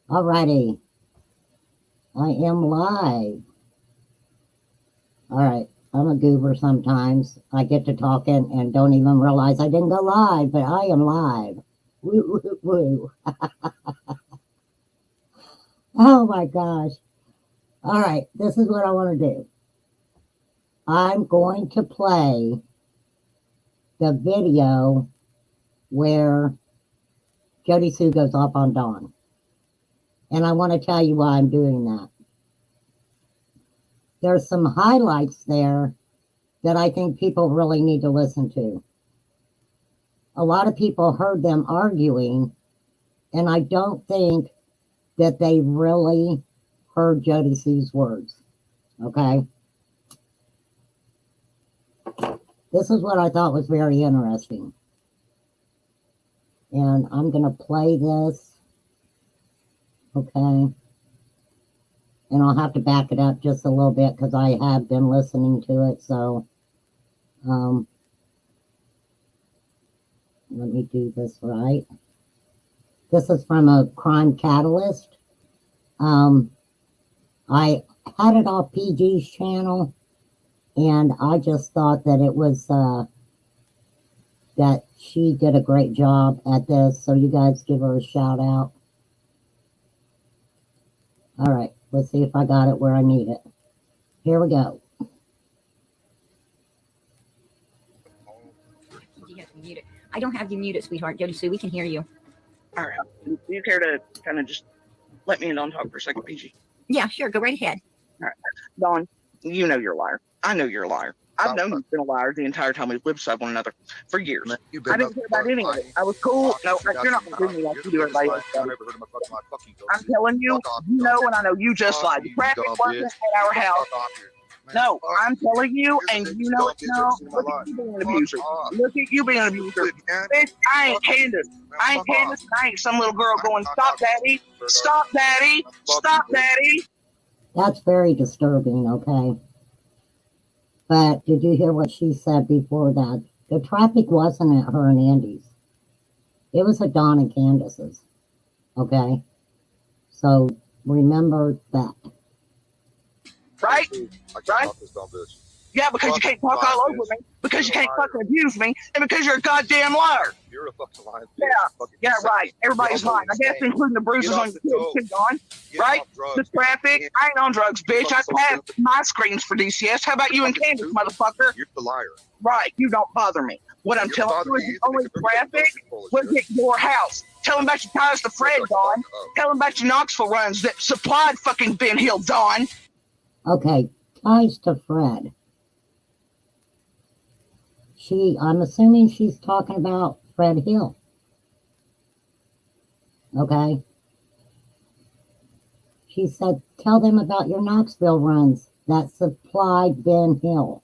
Alrighty, I am live. All right, I'm a goober sometimes. I get to talking and don't even realize I didn't go live, but I am live. Woo, woo, woo. Oh my gosh. All right, this is what I want to do. I'm going to play the video where Jody Sue goes off on Don. And I want to tell you why I'm doing that. There's some highlights there that I think people really need to listen to. A lot of people heard them arguing, and I don't think that they really heard Jody Sue's words. Okay? This is what I thought was very interesting. And I'm going to play this. Okay? And I'll have to back it up just a little bit because I have been listening to it. So, let me do this right. This is from a crime catalyst. I had it off PG's channel, and I just thought that it was, that she did a great job at this. So you guys give her a shout out. All right, let's see if I got it where I need it. Here we go. You have to mute it. I don't have you muted, sweetheart. Jody Sue, we can hear you. All right. Do you care to kind of just let me in on talk for a second, PG? Yeah, sure. Go right ahead. All right. Don, you know you're a liar. I know you're a liar. I've known you've been a liar the entire time we've lived beside one another for years. I didn't care about any of it. I was cool. No, you're not going to do me like you do everybody else. I'm telling you, you know, and I know you just lied. The traffic wasn't at our house. No, I'm telling you, and you know it now. Look at you being an abuser. Look at you being an abuser. Bitch, I ain't Candus. I ain't Candus, and I ain't some little girl going, stop, daddy. Stop, daddy. Stop, daddy. That's very disturbing, okay? But did you hear what she said before that? The traffic wasn't at her and Andy's. It was at Don and Candus's, okay? So remember that. Right? Right? Yeah, because you can't talk all over me, because you can't fucking abuse me, and because you're a goddamn liar. You're a fucking liar. Yeah, right. Everybody's lying. I guess including the bruises on your kids, Don. Right? The traffic. I ain't on drugs, bitch. I passed my screens for DCS. How about you and Candus, motherfucker? You're the liar. Right. You don't bother me. What I'm telling you is the only traffic was at your house. Tell him about your ties to Fred, Don. Tell him about your Knoxville runs that supplied fucking Ben Hill, Don. Okay, ties to Fred. I'm assuming she's talking about Fred Hill. Okay. She said, tell them about your Knoxville runs that supplied Ben Hill.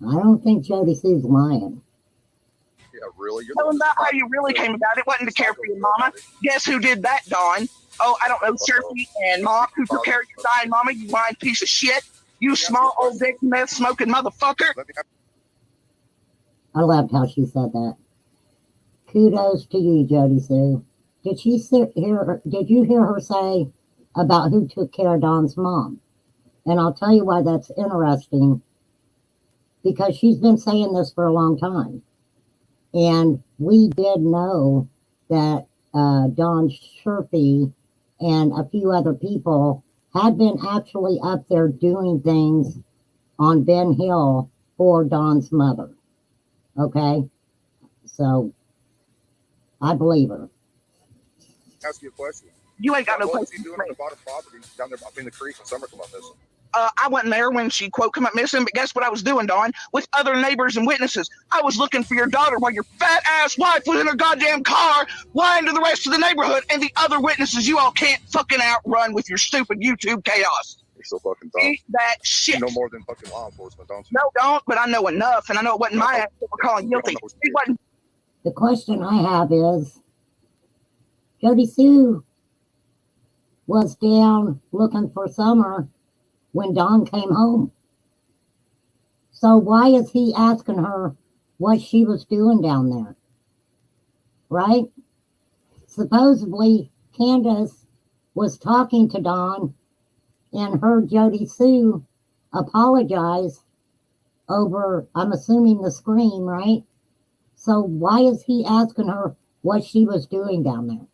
I don't think Jody Sue's lying. Yeah, really? Tell them about how you really came about it. Wasn't to care for your mama. Guess who did that, Don? Oh, I don't know, Shirley and Mom, who took care of your dying mama, you lying piece of shit. You small old dick meth smoking motherfucker. I loved how she said that. Kudos to you, Jody Sue. Did you hear her say about who took care of Don's mom? And I'll tell you why that's interesting. Because she's been saying this for a long time. And we did know that Don Sherfy and a few other people had been actually up there doing things on Ben Hill for Don's mother. Okay? So, I believe her. Ask you a question. You ain't got no What was place he to doing be. on the bottom property down there between the creek and Summer come up missing? I wasn't there when she, quote, come up missing, but guess what I was doing, Don? With other neighbors and witnesses. I was looking for your daughter while your fat-ass wife was in her goddamn car lying to the rest of the neighborhood and the other witnesses you all can't fucking outrun with your stupid YouTube chaos. You're so fucking dumb. Eat that shit. You know more than fucking law enforcement, don't you? No, don't, but I know enough, and I know it wasn't my ass that were calling guilty. It wasn't. The question I have is, Jody Sue was down looking for Summer when Don came home. So why is he asking her what she was doing down there? Right? supposedly Candus was talking to Don and heard Jody Sue apologize over, I'm assuming, the scream, right? So why is he asking her what she was doing down there?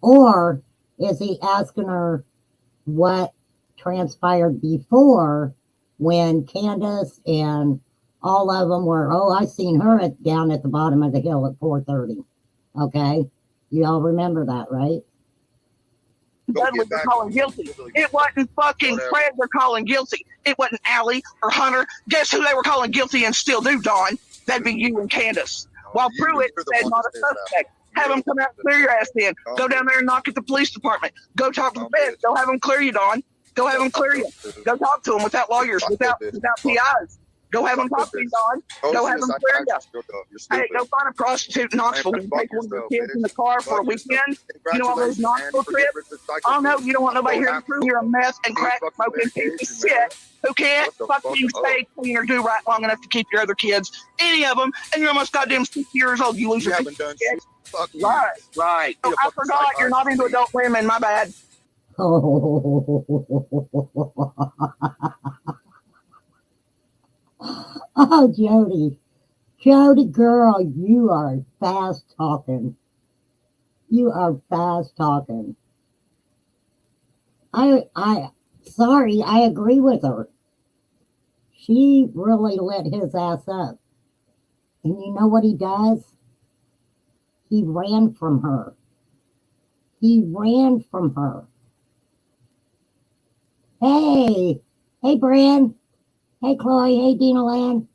Or is he asking her what transpired before when Candus and all of them were, oh, I seen her down at the bottom of the hill at 4:30. Okay? You all remember that, right? Dudley were calling guilty. It wasn't fucking Fred they're calling guilty. It wasn't Allie or Hunter. Guess who they were calling guilty and still do, Don? That'd be you and Candus. While Pruitt said not a suspect. Have them come out and clear your ass in. Go down there and knock at the police department. Go talk to the feds. Go have them clear you, Don. Go have them clear you. Go talk to them without lawyers, without PIs. Go have them talk to you, Don. Go have them clear you. Hey, go find a prostitute in Knoxville and take one of the kids in the car for a weekend. You know all those Knoxville trips? Oh no, you don't want nobody here to prove you're a meth and crack smoking piece of shit who can't fucking stay clean or do right long enough to keep your other kids, any of them, and you're almost goddamn 60 years old. You lose your haven't done shit. Right. Oh, I forgot you're not into adult women. My bad. Oh, Jody. Jody, girl, you are fast talking. You are fast talking. Sorry, I agree with her. She really lit his ass up. And you know what he does? He ran from her. He ran from her. Hey, Bran. Hey, Chloe. Hey, Dina Land.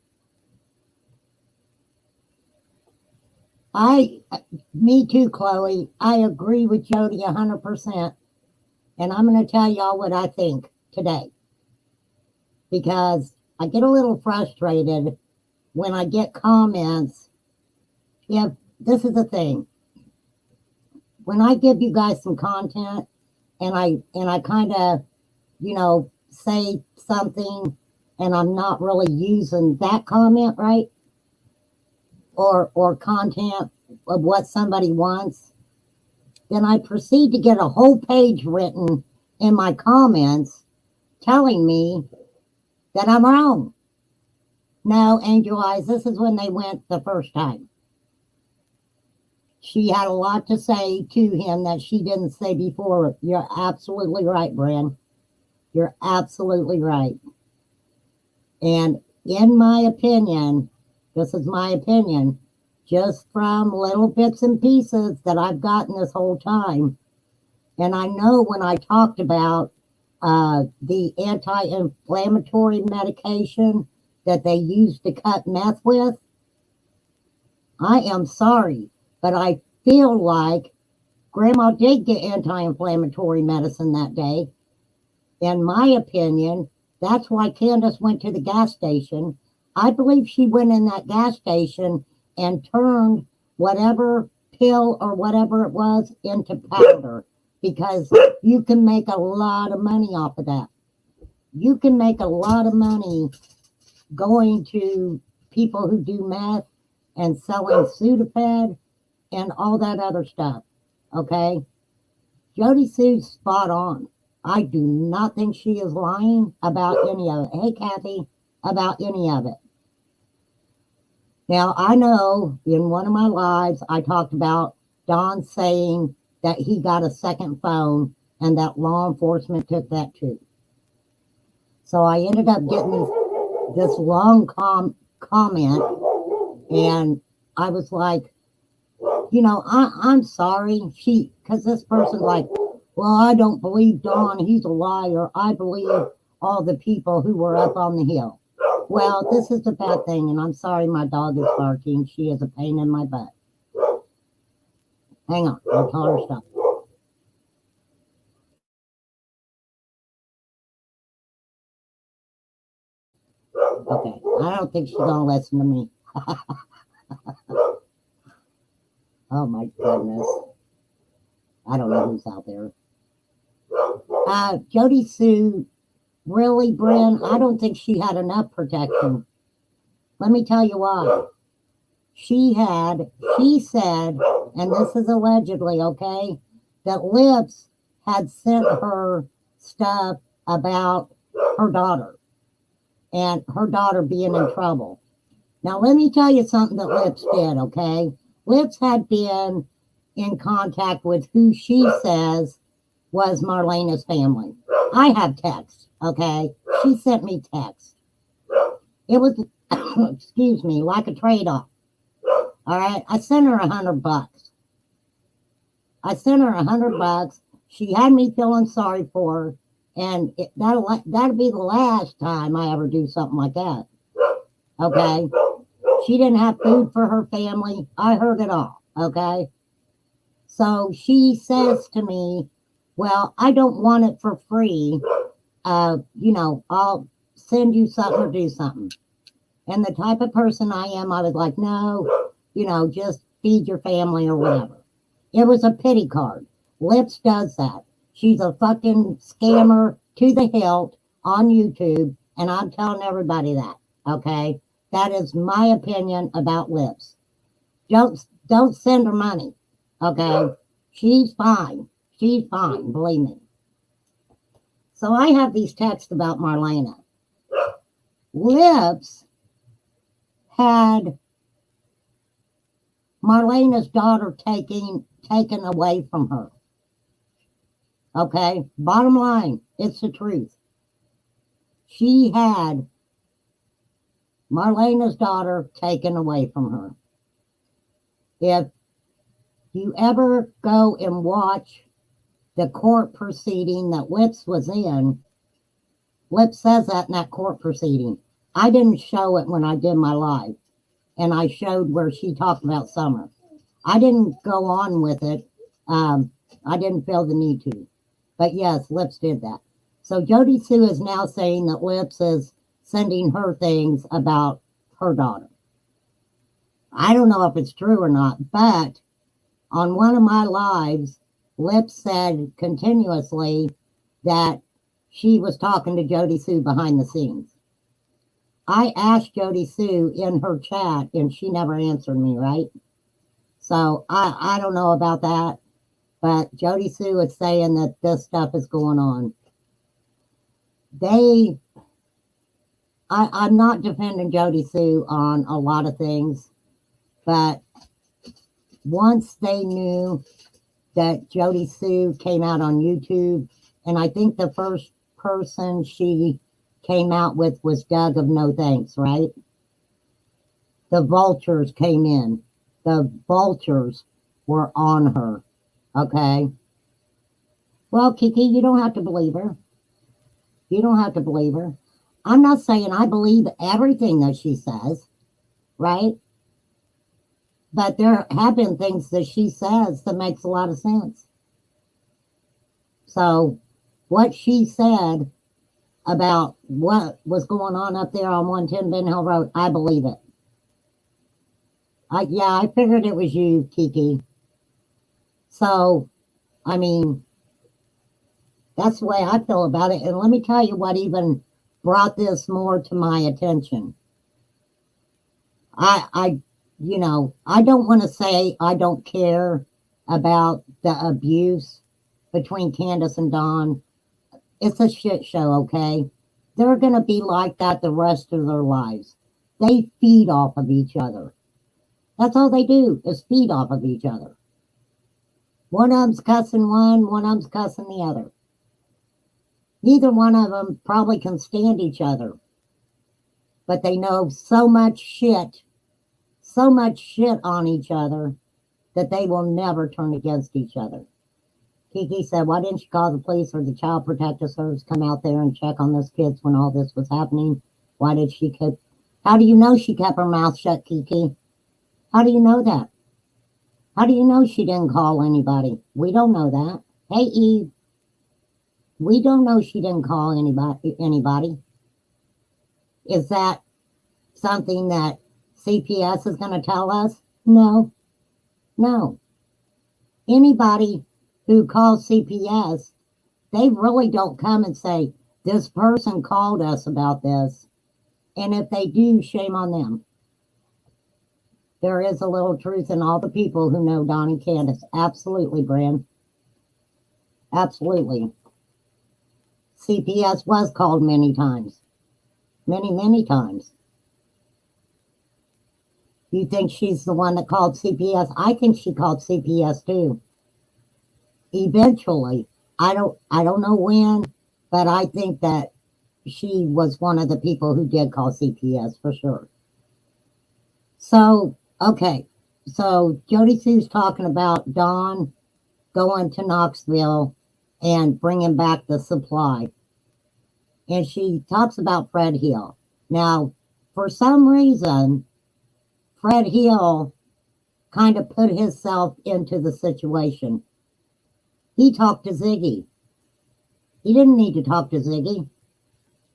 Me too, Chloe. I agree with Jody 100%. And I'm going to tell y'all what I think today. Because I get a little frustrated when I get comments. If this is the thing. When I give you guys some content and I kind of, say something and I'm not really using that comment, right? Or content of what somebody wants, then I proceed to get a whole page written in my comments telling me that I'm wrong. No, Angel Eyes, this is when they went the first time. She had a lot to say to him that she didn't say before. You're absolutely right, Bran. You're absolutely right. And in my opinion, this is my opinion, just from little bits and pieces that I've gotten this whole time. And I know when I talked about the anti-inflammatory medication that they used to cut meth with, I am sorry, but I feel like Grandma did get anti-inflammatory medicine that day. In my opinion, that's why Candus went to the gas station. I believe she went in that gas station and turned whatever pill or whatever it was into powder, because you can make a lot of money off of that. You can make a lot of money going to people who do meth and selling Sudafed and all that other stuff. Okay? Jody Sue's spot on. I do not think she is lying about any of it. Hey, Kathy, about any of it. Now, I know in one of my lives, I talked about Don saying that he got a second phone and that law enforcement took that too. So I ended up getting this long comment, and I was like, I'm sorry. Because this person's like, well, I don't believe Don. He's a liar. I believe all the people who were up on the hill. Well, this is the bad thing, and I'm sorry my dog is barking. She is a pain in my butt. Hang on, I'll tell her stuff. Okay, I don't think she's going to listen to me. Oh my goodness. I don't know who's out there. Jody Sue, really, Bryn? I don't think she had enough protection. Let me tell you why. She said, and this is allegedly, okay? that Lips had sent her stuff about her daughter and her daughter being in trouble. Now, let me tell you something that Lips did, okay? Lips had been in contact with who she says was Marlena's family. I have text, okay? She sent me text. It was, excuse me, like a trade-off. All right, I sent her $100. I sent her $100. She had me feeling sorry for her, and that'll be the last time I ever do something like that. Okay, she didn't have food for her family. I heard it all. Okay, so she says to me, "Well, I don't want it for free. I'll send you something or do something." And the type of person I am, I was like, "No, just feed your family or whatever." It was a pity card. Lips does that. She's a fucking scammer to the hilt on YouTube, and I'm telling everybody that, okay? That is my opinion about Lips. Don't send her money, okay? She's fine. She's fine, believe me. So I have these texts about Marlena. Lips had Marlena's daughter taken away from her. Okay, bottom line, it's the truth. She had Marlena's daughter taken away from her. If you ever go and watch the court proceeding that Lips was in, Lips says that in that court proceeding. I didn't show it when I did my live, and I showed where she talked about Summer. I didn't go on with it. I didn't feel the need to. But yes, Lips did that. So Jody Sue is now saying that Lips is sending her things about her daughter. I don't know if it's true or not, but on one of my lives, Lips said continuously that she was talking to Jody Sue behind the scenes. I asked Jody Sue in her chat, and she never answered me, right? So I don't know about that, but Jody Sue is saying that this stuff is going on. I'm not defending Jody Sue on a lot of things, but once they knew that Jody Sue came out on YouTube, and I think the first person she came out with was Doug of No Thanks, right? The vultures came in. The vultures were on her, okay? Well, Kiki, you don't have to believe her. You don't have to believe her. I'm not saying I believe everything that she says, right? But there have been things that she says that makes a lot of sense. So what she said about what was going on up there on 110 Ben Hill Road, I believe it. I figured it was you, Kiki. So, I mean, that's the way I feel about it. And let me tell you what even brought this more to my attention. I don't want to say I don't care about the abuse between Candus and Don. It's a shit show, okay? They're going to be like that the rest of their lives. They feed off of each other. That's all they do is feed off of each other. One of them's cussing one of them's cussing the other. Neither one of them probably can stand each other. But they know so much shit on each other that they will never turn against each other. Kiki said, why didn't you call the police or the child protective service come out there and check on those kids when all this was happening? Why did she keep... How do you know she kept her mouth shut, Kiki? How do you know that? How do you know she didn't call anybody? We don't know that. Hey, Eve. We don't know she didn't call anybody. Is that something that CPS is going to tell us? No. Anybody who calls CPS, they really don't come and say, this person called us about this. And if they do, shame on them. There is a little truth in all the people who know Don and Candus. Absolutely, Bran. Absolutely. CPS was called many times. Many times. You think she's the one that called CPS? I think she called CPS too. Eventually. I don't know when, but I think that she was one of the people who did call CPS for sure. So, okay. So Jody Sue's talking about Don going to Knoxville and bringing back the supply. And she talks about Fred Hill. Now, for some reason, Fred Hill kind of put himself into the situation. He talked to Ziggy. He didn't need to talk to Ziggy.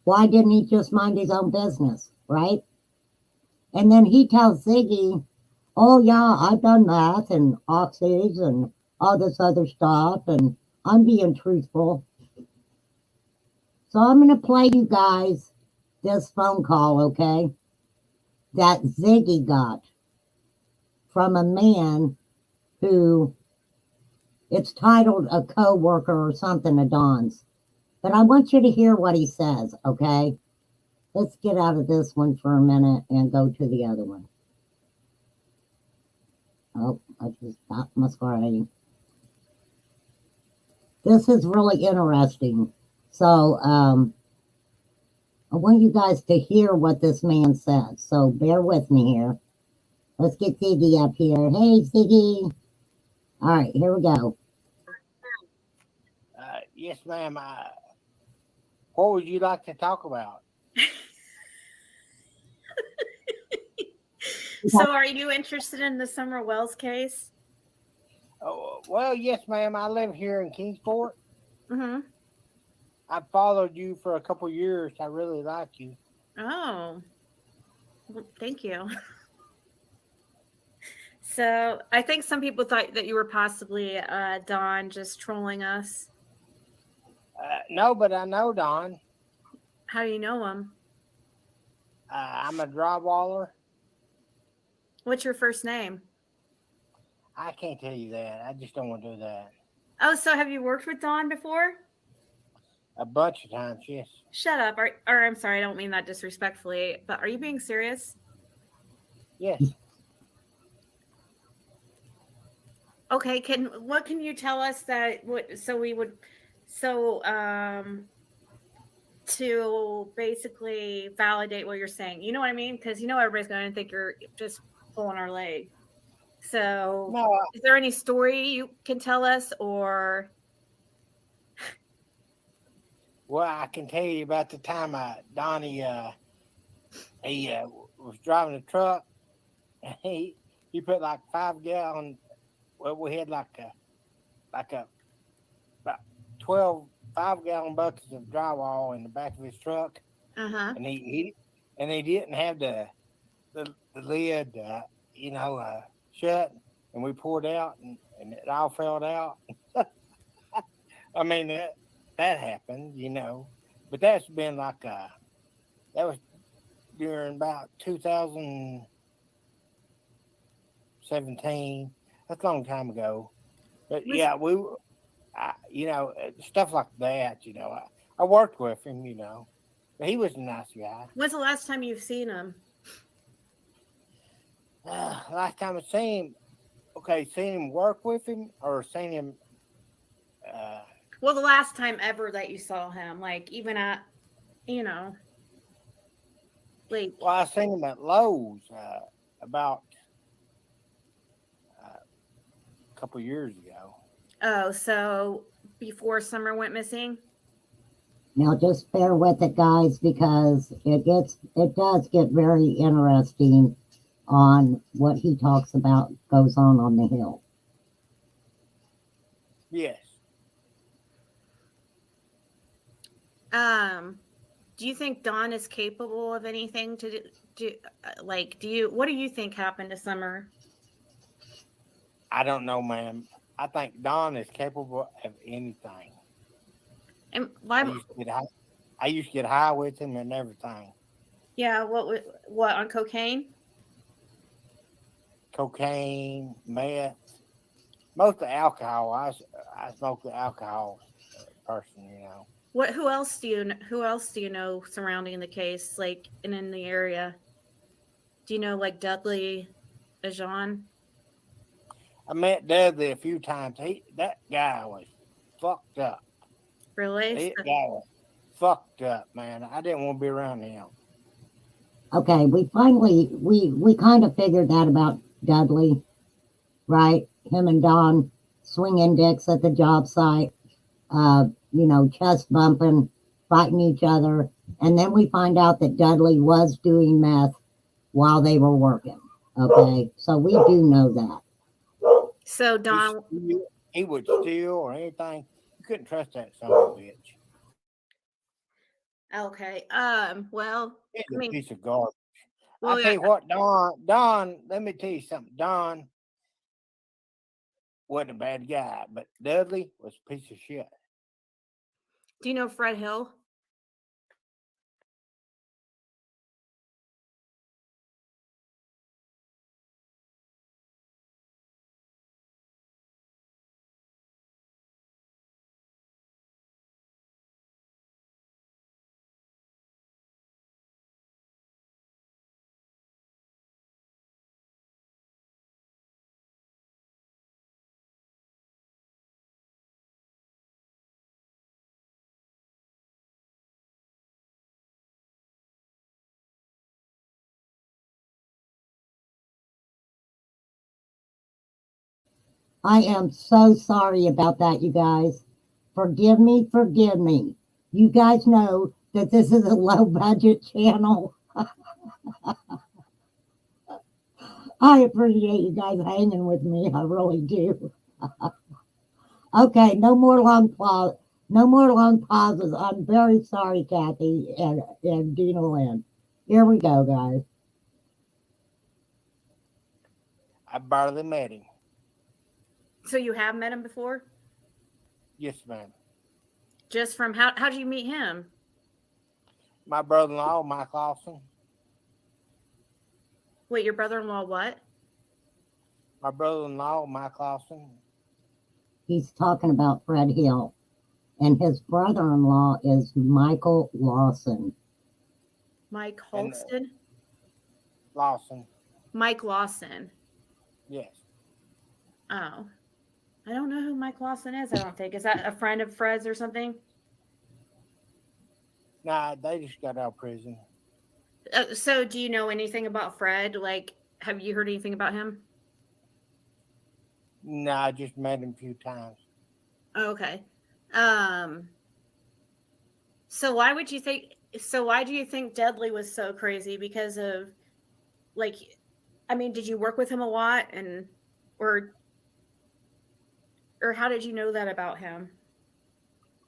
Why didn't he just mind his own business, right? And then he tells Ziggy, oh yeah, I've done math and oxys and all this other stuff, and I'm being truthful. So I'm going to play you guys this phone call, okay, that Ziggy got from a man who, it's titled a co-worker or something of Don's. But I want you to hear what he says, okay? Let's get out of this one for a minute and go to the other one. Oh, I just stopped my screen. This is really interesting. So, I want you guys to hear what this man said. So bear with me here. Let's get Ziggy up here. Hey, Ziggy. All right, here we go. Yes, ma'am. What would you like to talk about? So are you interested in the Summer Wells case? Oh, well, yes, ma'am. I live here in Kingsport. Mm-hmm. I've followed you for a couple years. I really like you. Oh, well, thank you. So I think some people thought that you were possibly Don just trolling us. No, but I know Don. How do you know him? I'm a drywaller. What's your first name? I can't tell you that. I just don't want to do that. Oh, so have you worked with Don before? A bunch of times, yes. Shut up. Or I'm sorry, I don't mean that disrespectfully, but are you being serious? Yes. Okay, what can you tell us that to basically validate what you're saying? You know what I mean? Because everybody's going to think you're just pulling our leg. So No, is there any story you can tell us, or? well, I can tell you about the time Donnie he was driving a truck. And he put like 5 gallon. Well, we had like about 12 5-gallon buckets of drywall in the back of his truck, Uh-huh. and he didn't have the lid shut, and we poured out, and it all fell out. I mean that happened, but that's been like that was during about 2017. That's a long time ago, but yeah, stuff like that. I worked with him, but he was a nice guy. When's the last time you've seen him? Last time I seen him work with him or seen him. Well, the last time ever that you saw him, like even at, like. Well, I seen him at Lowe's about a couple years ago. Oh, so before Summer went missing? Now just bear with it, guys, because it does get very interesting on what he talks about goes on the hill. Yes. Do you think Don is capable of anything to do? What do you think happened to Summer? I don't know, ma'am. I think Don is capable of anything. And why? I used to get high with him and everything. Yeah. What on cocaine? Cocaine, meth, most of the alcohol. I smoked the alcohol. person, you know. What? Who else do you? Who else do you know surrounding the case, like and in the area? Do you know like Dudley, Ajon? I met Dudley a few times. That guy was fucked up. Really? That guy was fucked up, man. I didn't want to be around him. Okay, we kind of figured that about Dudley, right? Him and Don swinging dicks at the job site, chest bumping, fighting each other. And then we find out that Dudley was doing meth while they were working. Okay, so we do know that. So Don, he would steal or anything. You couldn't trust that son of a bitch. okay. Well, He's I a mean, piece of garbage. well, I tell you what, Don, let me tell you something. Don wasn't a bad guy, but Dudley was a piece of shit. do you know Fred Hill? I am so sorry about that, you guys. Forgive me, forgive me. You guys know that this is a low budget channel. I appreciate you guys hanging with me. I really do. Okay, no more long pauses. I'm very sorry, Kathy and Dina Lynn. Here we go, guys. I barely met him. So you have met him before? Yes, ma'am. Just from how did you meet him? My brother-in-law, Mike Lawson. Wait, your brother-in-law what? My brother-in-law, Mike Lawson. He's talking about Fred Hill. And his brother-in-law is Michael Lawson. Mike Holston? Lawson. Mike Lawson. Yes. Oh. I don't know who Mike Lawson is, I don't think. Is that a friend of Fred's or something? Nah, they just got out of prison. So do you know anything about Fred? Like, have you heard anything about him? Nah, I just met him a few times. Oh, okay. So why do you think Dudley was so crazy? Because of, like, I mean, did you work with him a lot or how did you know that about him?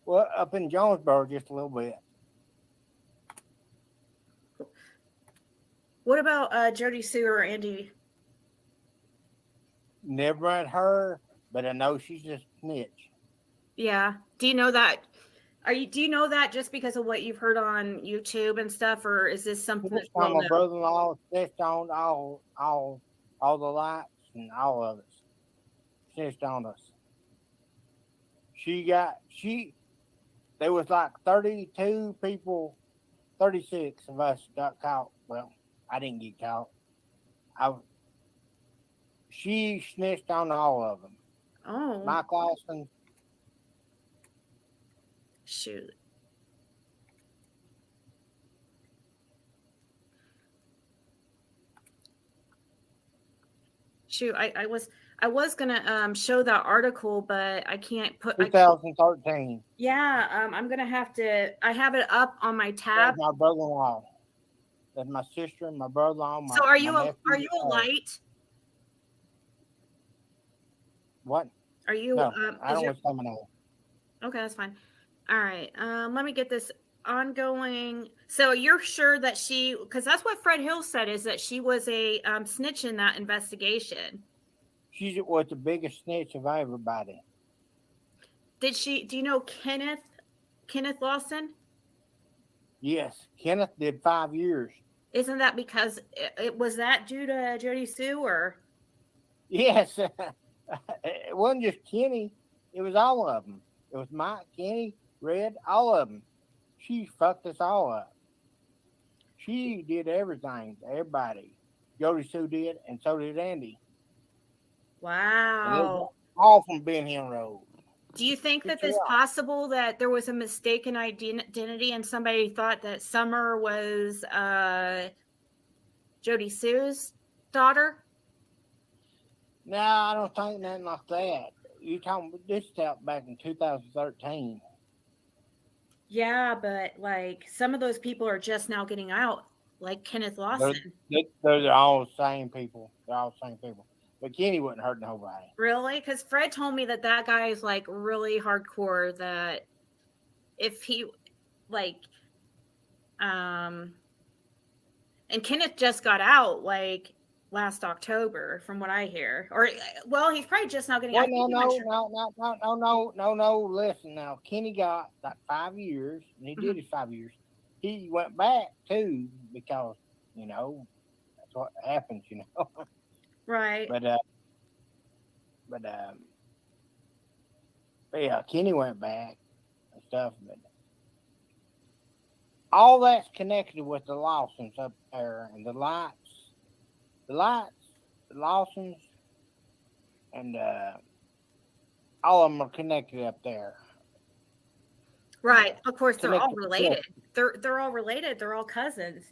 Well, up in Jonesboro just a little bit. What about Jody Sue or Andy? Never met her, but I know she's a snitch. Yeah. Do you know that? Do you know that just because of what you've heard on YouTube and stuff, or is this something that's well my known? brother-in-law snitched on all the lights and all of it. Snitched on us. There was like 32 people, 36 of us got caught. Well, I didn't get caught. She snitched on all of them. Oh. Mike Lawson. Shoot. I was gonna show that article, but I can't put 2013. Yeah, I'm gonna have to. I have it up on my tab. That's my brother-in-law. That's my sister and my brother-in-law. So are you a light? What? Are you? No, I don't want someone else. Okay, that's fine. All right. Let me get this ongoing. So you're sure that because that's what Fred Hill said, is that she was a snitch in that investigation. She was the biggest snitch of everybody. Do you know Kenneth Lawson? Yes, Kenneth did 5 years. Isn't that because was that due to Jody Sue or? Yes, it wasn't just Kenny. It was all of them. It was Mike, Kenny, Red, all of them. She fucked us all up. She did everything to everybody. Jody Sue did, and so did Andy. And it was Wow. all from Ben Hill Road. Do you think that Good it's job. possible that there was a mistaken identity and somebody thought that Summer was Jody Sue's daughter? No, I don't think nothing like that. You talking about this out back in 2013. Yeah, but like some of those people are just now getting out, like Kenneth Lawson. Those are all the same people. They're all the same people. But Kenny wouldn't hurt nobody. Really? Because Fred told me that guy is like really hardcore. That if he like, and Kenneth just got out like last October, from what I hear. Or well, he's probably just now getting out. No. Listen now. Kenny got like 5 years, and he did his 5 years. He went back too because that's what happens. Right. But yeah, Kenny went back and stuff. But all that's connected with the Lawsons up there, and the Lawsons, and all of them are connected up there. Right. Of course, they're all related. They're all related. They're all cousins.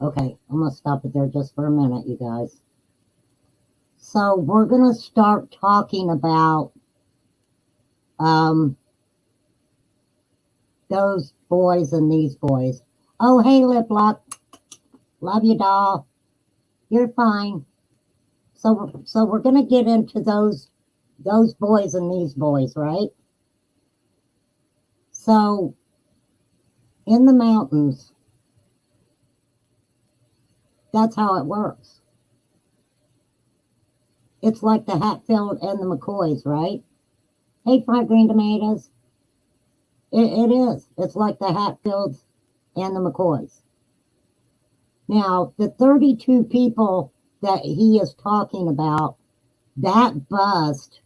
Okay, I'm going to stop it there just for a minute, you guys. So we're going to start talking about those boys and these boys. Oh, hey, Lip Lock. Love you, doll. You're fine. So we're going to get into those boys and these boys, right? So in the mountains, that's how it works. It's like the Hatfield and the McCoys, right? Hey, fried green tomatoes. It is. It's like the Hatfields and the McCoys. Now, the 32 people that he is talking about, that bust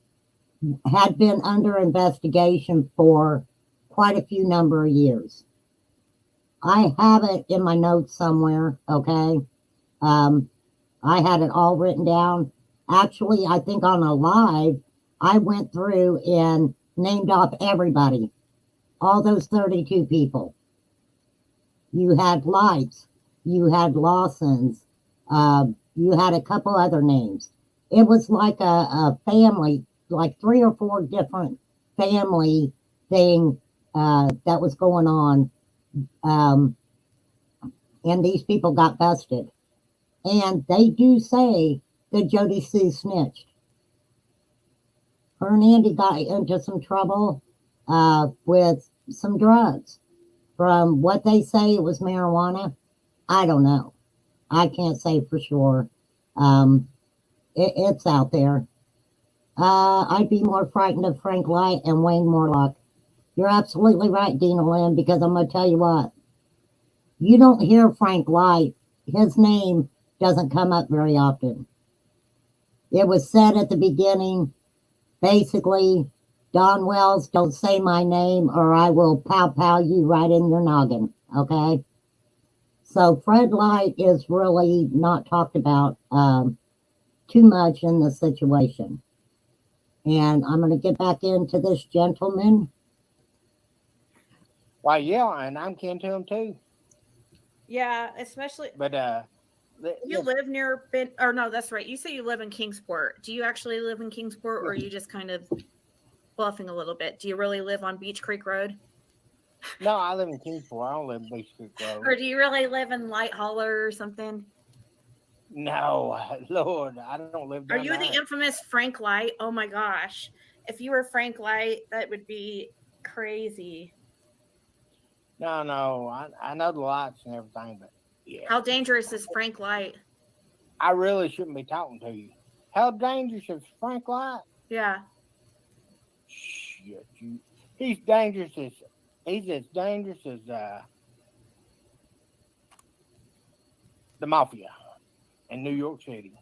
had been under investigation for quite a few number of years. I have it in my notes somewhere, okay? I had it all written down. Actually, I think on a live, I went through and named off everybody, all those 32 people. You had Lights, you had Lawsons, you had a couple other names. It was like a family, like 3 or 4 different family thing that was going on. And these people got busted. And they do say that Jody Sue snitched. Her and Andy got into some trouble with some drugs. From what they say, it was marijuana. I don't know. I can't say for sure. It's out there. I'd be more frightened of Frank Light and Wayne Morlock. You're absolutely right, Dina Lynn, because I'm going to tell you what. You don't hear Frank Light. His name doesn't come up very often. It was said at the beginning, basically, Don Wells, don't say my name or I will pow you right in your noggin, okay? So Fred Light is really not talked about too much in the situation. And I'm going to get back into this gentleman. Why, yeah, and I'm kin to him too. Yeah, especially. But you live near or no, that's right. You say you live in Kingsport. Do you actually live in Kingsport, or are you just kind of bluffing a little bit? Do you really live on Beach Creek Road? No, I live in Kingsport. I don't live in Beach Creek Road. Or do you really live in Light Holler or something? No, Lord, I don't live down Are you there. the infamous Frank Light? Oh my gosh. If you were Frank Light, that would be crazy. No, I know the lights and everything, but yeah. How dangerous is Frank Light? I really shouldn't be talking to you. How dangerous is Frank Light? Yeah. Shit, he's dangerous as dangerous as the mafia in New York City.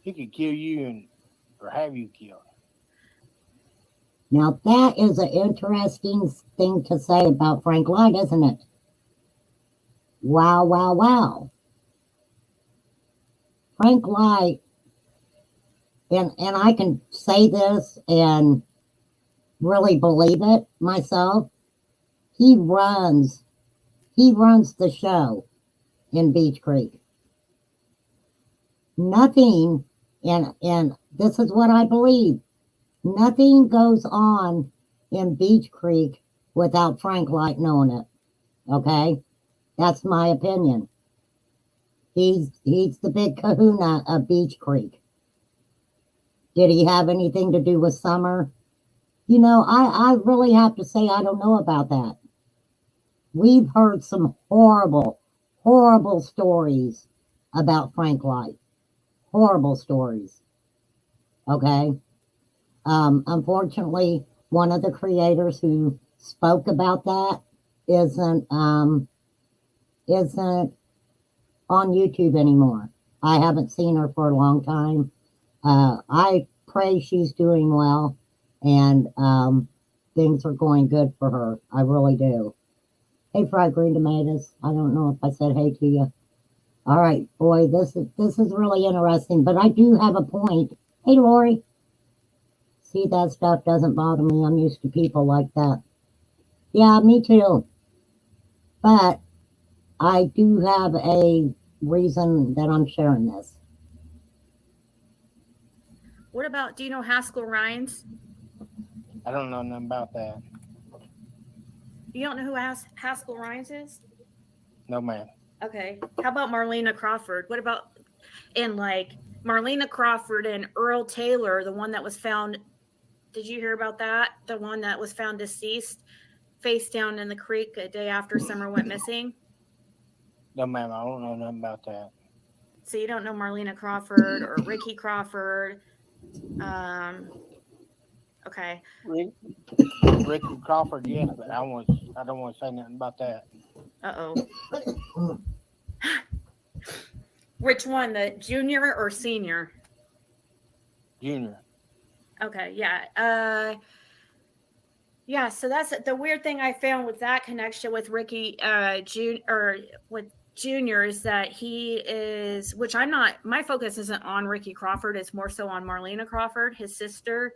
He could kill you or have you killed. Now, that is an interesting thing to say about Frank Light, isn't it? Wow, wow, wow. Frank Light, and I can say this and really believe it myself, he runs the show in Beach Creek. Nothing, and this is what I believe, nothing goes on in Beach Creek without Frank Light knowing it. Okay? That's my opinion. He's the big kahuna of Beach Creek. Did he have anything to do with Summer? You know, I really have to say I don't know about that. We've heard some horrible, horrible stories about Frank Light. Horrible stories. Okay? Unfortunately, one of the creators who spoke about that isn't on YouTube anymore. I haven't seen her for a long time. I pray she's doing well and things are going good for her. I really do. Hey, fried green tomatoes. I don't know if I said hey to you. All right, boy, this is really interesting, but I do have a point. Hey, Lori. See, that stuff doesn't bother me. I'm used to people like that. Yeah, me too. But I do have a reason that I'm sharing this. What about, do you know Haskell Rhines? I don't know nothing about that. You don't know who Haskell Rhines is? No, ma'am. Okay. How about Marlena Crawford? What about, and like Marlena Crawford and Earl Taylor, the one that was found, did you hear about that? The one that was found deceased, face down in the creek a day after Summer went missing? No, ma'am. I don't know nothing about that. So you don't know Marlena Crawford or Ricky Crawford? Okay. Ricky Crawford, yes, but I don't want to say nothing about that. Uh-oh. Which one, the junior or senior? Junior. Okay, yeah. Yeah, so that's the weird thing I found with that connection with Ricky with Junior is that he is, which I'm not, my focus isn't on Ricky Crawford, it's more so on Marlena Crawford, his sister.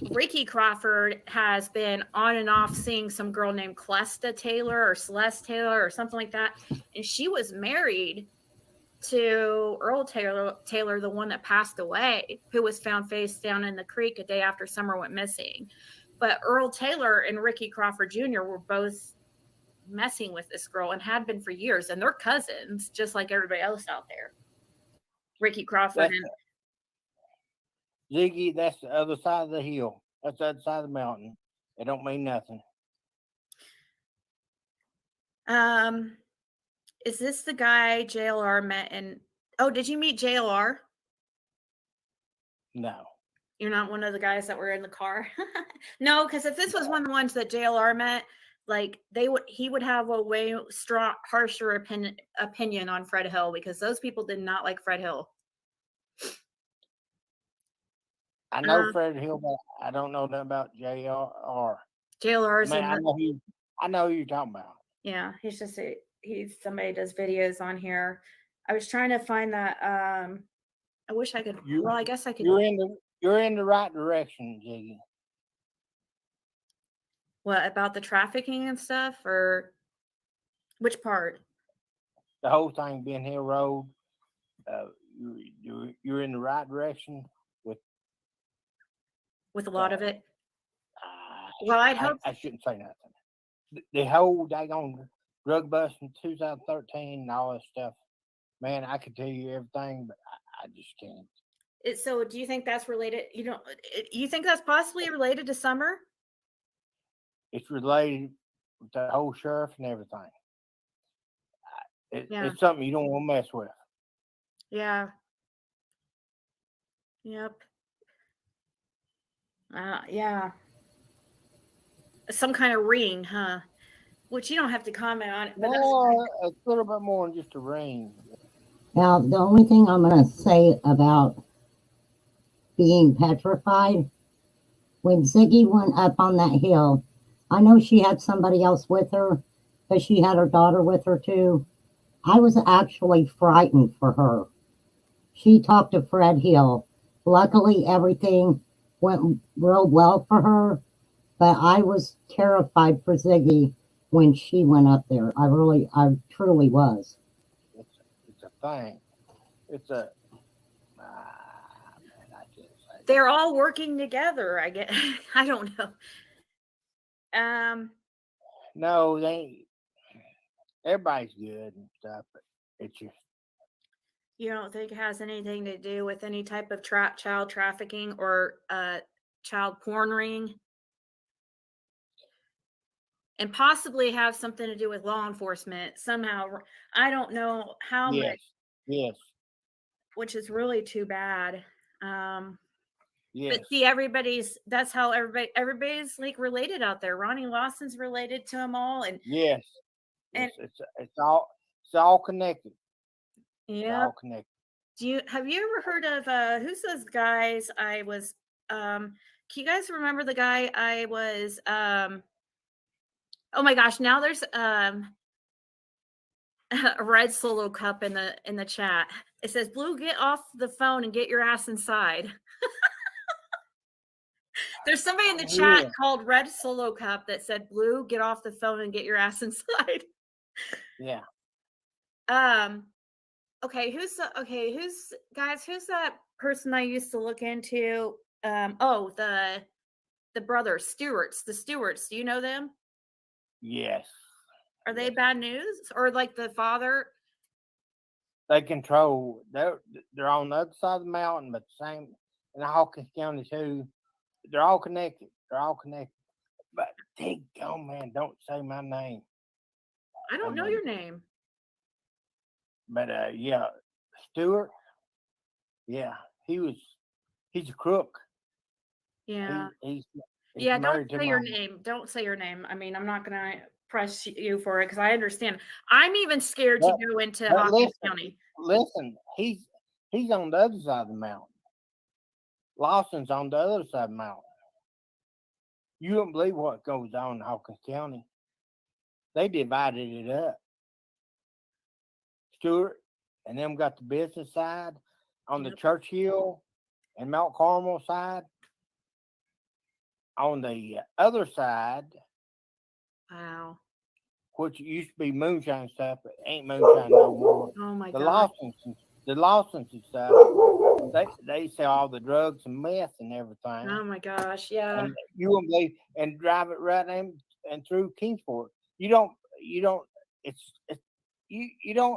Ricky Crawford has been on and off seeing some girl named Clesta Taylor or Celeste Taylor or something like that. And she was married to Earl Taylor, the one that passed away, who was found face down in the creek a day after Summer went missing. But Earl Taylor and Ricky Crawford Jr. were both messing with this girl and had been for years. And they're cousins, just like everybody else out there. Ricky Crawford and Ziggy, that's the other side of the hill. That's the other side of the mountain. It don't mean nothing. Is this the guy JLR met in? Oh, did you meet JLR? No. You're not one of the guys that were in the car? No, because if this was one of the ones that JLR met, like he would have a way harsher opinion on Fred Hill, because those people did not like Fred Hill. I know Fred Hill, but I don't know nothing about JLR. JLR's I know who you're talking about. Yeah, he's somebody does videos on here. I was trying to find that. I wish I could. Well, I guess I could. You're in the right direction, Jiggy. What about the trafficking and stuff, or which part? The whole thing being Hill Road. You're in the right direction with a lot of it. Well, I'd hope I shouldn't say nothing. The whole daggone drug bust in 2013 and all that stuff. Man, I could tell you everything, but I just can't. So do you think that's related? You think that's possibly related to Summer? It's related with the whole sheriff and everything. It's something you don't want to mess with. Yeah. Yep. Yeah. Some kind of ring, huh? Which you don't have to comment on it. But well, a little bit more than just a ring. Now, the only thing I'm going to say about being petrified. When Ziggy went up on that hill, I know she had somebody else with her, but she had her daughter with her too. I was actually frightened for her. She talked to Fred Hill. Luckily, everything went real well for her, but I was terrified for Ziggy when she went up there. I truly was. It's a thing. It's a. Man, I can't say. They're all working together. I get. I don't know. No, they. Everybody's good and stuff, but it's just. You don't think it has anything to do with any type of child trafficking or child porn ring? And possibly have something to do with law enforcement somehow. I don't know how much. Yes. Which is really too bad. Yes. But see, that's how everybody's like related out there. Ronnie Lawson's related to them all, and yes, and it's all connected. yeah. All connected. Have you ever heard of who's those guys? Can you guys remember the guy I was oh my gosh, now there's a red solo cup in the chat. It says, Blue, get off the phone and get your ass inside. There's somebody in the chat called Red Solo Cup that said, Blue, get off the phone and get your ass inside. Yeah. Okay, who's that person I used to look into? The brothers, Stewarts. The Stewarts, do you know them? Yes. Are they bad news? Or like the father? They control. They're on the other side of the mountain, but the same in Hawkins County too. They're all connected. But oh man, don't say my name. I don't know your name. But yeah, Stewart. Yeah, he's a crook. Yeah. He's don't say your name. Don't say your name. I mean, I'm not gonna press you for it because I understand. I'm even scared to go into Hawkins County. Listen, he's on the other side of the mountain. Lawson's on the other side of the mountain. You don't believe what goes on in Hawkins County. They divided it up. Stewart and them got the business side on the Churchill and Mount Carmel side. On the other side, wow, which used to be moonshine stuff, but ain't moonshine no more. Oh my God. The Lawsons and stuff, they sell all the drugs and meth and everything. Oh my gosh, yeah. And you won't believe, and drive it right in and through Kingsport. You don't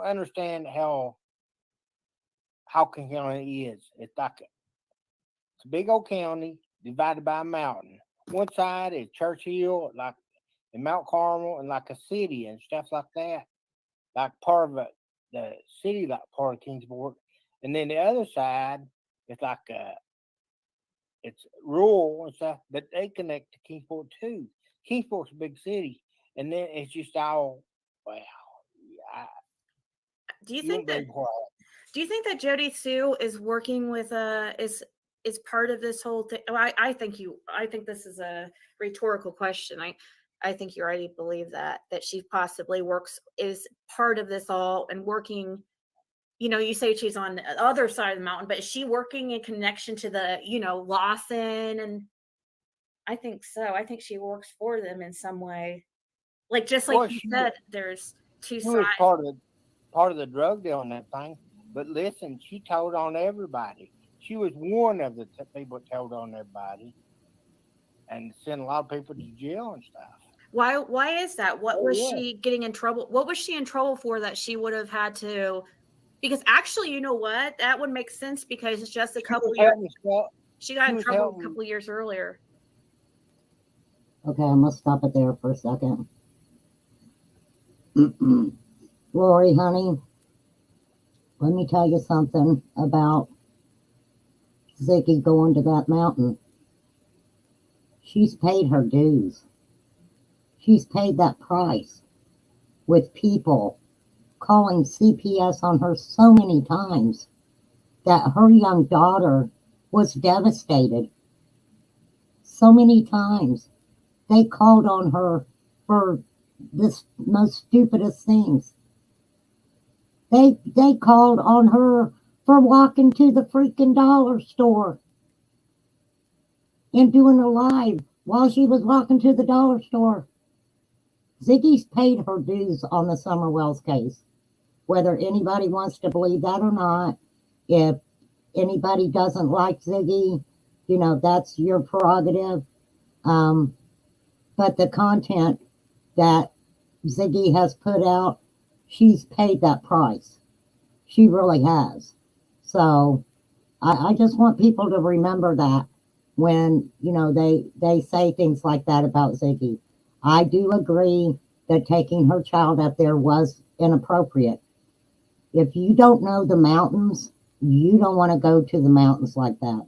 understand how Hawkins County is. It's like it's a big old county divided by a mountain. One side is Churchill, like in Mount Carmel, and like a city and stuff like that, like part of the city, like part of Kingsport. And then the other side is like it's rural and stuff, but they connect to Kingsport too. Kingsport's a big city, and then it's just all Do you think that Jody Sue is working with is part of this whole thing? Well, I think this is a rhetorical question. I think you already believe that she possibly is part of this all and working. You know, you say she's on the other side of the mountain, but is she working in connection to the, Lawson? And I think so. I think she works for them in some way. Like, just like you said, there's two sides. Part of the drug deal on that thing. But listen, she told on everybody. She was one of the people that told on everybody and sent a lot of people to jail and stuff. Why is that? What was she getting in trouble? What was she in trouble for that she would have had to? Because actually, you know what? That would make sense because it's just a couple years. She got in trouble a couple of years earlier. Okay, I'm going to stop it there for a second. Lori, honey, let me tell you something about Ziggy going to that mountain. She's paid her dues. She's paid that price with people calling CPS on her so many times that her young daughter was devastated. So many times they called on her for the most stupidest things. They called on her for walking to the freaking dollar store and doing a live while she was walking to the dollar store. Ziggy's paid her dues on the Summer Wells case. Whether anybody wants to believe that or not, if anybody doesn't like Ziggy, you know, that's your prerogative. But the content that Ziggy has put out, she's paid that price. She really has. So I just want people to remember that when, you know, they say things like that about Ziggy. I do agree that taking her child up there was inappropriate. If you don't know the mountains, you don't want to go to the mountains like that.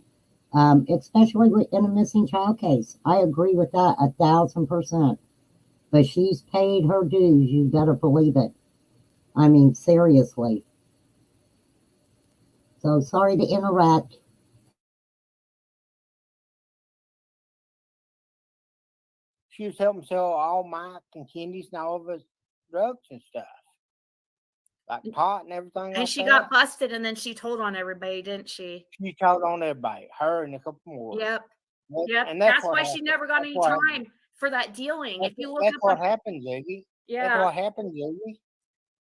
Especially in a missing child case. I agree with that 1,000%. But she's paid her dues. You better believe it. I mean, seriously. So sorry to interrupt. She was helping sell all Mike and Candy's and all of his drugs and stuff. Like pot and everything. And like she that. got busted, and then she told on everybody, didn't she? She told on everybody, her and a couple more. Yep. That, Yep. and That's what why happened. she never got any time for that dealing. If you look that's up what happened, Ziggy. Yeah. That's what happened, Ziggy.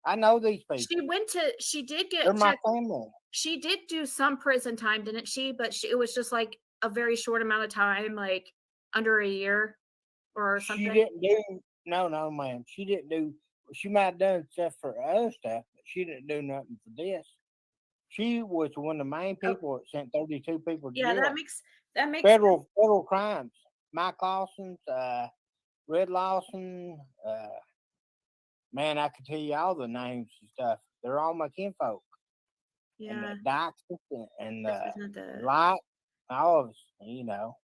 I know these people. She did get They're my checked. family. She did do some prison time, didn't she? But it was just like a very short amount of time, like under a year or something. She didn't do, no, ma'am. She didn't do, she might have done stuff for other stuff, but she didn't do nothing for this. She was one of the main people that sent 32 people to Yeah, jail. that makes federal crimes. Mike Lawson's, Red Lawson, man, I could tell you all the names and stuff. They're all my kinfolk. Yeah. And the Dykes and the Light, all of us, you know.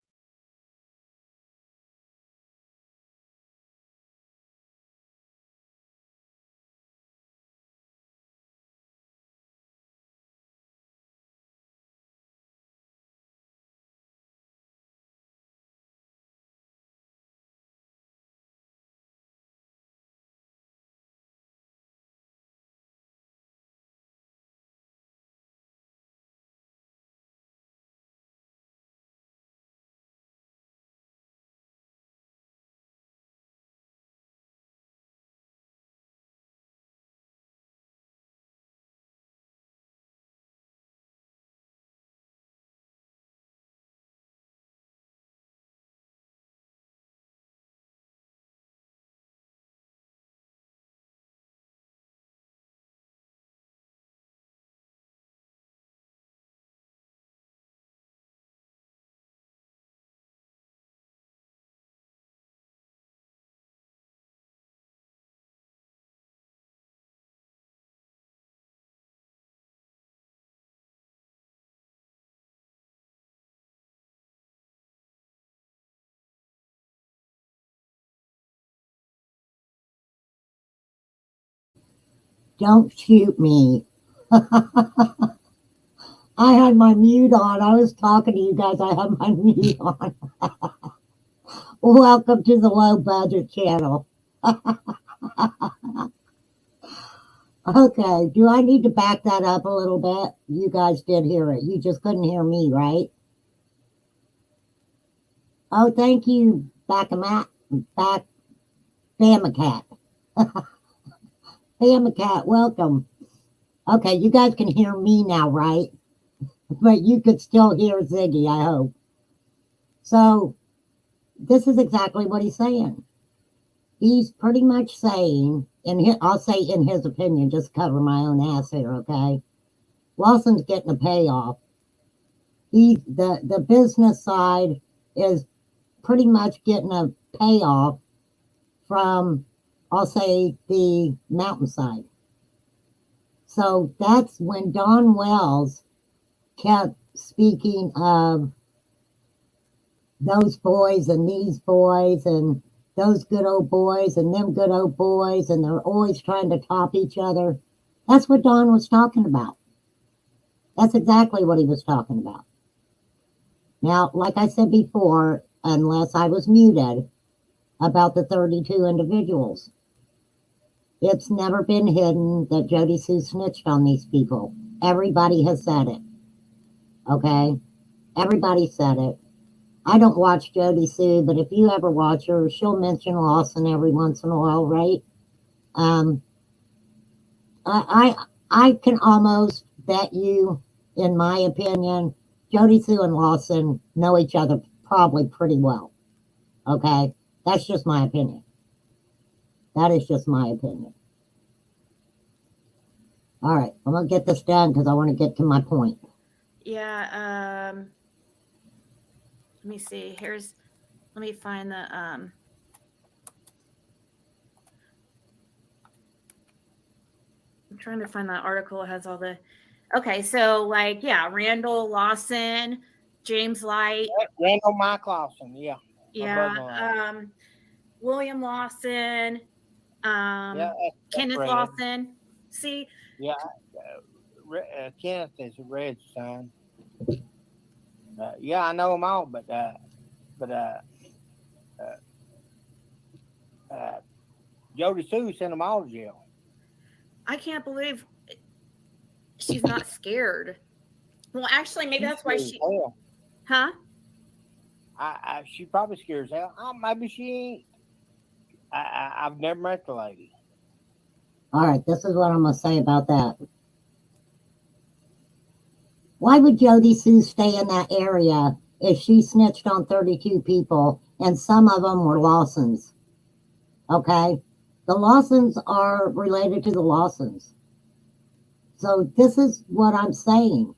Don't shoot me. I had my mute on. I was talking to you guys. I have my mute on. Welcome to the low budget channel. Okay, do I need to back that up a little bit? You guys did hear it. You just couldn't hear me, right? Oh, thank you, Bamacat. Bamacat, welcome. Okay, you guys can hear me now, right? But you could still hear Ziggy, I hope. So, this is exactly what he's saying. He's pretty much saying, I'll say in his opinion, just cover my own ass here, okay? Lawson's getting a payoff. The business side is pretty much getting a payoff from, I'll say, the mountainside. So that's when Don Wells kept speaking of those boys and these boys and those good old boys and them good old boys, and they're always trying to top each other. That's what Don was talking about. That's exactly what he was talking about. Now, like I said before, unless I was muted, about the 32 individuals, it's never been hidden that Jody Sue snitched on these people. Everybody has said it. Okay? Everybody said it. I don't watch Jody Sue, but if you ever watch her, she'll mention Lawson every once in a while, right? I can almost bet you, in my opinion, Jody Sue and Lawson know each other probably pretty well. Okay? That's just my opinion. That is just my opinion. All right, I'm going to get this done because I want to get to my point. Yeah, let me see. Let me find the I'm trying to find that article. It has all the okay, so like Randall Lawson, James Light. Randall Mike Lawson, yeah. Yeah. William Lawson, Kenneth Red. Lawson. See? Yeah. Kenneth is a red son. Yeah, I know them all, but Jody Sue sent them all to jail. I can't believe she's not scared. Well, actually, maybe that's why she. Huh? She probably scares hell. Oh, maybe she ain't. I've never met the lady. All right, this is what I'm going to say about that. Why would Jody Sue stay in that area if she snitched on 32 people and some of them were Lawsons? Okay? The Lawsons are related to the Lawsons. So this is what I'm saying.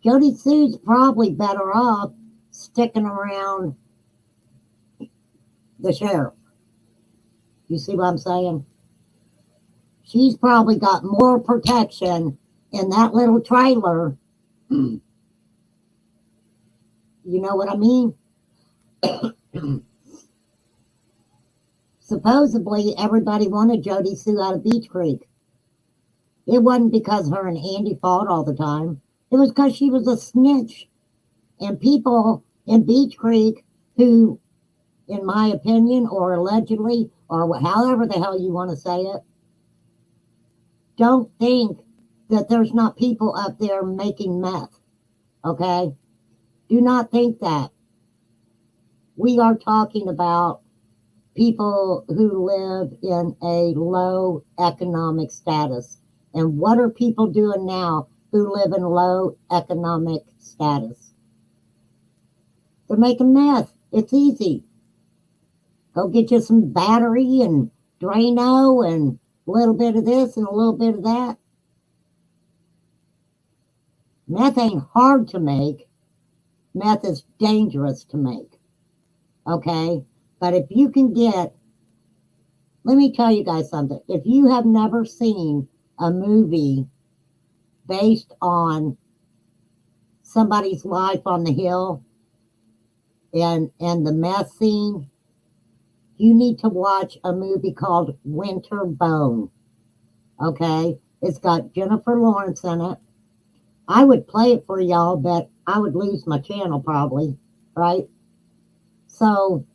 Jody Sue's probably better off sticking around the sheriff. You see what I'm saying? She's probably got more protection in that little trailer. You know what I mean? Supposedly, everybody wanted Jody Sue out of Beach Creek. It wasn't because her and Andy fought all the time. It was because she was a snitch. And people in Beach Creek who, in my opinion, or allegedly, or however the hell you want to say it, don't think that there's not people up there making meth. Okay? Do not think that. We are talking about people who live in a low economic status. And what are people doing now who live in low economic status? They're making meth. It's easy. Go get you some battery and Drano and a little bit of this and a little bit of that. Meth ain't hard to make. Meth is dangerous to make. Okay? But if you can get, let me tell you guys something. If you have never seen a movie based on somebody's life on the hill and the meth scene, you need to watch a movie called Winter Bone. Okay? It's got Jennifer Lawrence in it. I would play it for y'all, but I would lose my channel probably, right? So,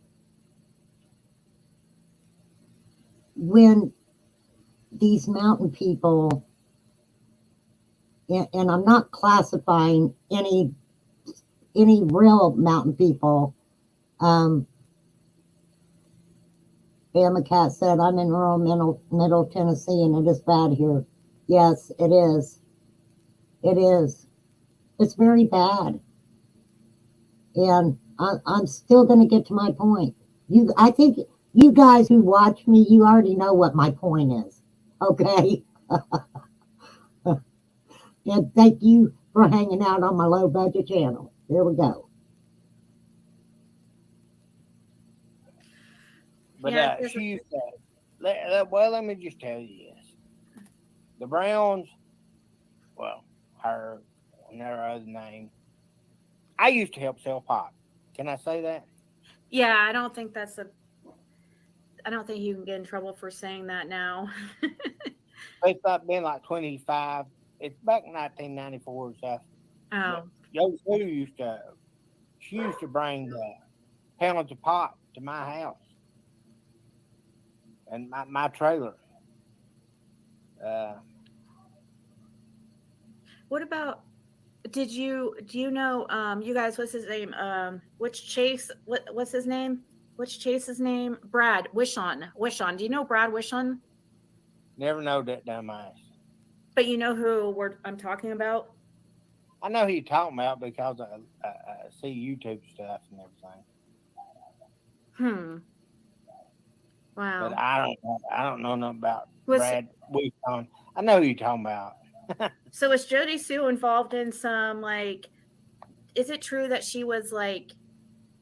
when these mountain people, and I'm not classifying any real mountain people, Bama Cat said, I'm in rural middle Tennessee and it is bad here. Yes, it is. It is. It's very bad. And I'm still going to get to my point. I think you guys who watch me, you already know what my point is. Okay? And thank you for hanging out on my low budget channel. Here we go. But she used to, let me just tell you this. The Browns, well, her and her other name, I used to help sell pot. Can I say that? Yeah, I don't think you can get in trouble for saying that now. It's not been like 25. It's back in 1994 or stuff. Oh. Jody Sue used to she used to bring pounds of pot to my house and my trailer. What about? Do you know? You guys, what's his name? Which Chase? What's his name? Which Chase's name? Brad Wishon. Wishon. Do you know Brad Wishon? Never know that dumbass. But you know who I'm talking about? I know who you're talking about because I see YouTube stuff and everything. Wow. But I don't know nothing about Was- Brad Wishon. I know who you're talking about. So is Jody Sue involved in some, like, is it true that she was like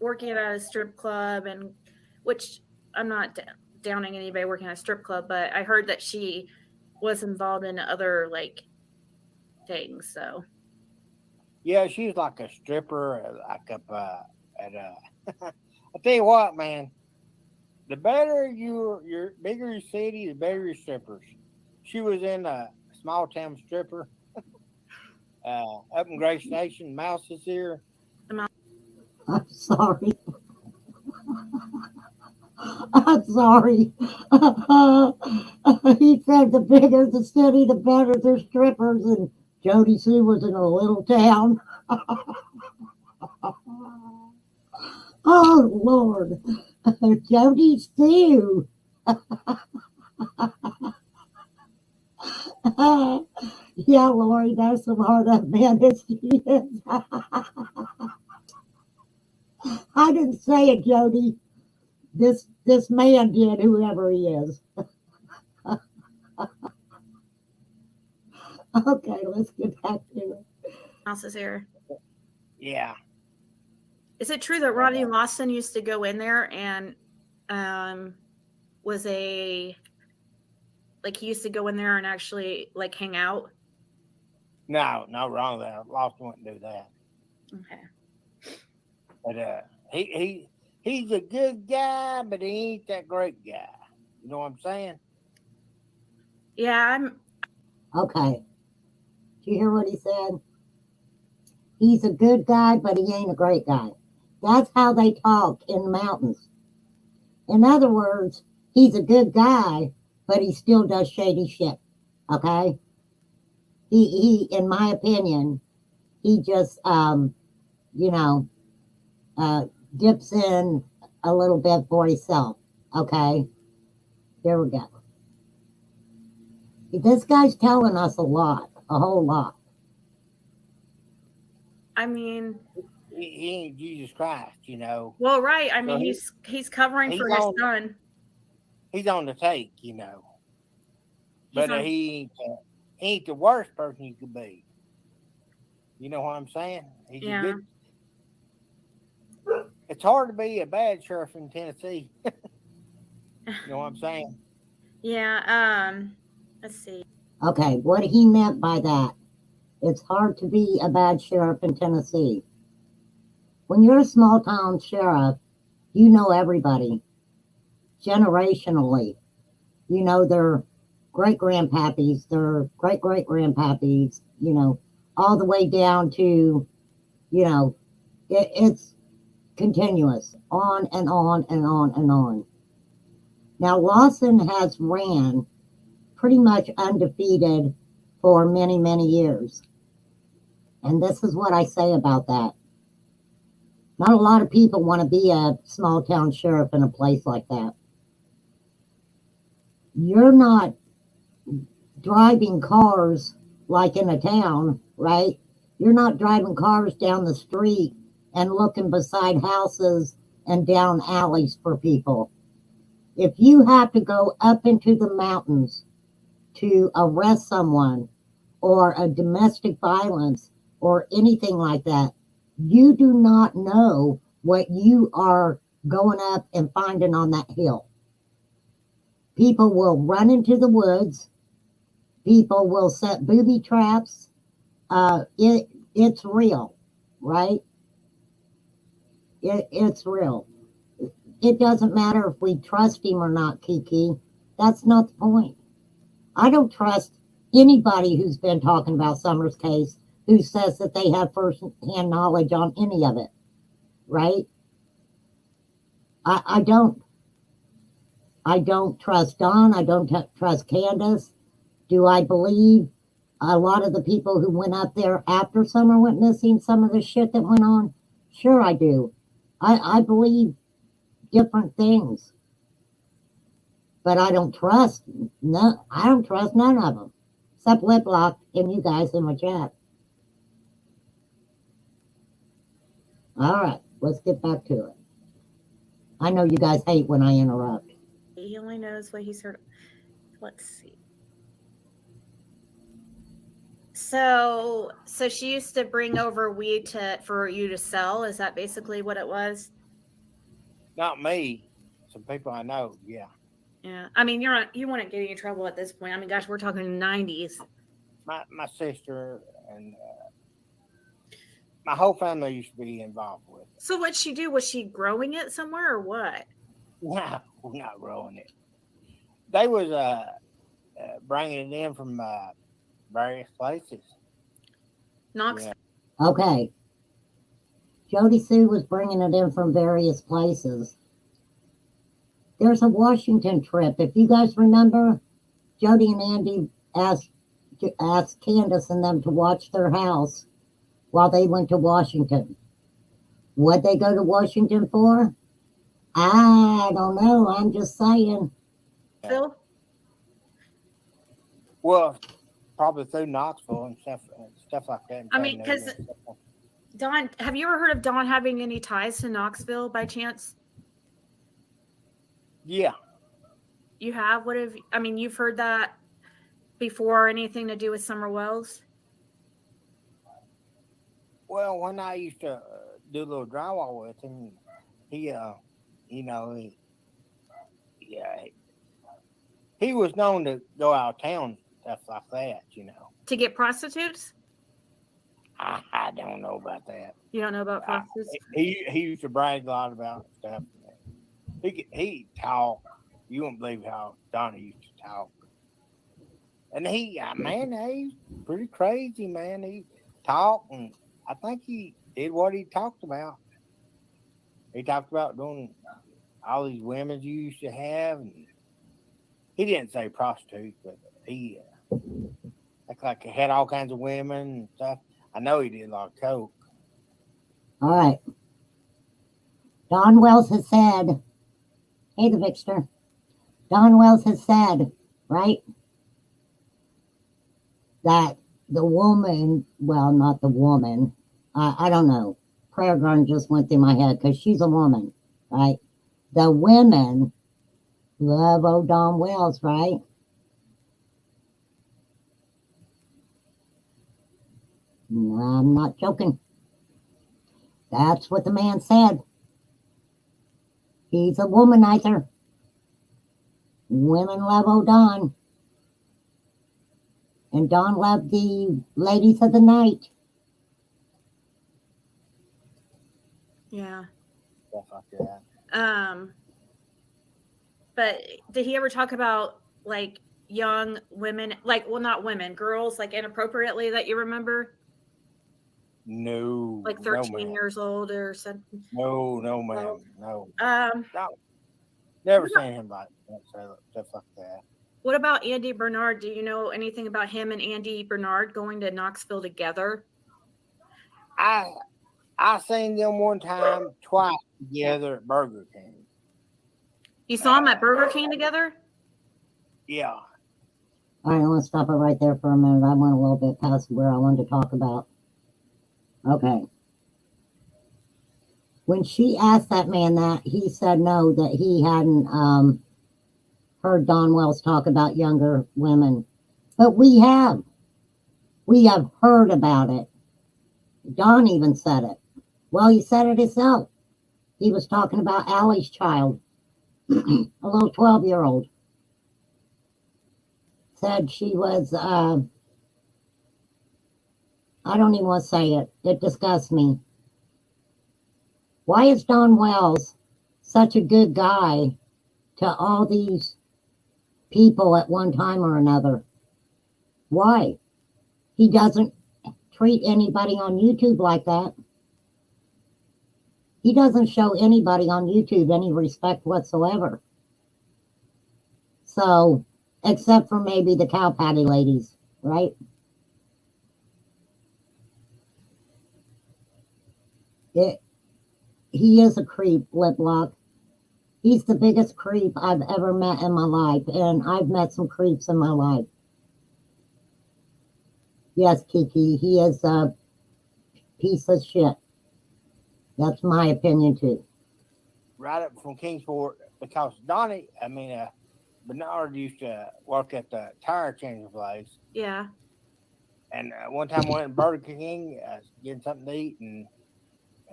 working at a strip club, and which I'm not downing anybody working at a strip club, but I heard that she was involved in other like things. So Yeah, she was like a stripper, like up at I tell you what, man. The better your bigger your city, the better your strippers. She was in a small town stripper up in Gray Station. Mouse is here. I'm sorry. I'm sorry. He said the bigger the city, the better their strippers, and Jody Sue was in a little town. Oh, Lord. Jody Sue. Yeah, Lori, that's some hard up man as she is. I didn't say it, Jody. This man did, whoever he is. Okay, let's get back to it. Mouse is here. Yeah. Is it true that Ronnie Lawson used to go in there and was he used to go in there and actually like hang out? No, wrong there. Lawson wouldn't do that. Okay. But he's a good guy, but he ain't that great guy. You know what I'm saying? Yeah, Okay. Did you hear what he said? He's a good guy, but he ain't a great guy. That's how they talk in the mountains. In other words, he's a good guy, but he still does shady shit. Okay? He in my opinion, he just dips in a little bit for himself. Okay? Here we go. This guy's telling us a whole lot. I mean, He ain't Jesus Christ, you know. well, right. I mean, So he's covering he's for his on- son. He's on the take, you know. He's But on- he ain't the worst person you could be. You know what I'm saying? He's Yeah. a good. It's hard to be a bad sheriff in Tennessee. You know what I'm saying? Yeah. Let's see. Okay, what he meant by that, it's hard to be a bad sheriff in Tennessee. When you're a small town sheriff, you know everybody. Generationally. You know their great-grandpappies, their great-great-grandpappies, all the way down to, it's continuous, on and on and on and on. Now, Lawson has ran pretty much undefeated for many, many years. And this is what I say about that. Not a lot of people want to be a small town sheriff in a place like that. You're not driving cars like in a town, right? You're not driving cars down the street and looking beside houses and down alleys for people. If you have to go up into the mountains to arrest someone or a domestic violence or anything like that, you do not know what you are going up and finding on that hill. People will run into the woods. People will set booby traps. It's real, right? It's real. It doesn't matter if we trust him or not, Kiki. That's not the point. I don't trust anybody who's been talking about Summer's case who says that they have first-hand knowledge on any of it. right? I don't trust Don. I don't trust Candace. Do I believe a lot of the people who went up there after Summer went missing, some of the shit that went on? Sure, I do. I believe different things, but I don't trust none of them, except Liplock and you guys in my chat. All right, let's get back to it. I know you guys hate when I interrupt. He only knows what he's heard. Let's see. So she used to bring over weed for you to sell. Is that basically what it was? Not me. Some people I know. Yeah. Yeah. I mean, you wouldn't get any trouble at this point. I mean, gosh, we're talking 90s. My sister and my whole family used to be involved with it. So what'd she do? Was she growing it somewhere or what? No, we're not growing it. They was bringing it in from various places. Knoxville. Yeah. Okay. Jody Sue was bringing it in from various places. There's a Washington trip. If you guys remember, Jody and Andy asked Candace and them to watch their house while they went to Washington. What'd they go to Washington for? I don't know. I'm just saying. Phil? Well, probably through Knoxville and stuff like that. I mean, because Don, have you ever heard of Don having any ties to Knoxville by chance? Yeah. You have? You've heard that before, anything to do with Summer Wells? Well, when I used to do a little drywall with him, he was known to go out of town, stuff like that, To get prostitutes? I don't know about that. You don't know about prostitutes? He used to brag a lot about stuff. He talk. You won't believe how Donnie used to talk. And he's pretty crazy, man. He talked, and I think he did what he talked about. He talked about doing all these women you used to have. And he didn't say prostitutes, but he like he had all kinds of women and stuff. I know he did a lot of coke. All right. Don Wells has said, hey, the Vixter. Don Wells has said, right, that the woman, well, not the woman, I don't know. Prayer Garden just went through my head because she's a woman, right? The women love old Don Wells, right? I'm not joking. That's what the man said. He's a womanizer. Women love old Don. And Don loved the ladies of the night. Yeah. Stuff like that. But did he ever talk about like young women, not women, girls, like inappropriately that you remember? No. Like 13 years old or something? No, ma'am. No. No. Never seen him like that, stuff like that. What about Andy Bernard? Do you know anything about him and Andy Bernard going to Knoxville together? I seen them one time, twice together at Burger King. You saw them at Burger King together? Yeah. All right, I want to stop it right there for a minute. I went a little bit past where I wanted to talk about. Okay. When she asked that man that, he said no, that he hadn't heard Don Wells talk about younger women. But we have. We have heard about it. Don even said it. Well, he said it himself. He was talking about Allie's child, a little 12-year-old. Said she was, I don't even want to say it. It disgusts me. Why is Don Wells such a good guy to all these people at one time or another? Why? He doesn't treat anybody on YouTube like that. he doesn't show anybody on YouTube any respect whatsoever. So, except for maybe the cow patty ladies, right? He is a creep, Liplock. He's the biggest creep I've ever met in my life, and I've met some creeps in my life. Yes, Kiki, he is a piece of shit. That's my opinion too. Right up from Kingsport, because Bernard used to work at the tire changing place. Yeah. And one time I went to Burger King, getting something to eat, and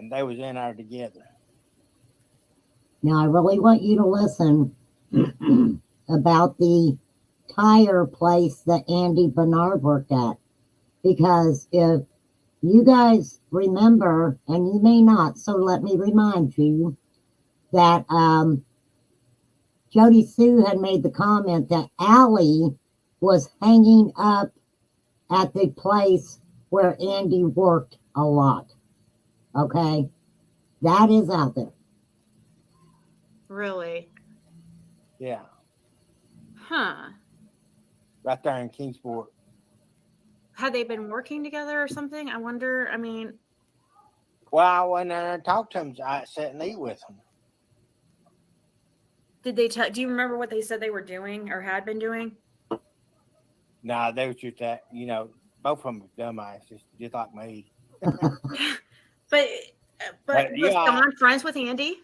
they was in there together. Now, I really want you to listen about the tire place that Andy Bernard worked at. Because if you guys remember, and you may not, so let me remind you that Jody Sue had made the comment that Allie was hanging up at the place where Andy worked a lot. Okay? That is out there. Really? Yeah. Huh. Right there in Kingsport. Had they been working together or something? I wonder. I mean, well, I went there and talked to him. I sat and eat with him. did they tell? Do you remember what they said they were doing or had been doing? Nah, they was just that, both of them were dumbasses, just like me. But was yeah. Don friends with Andy?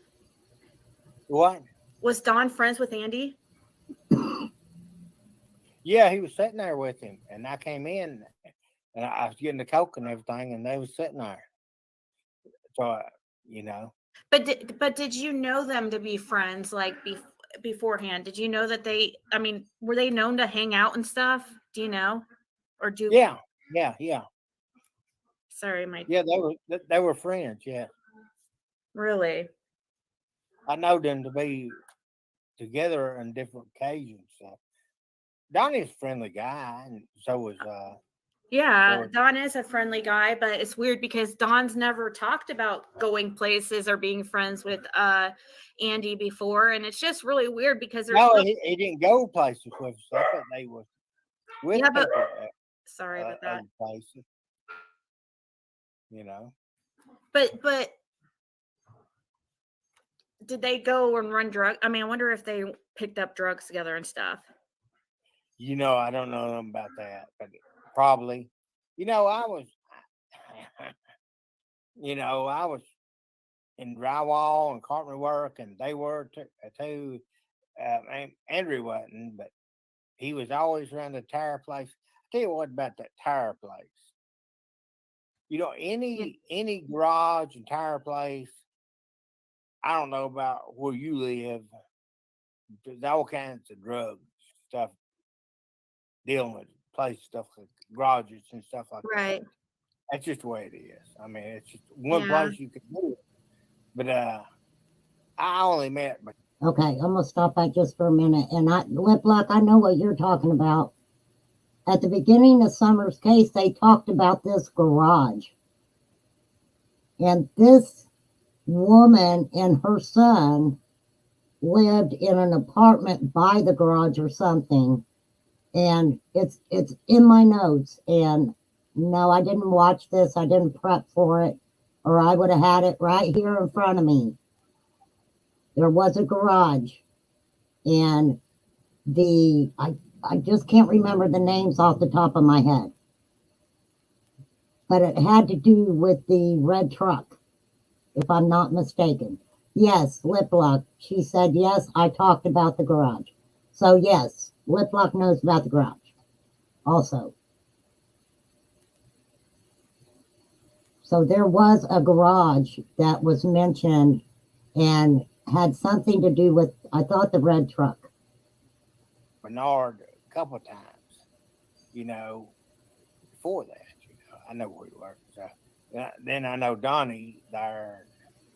What? Was Don friends with Andy? Yeah, he was sitting there with him, and I came in, and I was getting the Coke and everything, and they was sitting there. So, But did you know them to be friends like beforehand? Did you know that were they known to hang out and stuff? Do you know? Or do? Yeah. Sorry, my. Yeah, they were friends. Yeah. Really? I know them to be together on different occasions. So. Donnie's a friendly guy, and so was yeah, Don is a friendly guy, but it's weird because Don's never talked about going places or being friends with Andy before, and it's just really weird because there's he didn't go places with stuff, but they were with people sorry about that. Places, But did they go and run drugs? I wonder if they picked up drugs together and stuff. I don't know them about that, but probably. I was in drywall and carpentry work, and they were too. Andrew wasn't, but he was always around the tire place. I'll tell you what about that tire place. Any garage and tire place, I don't know about where you live, there's all kinds of drug stuff dealing with place stuff like garages and stuff like that. That's just the way it is. It's just one place you can do it. But I only met. Okay, I'm gonna stop back just for a minute. And Liplock, I know what you're talking about. At the beginning of Summer's case, they talked about this garage. And this woman and her son lived in an apartment by the garage or something. And it's in my notes. And no, I didn't watch this. I didn't prep for it, or I would have had it right here in front of me. There was a garage, and I just can't remember the names off the top of my head. But it had to do with the red truck, if I'm not mistaken. Yes, Liplock. She said, yes, I talked about the garage. So, yes, Liplock knows about the garage also. So there was a garage that was mentioned and had something to do with, I thought, the red truck. Bernard a couple of times, before that, I know where he worked. So then I know Donnie there,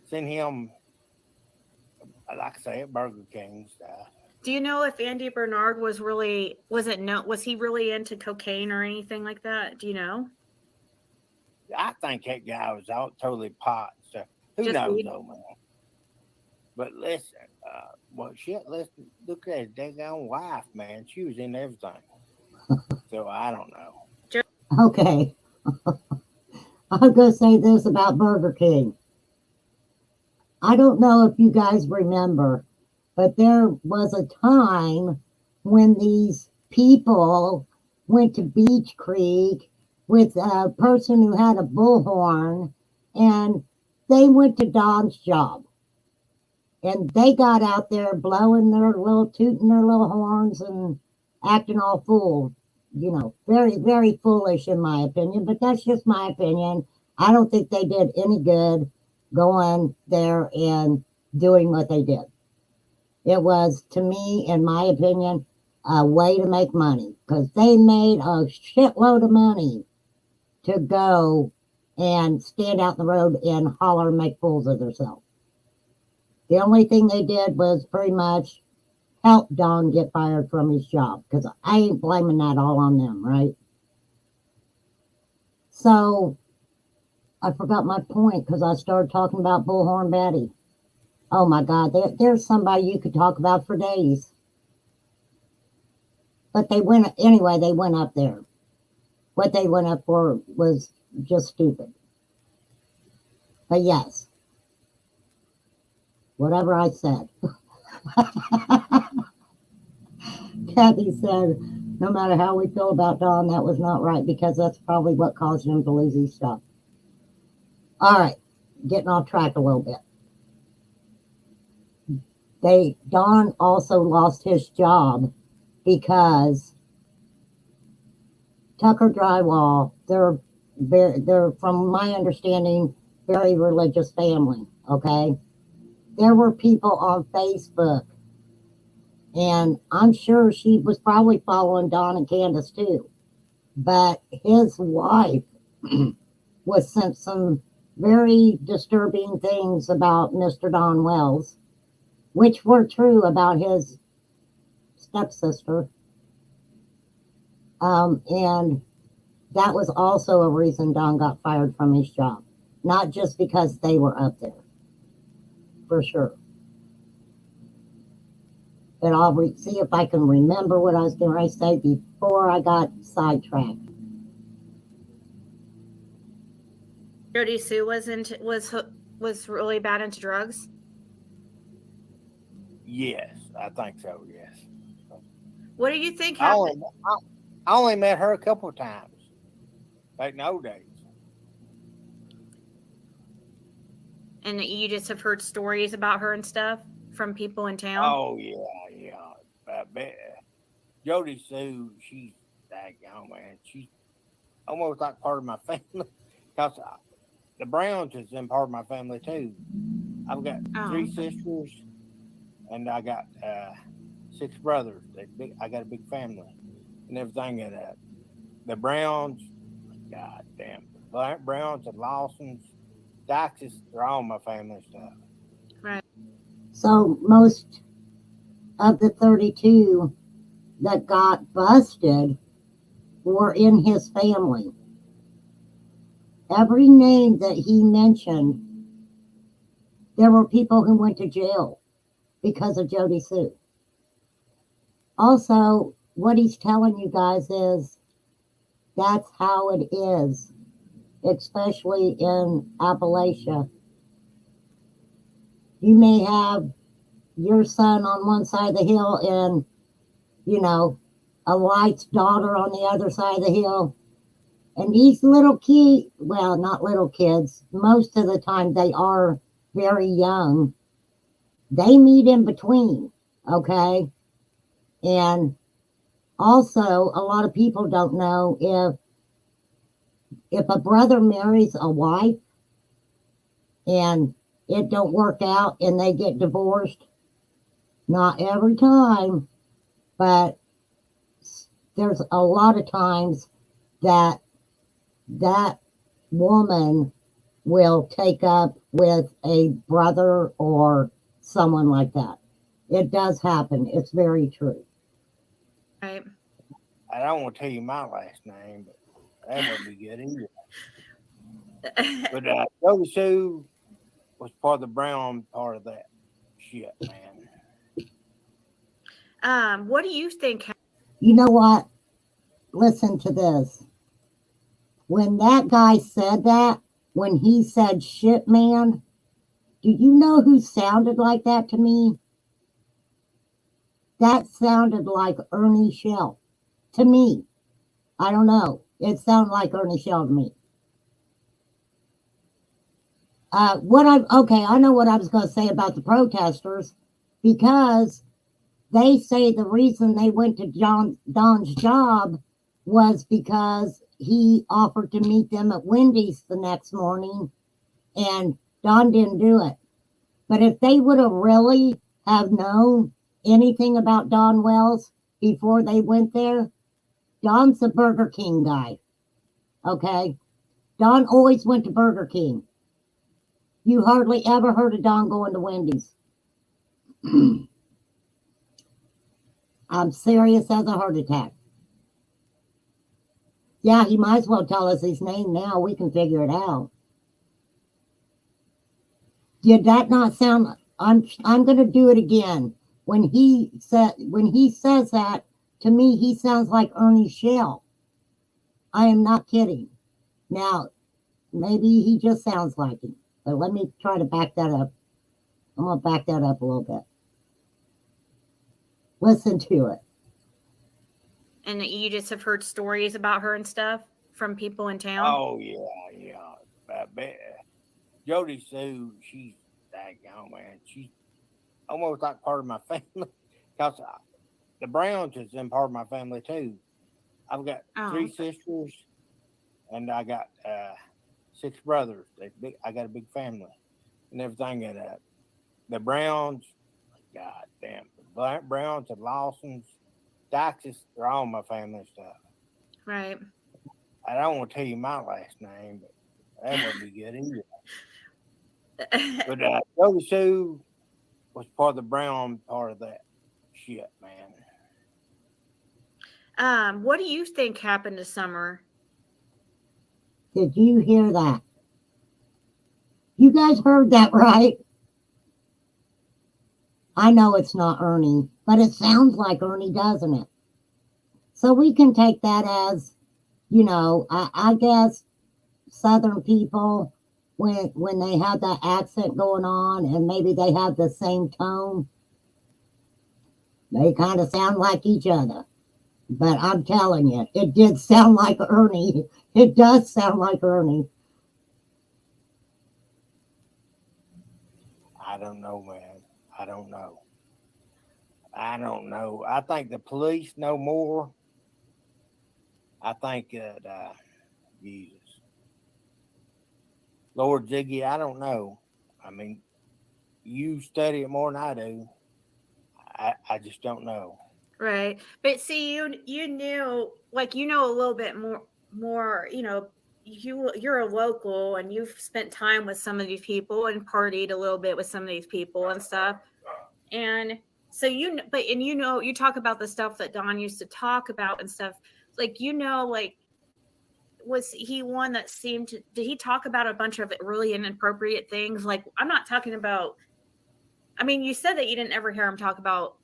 seen him, like I say, at Burger King stuff. Do you know if Andy Bernard was he really into cocaine or anything like that? Do you know? I think that guy was totally pot. So Who Just knows, weed? though, man? But listen, well, shit, let's look at his daggone wife, man. She was in everything. So I don't know. Okay. I'll go say this about Burger King. I don't know if you guys remember, but there was a time when these people went to Beach Creek with a person who had a bullhorn, and they went to Don's job. And they got out there blowing tooting their little horns and acting all fool. You know, very, very foolish in my opinion, but that's just my opinion. I don't think they did any good going there and doing what they did. It was, to me, in my opinion, a way to make money because they made a shitload of money to go and stand out in the road and holler and make fools of themselves. The only thing they did was pretty much help Don get fired from his job because I ain't blaming that all on them, right? So I forgot my point because I started talking about Bullhorn Betty. Oh my God, there's somebody you could talk about for days. But they went up there. What they went up for was just stupid. But yes, whatever I said. Kathy said, no matter how we feel about Don, that was not right because that's probably what caused him to lose his stuff. All right, getting off track a little bit. Don also lost his job because Tucker Drywall, they're from my understanding, very religious family, okay? There were people on Facebook, and I'm sure she was probably following Don and Candus too, but his wife was sent some very disturbing things about Mr. Don Wells, which were true about his stepsister. And that was also a reason Don got fired from his job. Not just because they were up there. For sure. But I'll see if I can remember what I was going to say before I got sidetracked. Jody Sue was really bad into drugs. Yes, I think so. Yes. What do you think I happened? only met her a couple of times, back in the old days. And you just have heard stories about her and stuff from people in town? Oh yeah. Jody Sue, she's daggone, man. She's almost like part of my family. Because the Browns is in part of my family too. I've got 3 sisters, and I got 6 brothers. I got a big family and everything. And the Browns, God damn, Browns and Lawsons, Dykes, they're all my family stuff. Right. So most of the 32 that got busted were in his family. Every name that he mentioned, there were people who went to jail because of Jody Sue. Also, what he's telling you guys is that's how it is, especially in Appalachia. You may have your son on one side of the hill and, a Light's daughter on the other side of the hill. And these little kids, well, not little kids, most of the time they are very young. They meet in between, okay? And also, a lot of people don't know if a brother marries a wife and it don't work out and they get divorced, not every time, but there's a lot of times that woman will take up with a brother or someone like that. It does happen. It's very true. Right. I don't want to tell you my last name, but that wouldn't be good either. But Jody Sue, was part of the brown part of that shit, man. What do you think? You know what? Listen to this. When that guy said that, when he said shit, man, do you know who sounded like that to me? That sounded like Ernie Shell to me. I don't know. It sounded like Ernie Shell to me. I know what I was going to say about the protesters, because they say the reason they went to Don's job was because he offered to meet them at Wendy's the next morning, and Don didn't do it. But if they would have really have known anything about Don Wells before they went there, Don's a Burger King guy. Okay? Don always went to Burger King. You hardly ever heard of Don going to Wendy's. I'm serious as a heart attack. Yeah, he might as well tell us his name now. We can figure it out. Did that not sound? I'm going to do it again. When he says that, to me, he sounds like Ernie Shell. I am not kidding. Now, maybe he just sounds like him, but let me try to back that up. I'm going to back that up a little bit. Listen to it. And you just have heard stories about her and stuff from people in town? Oh, yeah. Jody Sue, she's daggone, man. She's almost like part of my family. Because the Browns is in part of my family, too. I've got 3 sisters, and I got 6 brothers. I got a big family and everything. And the Browns, God damn, the Browns and Lawsons, Dykes, they're all my family stuff. Right. I don't want to tell you my last name, but that wouldn't be good either. But Jody Sue was part of the brown part of that shit, man. What do you think happened this summer? Did you hear that? You guys heard that, right? I know it's not Ernie, but it sounds like Ernie, doesn't it? So we can take that as, I guess Southern people, when they have that accent going on and maybe they have the same tone, they kind of sound like each other. But I'm telling you, it did sound like Ernie. It does sound like Ernie. I don't know, man. I don't know. I think the police know more. I think that, Jesus. Lord Ziggy, I don't know. I mean, you study it more than I do. I just don't know. Right. But see, you knew, like, a little bit more, you're a local and you've spent time with some of these people and partied a little bit with some of these people and stuff. And so, you talk about the stuff that Don used to talk about and stuff, like, was he one that did he talk about a bunch of really inappropriate things? Like, I'm not talking about, you said that you didn't ever hear him talk about,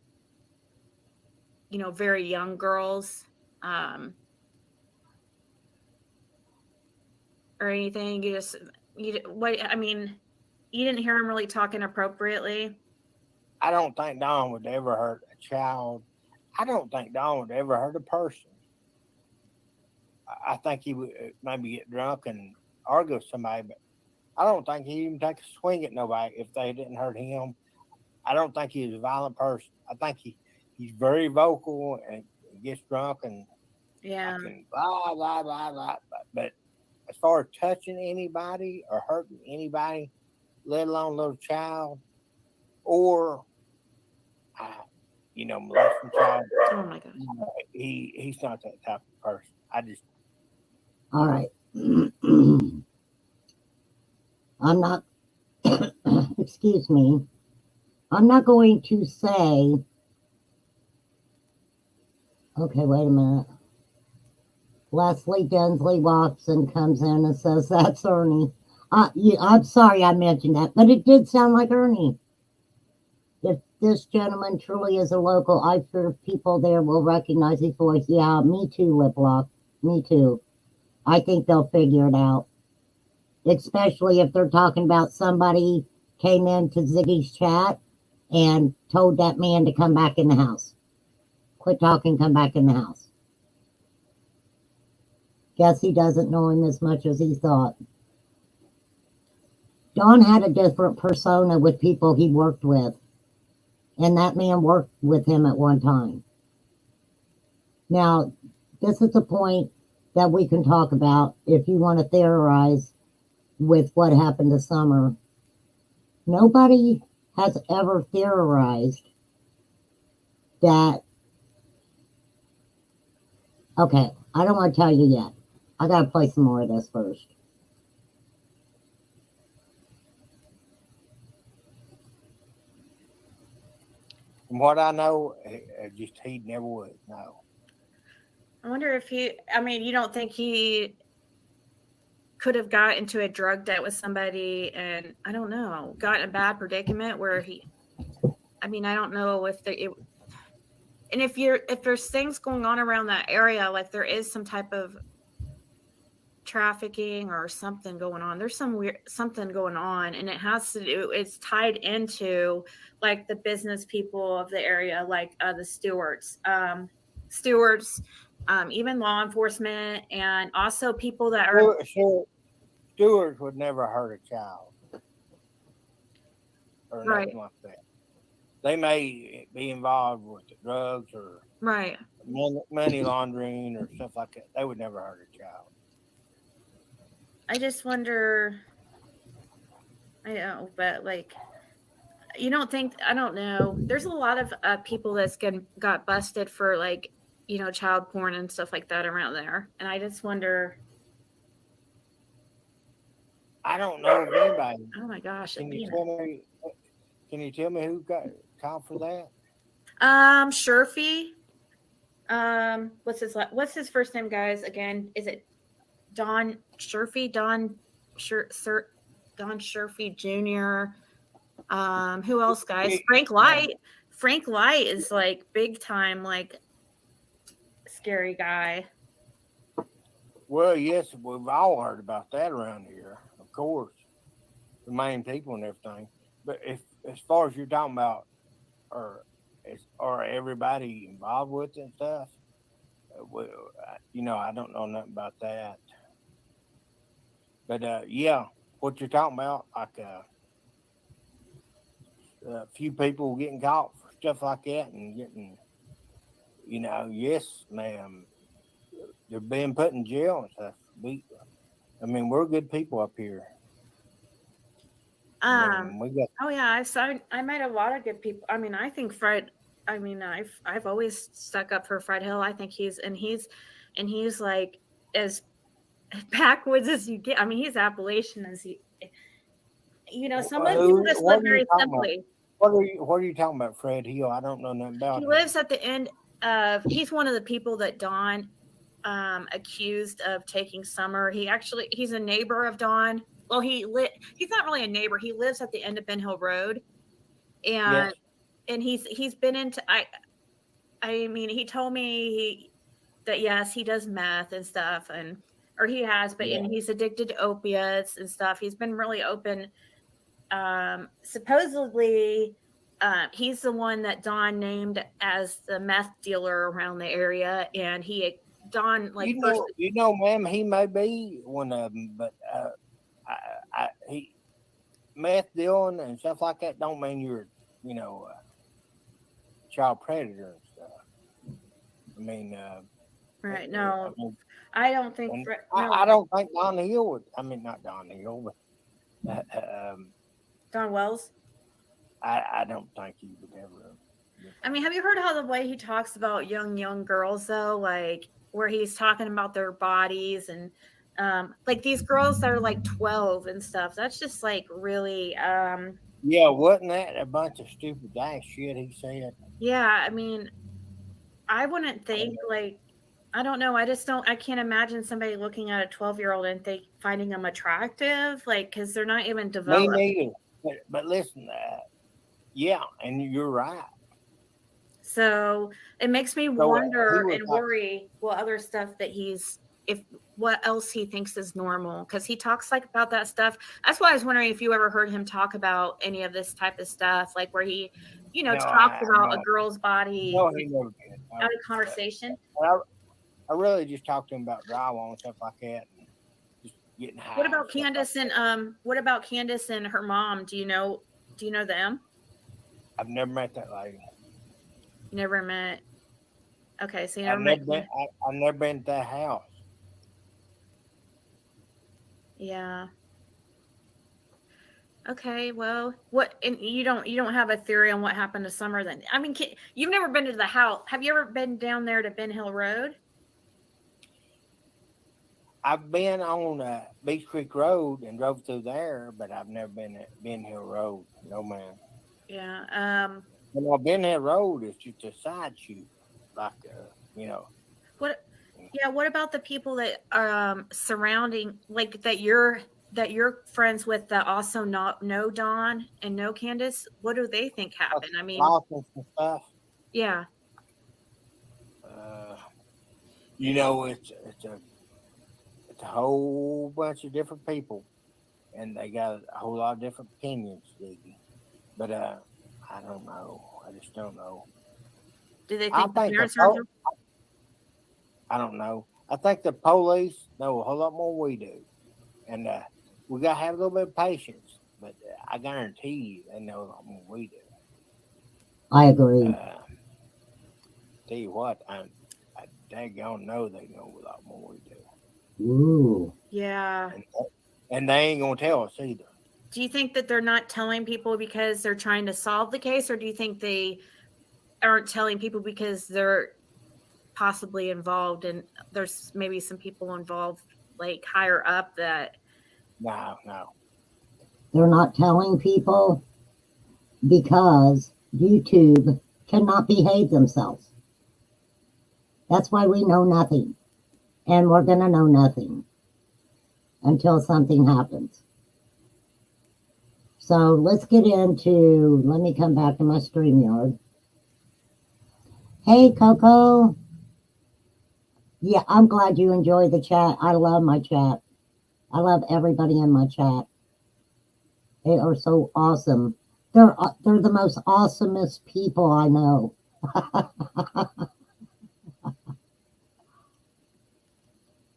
very young girls, or anything. You didn't hear him really talk inappropriately. I don't think Don would ever hurt a child. I don't think Don would ever hurt a person. I think he would maybe get drunk and argue with somebody, but I don't think he'd even take a swing at nobody if they didn't hurt him. I don't think he's a violent person. I think he's very vocal and gets drunk and blah, blah, blah, blah. But as far as touching anybody or hurting anybody, let alone a little child, or molesting child, oh my God, he's not that type of person. All right. I'm not, excuse me. I'm not going to say, okay, wait a minute. Leslie Densley walks and comes in and says, that's Ernie. I'm sorry I mentioned that, but it did sound like Ernie. If this gentleman truly is a local, I fear people there will recognize his voice. Yeah, me too, Liplock. Me too. I think they'll figure it out. Especially if they're talking about somebody came into Ziggy's chat and told that man to come back in the house. Quit talking, come back in the house. Guess he doesn't know him as much as he thought. Don had a different persona with people he worked with. And that man worked with him at one time. Now, this is a point that we can talk about if you want to theorize with what happened to Summer. Nobody has ever theorized that. Okay, I don't want to tell you yet. I got to play some more of this first. From what I know, just he never would. No. I wonder if you don't think he could have got into a drug debt with somebody and, I don't know, got in a bad predicament where I don't know if and if there's things going on around that area, like there is some type of trafficking or something going on. There's something going on, and it's tied into like the business people of the area, like the stewards, even law enforcement, and also people that are stewards would never hurt a child or right. nothing like that. They may be involved with the drugs or right money laundering or stuff like that. They would never hurt a child. I just wonder. I know, but like, you don't think? I don't know. There's a lot of people that's got busted for like, child porn and stuff like that around there, and I just wonder. I don't know of anybody. Oh my gosh! Can you tell me who got caught for that? Sherfy. What's his first name, guys? Again, is it Don Sherfy? Don Sherfy Jr. Who else, guys? Frank Light. Frank Light is like big time, like scary guy. Well, yes, we've all heard about that around here, of course, the main people and everything. But as far as you're talking about, or everybody involved with it and stuff, I don't know nothing about that. But yeah, what you're talking about, like a few people getting caught for stuff like that and getting, yes, ma'am, they're being put in jail and stuff. We're good people up here. I met a lot of good people. I think Fred. I've always stuck up for Fred Hill. I think he's like as backwoods as you get. He's Appalachian as you. Some of people just live very simply. What are you talking about, Fred Hill? I don't know nothing about him. He lives at the end of. He's one of the people that Don accused of taking Summer. He's a neighbor of Don. Well, he's not really a neighbor. He lives at the end of Ben Hill Road, and he's been into. He told me that yes, he does meth and stuff, and he's addicted to opiates and stuff. He's been really open. Supposedly, he's the one that Don named as the meth dealer around the area, and Don like ma'am, he may be one of them, but he meth dealing and stuff like that don't mean you're child predator and stuff. Right? No, I don't think. I don't think Don Hill would. Not Don Hill, but Don Wells. I don't think he would ever. Have you heard how the way he talks about young girls though, like where he's talking about their bodies and like these girls that are like 12 and stuff? That's just like really. Yeah, wasn't that a bunch of stupid ass shit he said? Yeah, I wouldn't think like I don't know. I can't imagine somebody looking at a 12-year-old and finding them attractive, like, because they're not even Me developed. neither. But listen, yeah, and you're right. So it makes me So, wonder he was and like, worry what other stuff that what else he thinks is normal. Because he talks like about that stuff. That's why I was wondering if you ever heard him talk about any of this type of stuff, like where he, no, talks about a no, girl's body no, he never did. out No. of conversation. But I really just talked to him about drywall and stuff like that, and just getting high. What about Candace and her mom? Do you know them? I've never met that lady. You never met. Okay, so you never I've met. never been to that house. Yeah. Okay, well, and you don't have a theory on what happened to Summer then? I mean, you've never been to the house. Have you ever been down there to Ben Hill Road? I've been on Beach Creek Road and drove through there, but I've never been at Ben Hill Road. No, man. Yeah. Well, Ben Hill Road is just a side shoot, like What? Yeah. What about the people that are surrounding, like that you're friends with, that also know Don and know Candace? What do they think happened? I mean, Lawson and stuff. Yeah. It's a whole bunch of different people, and they got a whole lot of different opinions, Diggy. But I don't know. I just don't know. Do they think the parents are? I don't know. I think the police know a whole lot more than we do, and we gotta have a little bit of patience. But I guarantee you, they know a lot more than we do. I agree. Tell you what, I daggone know they know a lot more than we do. Ooh. Yeah. And they ain't gonna tell us either. Do you think that they're not telling people because they're trying to solve the case, or do you think they aren't telling people because they're possibly involved and there's maybe some people involved, like higher up, that? No. They're not telling people because YouTube cannot behave themselves. That's why we know nothing. And we're going to know nothing until something happens. So let's get into, let me come back to my StreamYard. Hey, Coco. Yeah, I'm glad you enjoy the chat. I love my chat. I love everybody in my chat. They are so awesome. They're the most awesomest people I know.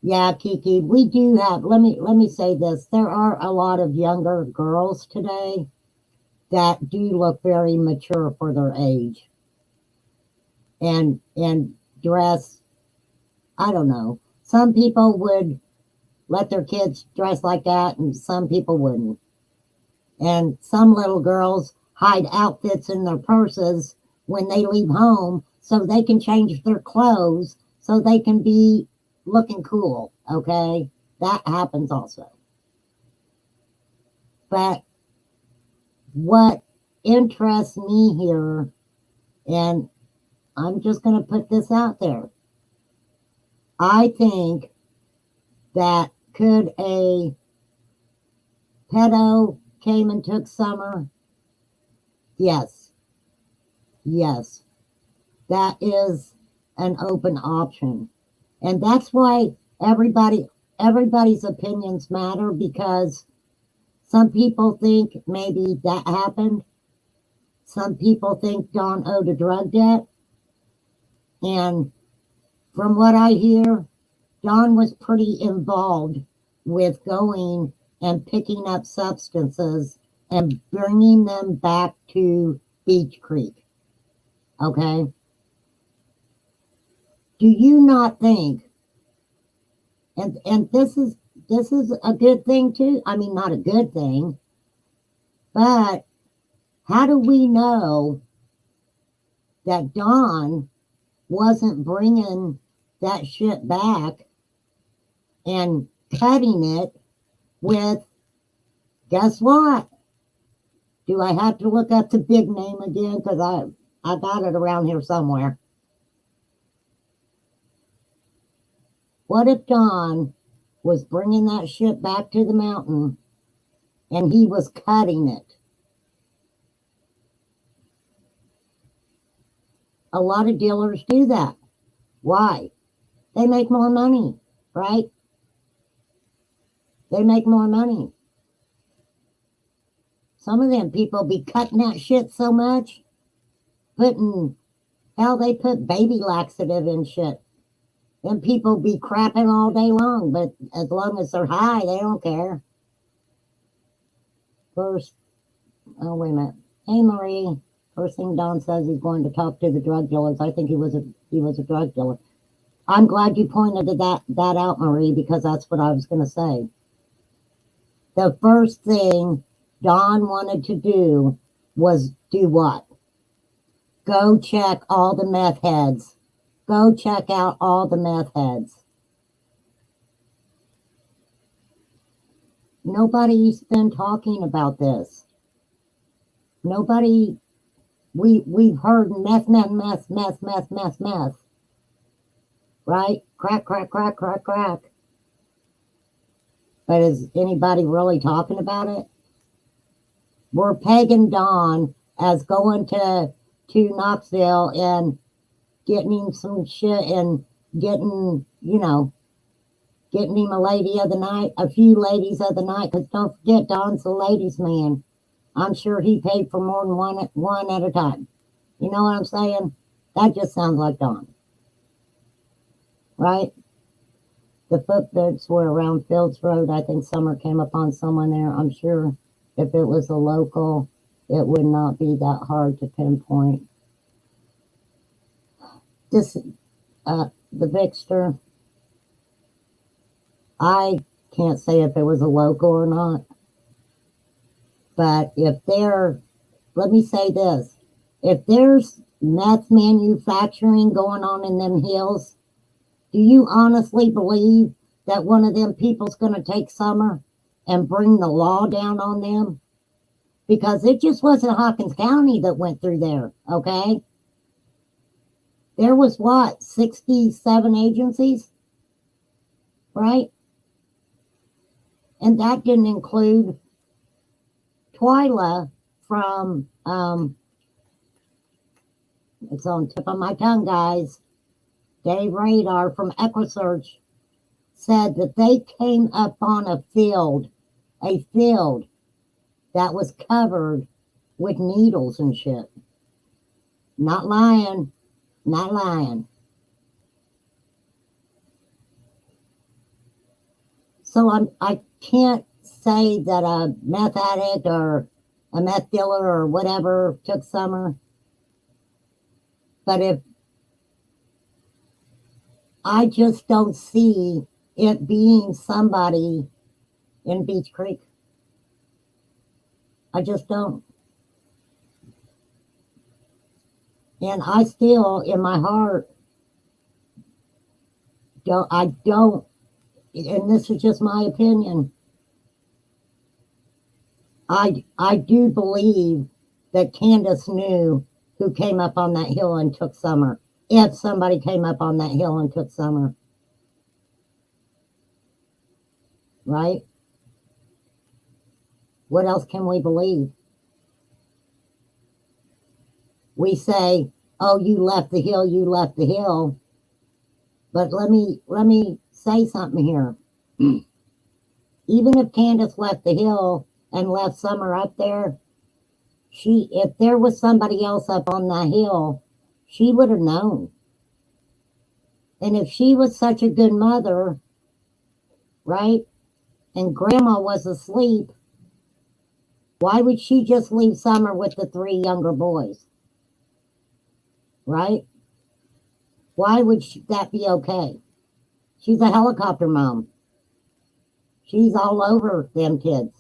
Yeah, Kiki, we do have, let me say this. There are a lot of younger girls today that do look very mature for their age. And dress, I don't know. Some people would let their kids dress like that, and some people wouldn't. And some little girls hide outfits in their purses when they leave home so they can change their clothes so they can be looking cool, okay? That happens also. But what interests me here, and I'm just going to put this out there, I think that could a pedo came and took Summer? Yes. That is an open option. And that's why everybody's opinions matter, because some people think maybe that happened. Some people think Don owed a drug debt. And from what I hear, Don was pretty involved with going and picking up substances and bringing them back to Beach Creek. Okay? Do you not think, and this is a good thing too, I mean, not a good thing, but how do we know that Don wasn't bringing that shit back and cutting it with, guess what? Do I have to look up the big name again? Because I got it around here somewhere. What if Don was bringing that shit back to the mountain and he was cutting it? A lot of dealers do that. Why? They make more money, right? They make more money. Some of them people be cutting that shit so much, hell, they put baby laxative in shit. And people be crapping all day long, but as long as they're high, they don't care. First, oh, wait a minute. Hey, Marie. First thing Don says he's going to talk to the drug dealers. I think he was a drug dealer. I'm glad you pointed that out, Marie, because that's what I was going to say. The first thing Don wanted to do was do what? Go check all the meth heads. Go check out all the meth heads. Nobody's been talking about this. Nobody, we've heard meth, right? Crack. But is anybody really talking about it? We're pegging Don as going to Knoxville and getting him some shit and getting him a lady of the night, a few ladies of the night, because don't forget, Don's a ladies' man. I'm sure he paid for more than one at a time. You know what I'm saying? That just sounds like Don. Right? The footprints were around Fields Road. I think Summer came upon someone there. I'm sure if it was a local, it would not be that hard to pinpoint. This, the Vicster, I can't say if it was a local or not. But let me say this, if there's meth manufacturing going on in them hills, do you honestly believe that one of them people's going to take Summer and bring the law down on them? Because it just wasn't Hawkins County that went through there, okay? There was 67 agencies, right? And that didn't include Twyla from, it's on the tip of my tongue, guys. Dave Radar from EquiSearch said that they came up on a field that was covered with needles and shit. Not lying. So I can't say that a meth addict or a meth dealer or whatever took Summer. But if I just don't see it being somebody in Beach Creek. I just don't. And I still, in my heart, don't, and this is just my opinion, I do believe that Candus knew who came up on that hill and took Summer. If somebody came up on that hill and took Summer. Right? What else can we believe? We say, oh, you left the hill. But let me say something here. Even if Candus left the hill and left Summer up there, if there was somebody else up on that hill, she would have known. And if she was such a good mother, right, and Grandma was asleep, why would she just leave Summer with the 3 younger boys? Right? Why would that be okay? She's a helicopter mom. She's all over them kids.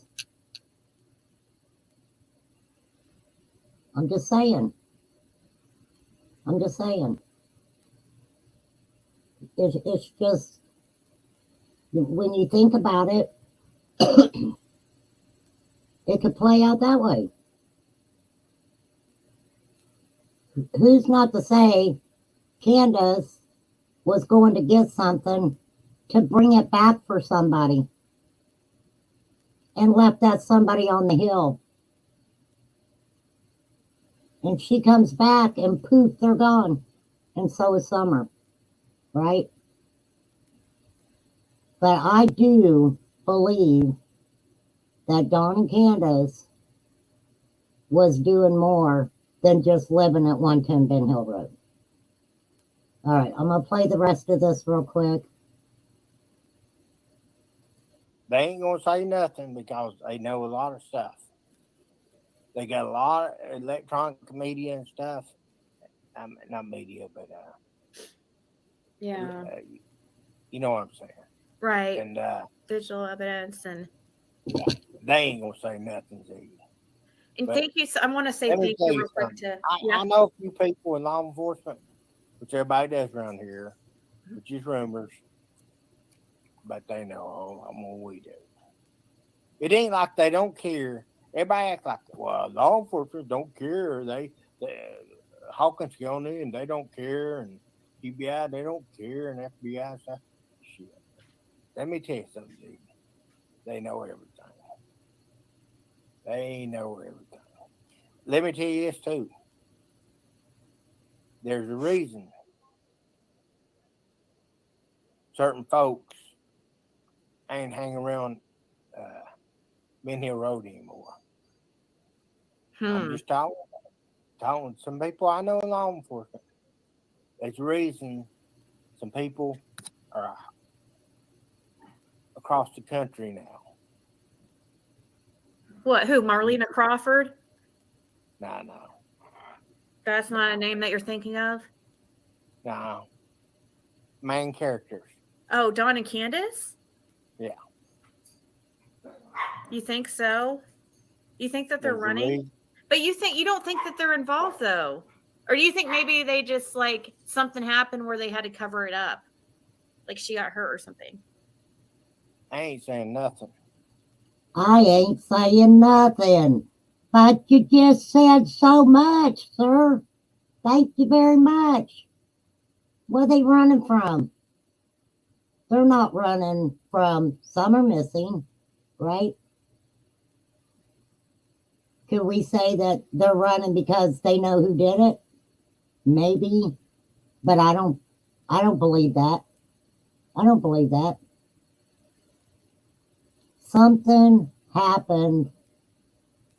I'm just saying. It's just, when you think about it, it could play out that way. Who's not to say Candus was going to get something to bring it back for somebody and left that somebody on the hill. And she comes back and poof, they're gone. And so is Summer, right? But I do believe that Don and Candus was doing more than just living at 110 Ben Hill Road. All right, I'm going to play the rest of this real quick. They ain't going to say nothing because they know a lot of stuff. They got a lot of electronic media and stuff. Not media, but Yeah. You know what I'm saying. Right. And digital evidence and they ain't going to say nothing to you. and But thank you. I want to say let me thank tell you you real quick something. to I know a few people in law enforcement, which everybody does around here, which is rumors, but they know more than we do. It ain't like they don't care. Everybody acts like, well, law enforcement don't care. They Hawkins County and they don't care, and FBI they don't care, and FBI stuff. Shit. Let me tell you something, dude. They know everything. They know everything. Let me tell you this too. There's a reason certain folks ain't hanging around Ben Hill Road anymore. I'm just talking some people I know in law enforcement. There's a reason some people are across the country now. What? Who? Marlena Crawford? No. That's not a name that you're thinking of? No. Main characters. Oh, Don and Candus? Yeah. You think so? You think that they're There's a running? reason. But you don't think that they're involved though? Or do you think maybe they just like something happened where they had to cover it up? Like she got hurt or something? I ain't saying nothing. I ain't saying nothing. But you just said so much, sir. Thank you very much. Where are they running from? They're not running from Summer missing, right? Could we say that they're running because they know who did it? Maybe, but I don't believe that. I don't believe that. Something happened.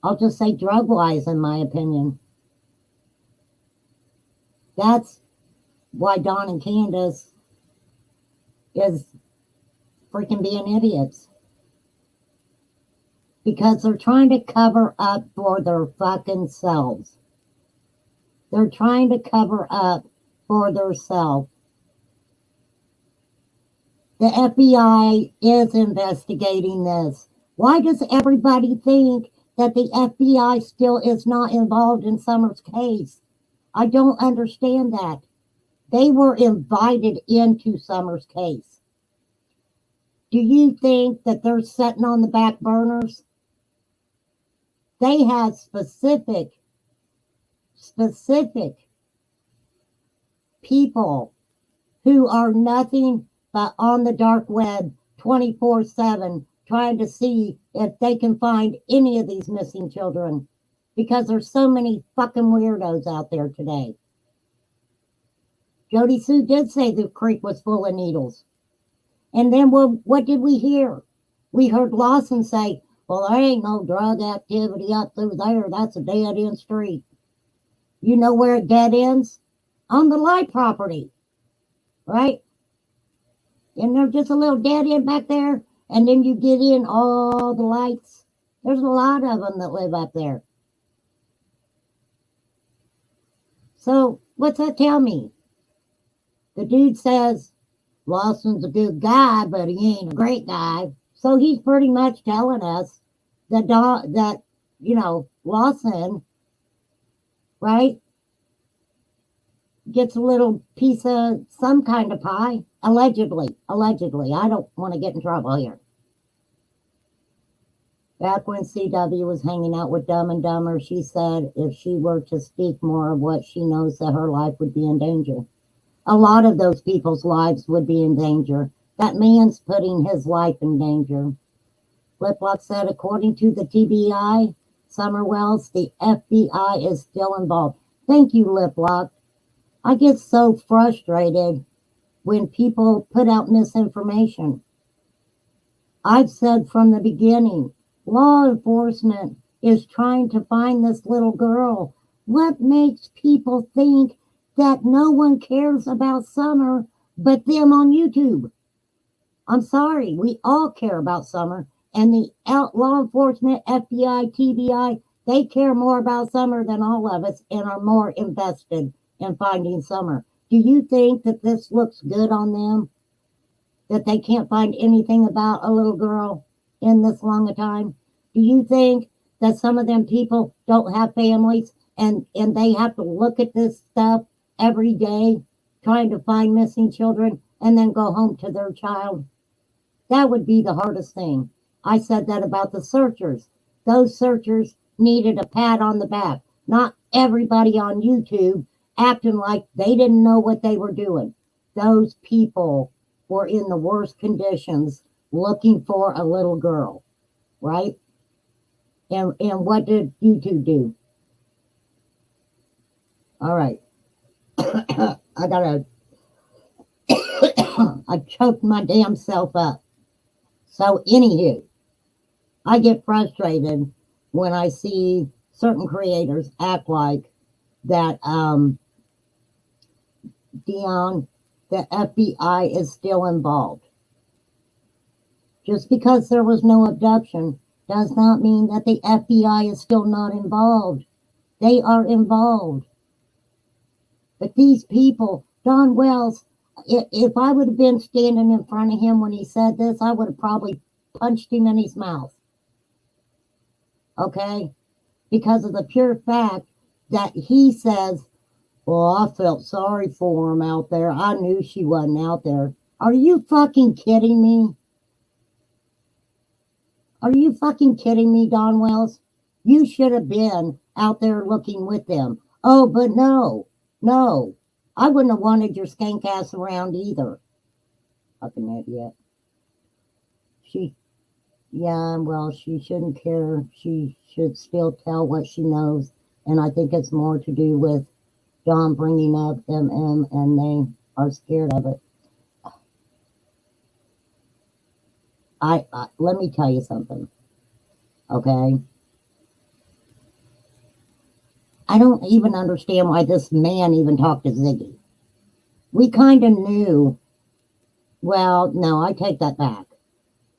I'll just say drug-wise, in my opinion. That's why Don and Candus is freaking being idiots. Because they're trying to cover up for their fucking selves. They're trying to cover up for themselves. The FBI is investigating this. Why does everybody think that the FBI still is not involved in Summer's case? I don't understand that. They were invited into Summer's case. Do you think that they're sitting on the back burners? They have specific people who are nothing but on the dark web 24/7 trying to see if they can find any of these missing children, because there's so many fucking weirdos out there today. Jody Sue did say the creek was full of needles. And then what did we hear? We heard Lawson say, well, there ain't no drug activity up through there. That's a dead-end street. You know where it dead ends? On the light property, right? And there's just a little dead end back there, and then you get in all the lights. There's a lot of them that live up there. So what's that tell me? The dude says Lawson's a good guy, but he ain't a great guy. So he's pretty much telling us that Lawson, right, gets a little piece of some kind of pie. Allegedly. I don't want to get in trouble here. Back when CW was hanging out with Dumb and Dumber, she said if she were to speak more of what she knows, that her life would be in danger. A lot of those people's lives would be in danger. That man's putting his life in danger. Fliplock said, according to the TBI, Summer Wells, the FBI is still involved. Thank you, Liplock. I get so frustrated when people put out misinformation. I've said from the beginning, law enforcement is trying to find this little girl. What makes people think that no one cares about Summer but them on YouTube? I'm sorry, we all care about Summer, and the law enforcement, FBI, TBI, they care more about Summer than all of us and are more invested in finding Summer. Do you think that this looks good on them? That they can't find anything about a little girl in this long a time? Do you think that some of them people don't have families and they have to look at this stuff every day trying to find missing children and then go home to their child? That would be the hardest thing. I said that about the searchers. Those searchers needed a pat on the back. Not everybody on YouTube acting like they didn't know what they were doing. Those people were in the worst conditions looking for a little girl, right? And what did YouTube do? All right. I choked my damn self up. So anywho, I get frustrated when I see certain creators act like that Dion, the FBI is still involved. Just because there was no abduction does not mean that the FBI is still not involved. They are involved. But these people, Don Wells, if I would have been standing in front of him when he said this, I would have probably punched him in his mouth. Okay? Because of the pure fact that he says, well, I felt sorry for him out there. I knew she wasn't out there. Are you fucking kidding me? Are you fucking kidding me, Don Wells? You should have been out there looking with them. Oh, but no. I wouldn't have wanted your skank ass around either. Fucking idiot. She shouldn't care. She should still tell what she knows. And I think it's more to do with Don bringing up MM and they are scared of it. I let me tell you something. Okay? I don't even understand why this man even talked to Ziggy. We kind of knew. Well, no, I take that back.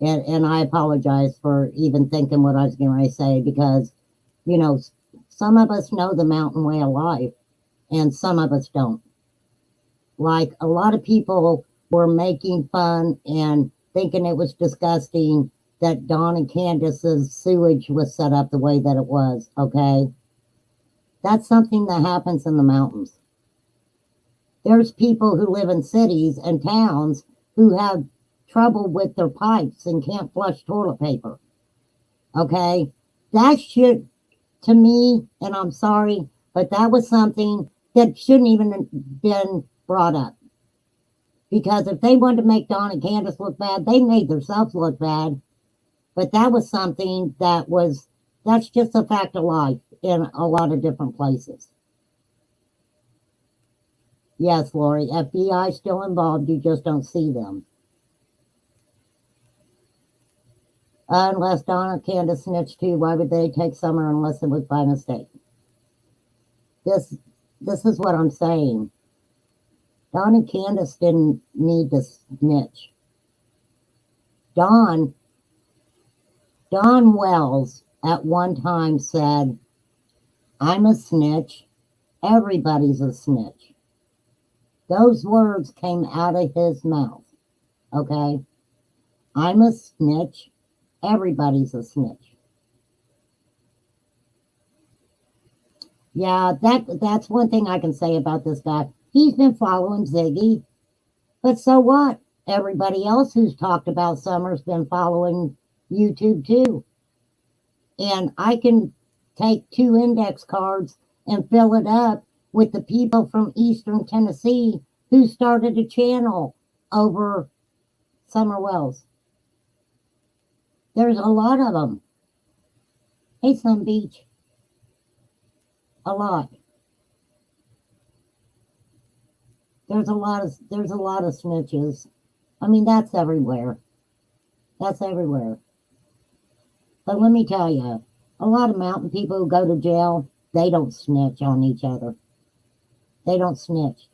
And I apologize for even thinking what I was going to say because, you know, some of us know the mountain way of life and some of us don't. Like a lot of people were making fun and thinking it was disgusting that Don and Candus's sewage was set up the way that it was, okay? That's something that happens in the mountains. There's people who live in cities and towns who have trouble with their pipes and can't flush toilet paper. Okay? That should, to me, and I'm sorry, but that was something that shouldn't even have been brought up. Because if they wanted to make Don and Candus look bad, they made themselves look bad. But that was something that's just a fact of life in a lot of different places. Yes, Lori, FBI still involved, you just don't see them. Unless Don and Candus snitched too, why would they take Summer unless it was by mistake? This is what I'm saying. Don and Candus didn't need to snitch. Don Wells at one time said, I'm a snitch. Everybody's a snitch. Those words came out of his mouth. Okay? I'm a snitch. Everybody's a snitch. Yeah, that's one thing I can say about this guy. He's been following Ziggy. But so what? Everybody else who's talked about Summer's been following YouTube too. And I can take 2 index cards and fill it up with the people from Eastern Tennessee who started a channel over Summer Wells. There's a lot of them. Hey, Sun Beach. A lot. There's a lot of snitches. I mean, that's everywhere. That's everywhere. But let me tell you, a lot of mountain people who go to jail, they don't snitch on each other. They don't snitch.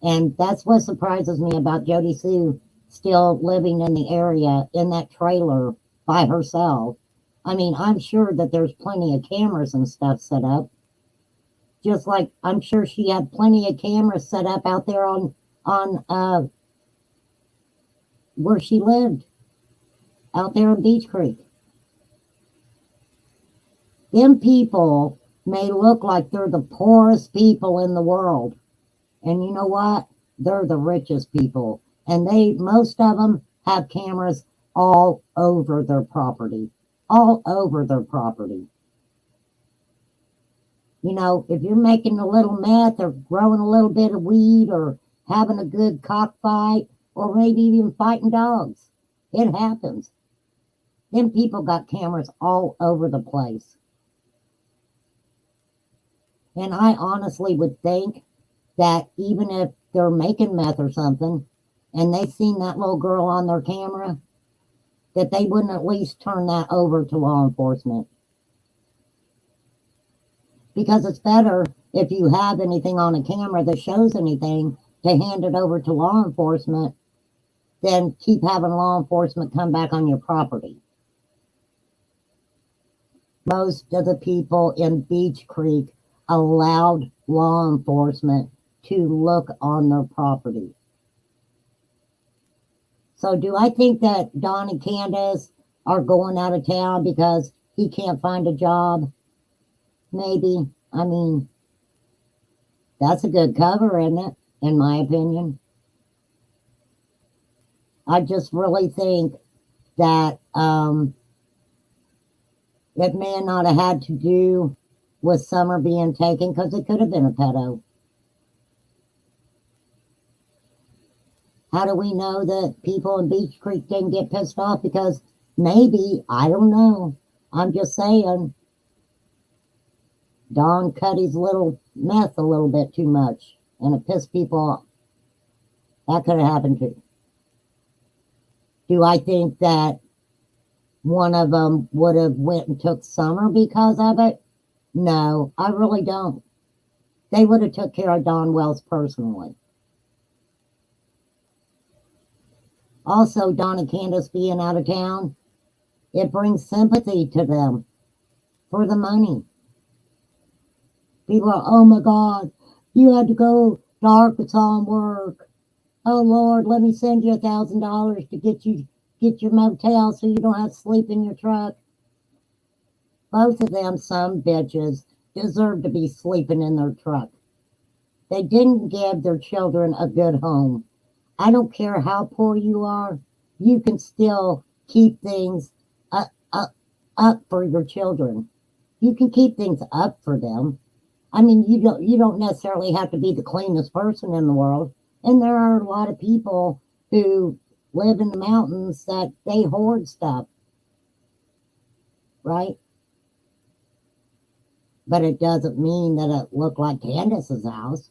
And that's what surprises me about Jody Sue still living in the area in that trailer by herself. I mean, I'm sure that there's plenty of cameras and stuff set up. Just like I'm sure she had plenty of cameras set up out there on where she lived, out there in Beach Creek. Them people may look like they're the poorest people in the world. And you know what? They're the richest people. And most of them have cameras all over their property. All over their property. You know, if you're making a little meth or growing a little bit of weed or having a good cockfight or maybe even fighting dogs, it happens. Them people got cameras all over the place. And I honestly would think that even if they're making meth or something and they seen that little girl on their camera, that they wouldn't at least turn that over to law enforcement. Because it's better if you have anything on a camera that shows anything to hand it over to law enforcement than keep having law enforcement come back on your property. Most of the people in Beach Creek allowed law enforcement to look on their property. So do I think that Don and Candus are going out of town because he can't find a job? Maybe. I mean, that's a good cover, isn't it? In my opinion. I just really think that it may not have had to do with Summer being taken, because it could have been a pedo. How do we know that people in Beach Creek didn't get pissed off? Because maybe, I don't know. I'm just saying, Don cut his little meth a little bit too much, and it pissed people off. That could have happened too. Do I think that one of them would have went and took Summer because of it? No, I really don't. They would have took care of Don Wells personally. Also, Don and Candus being out of town, it brings sympathy to them for the money. People are, oh my God, you had to go to Arkansas and work. Oh Lord, let me send you $1,000 to get your motel so you don't have to sleep in your truck. Both of them, some bitches, deserve to be sleeping in their truck. They didn't give their children a good home. I don't care how poor you are, you can still keep things up for your children. You can keep things up for them. I mean, you don't necessarily have to be the cleanest person in the world. And there are a lot of people who live in the mountains that they hoard stuff. Right? But it doesn't mean that it looked like Candus's house.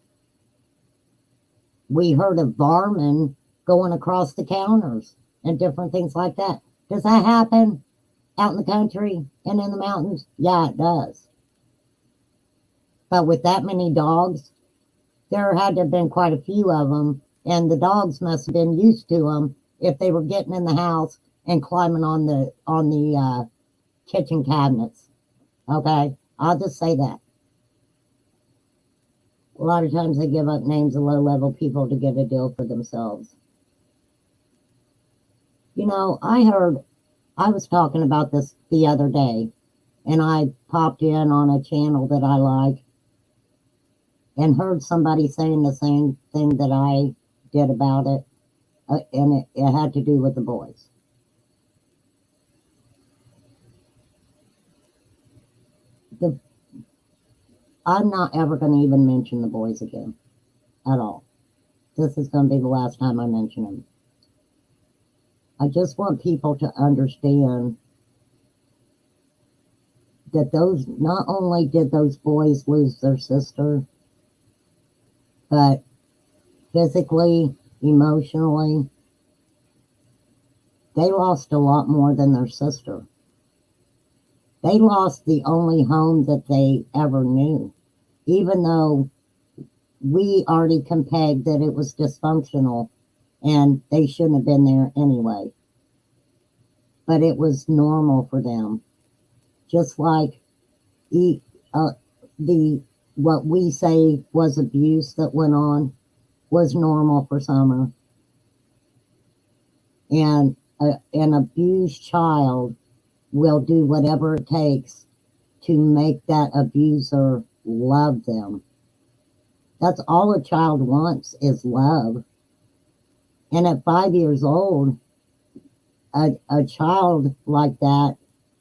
We heard of barmen going across the counters and different things like that. Does that happen out in the country and in the mountains? Yeah, it does. But with that many dogs, there had to have been quite a few of them, and the dogs must have been used to them if they were getting in the house and climbing on the kitchen cabinets. Okay, I'll just say that. A lot of times they give up names of low-level people to get a deal for themselves. You know, I was talking about this the other day, and I popped in on a channel that I like and heard somebody saying the same thing that I did about it, and it had to do with the boys. I'm not ever going to even mention the boys again, at all. This is going to be the last time I mention them. I just want people to understand that not only did those boys lose their sister, but physically, emotionally, they lost a lot more than their sister. They lost the only home that they ever knew, even though we already pegged that it was dysfunctional and they shouldn't have been there anyway. But it was normal for them. Just like what we say was abuse that went on was normal for Summer. And an abused child will do whatever it takes to make that abuser love them. That's all a child wants is love. And at 5 years old, a child like that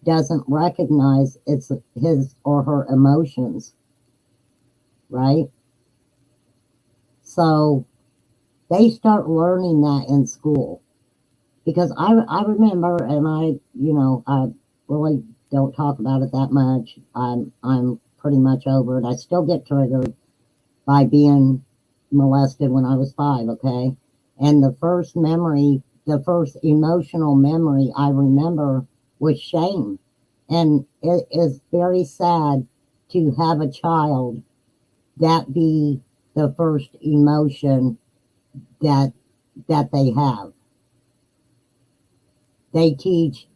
doesn't recognize it's his or her emotions, right? So they start learning that in school. Because I remember, and I really don't talk about it that much. I'm pretty much over it. I still get triggered by being molested when I was 5, okay? And the first emotional memory I remember was shame. And it is very sad to have a child that be the first emotion that they have. They teach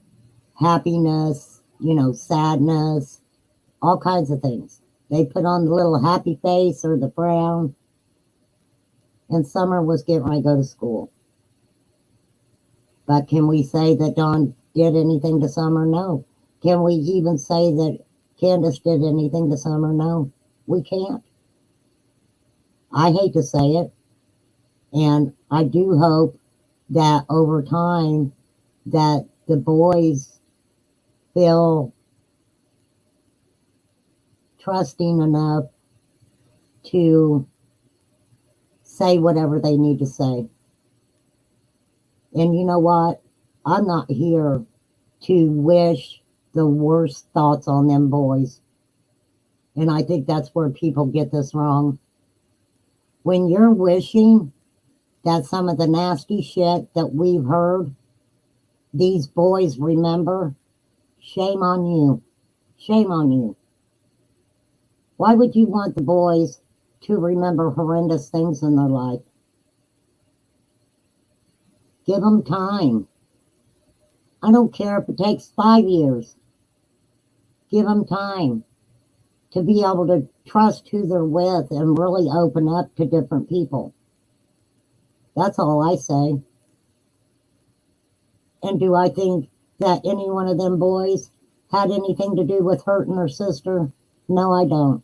happiness, sadness, all kinds of things. They put on the little happy face or the frown. And Summer was getting ready to go to school. But can we say that Don did anything to Summer? No. Can we even say that Candus did anything to Summer? No. We can't. I hate to say it. And I do hope that over time that the boys feel trusting enough to say whatever they need to say. And you know what? I'm not here to wish the worst thoughts on them boys. And I think that's where people get this wrong. When you're wishing that some of the nasty shit that we've heard, these boys remember, shame on you. Shame on you. Why would you want the boys to remember horrendous things in their life? Give them time. I don't care if it takes 5 years. Give them time to be able to trust who they're with and really open up to different people. That's all I say. And do I think that any one of them boys had anything to do with hurting her sister? No, I don't.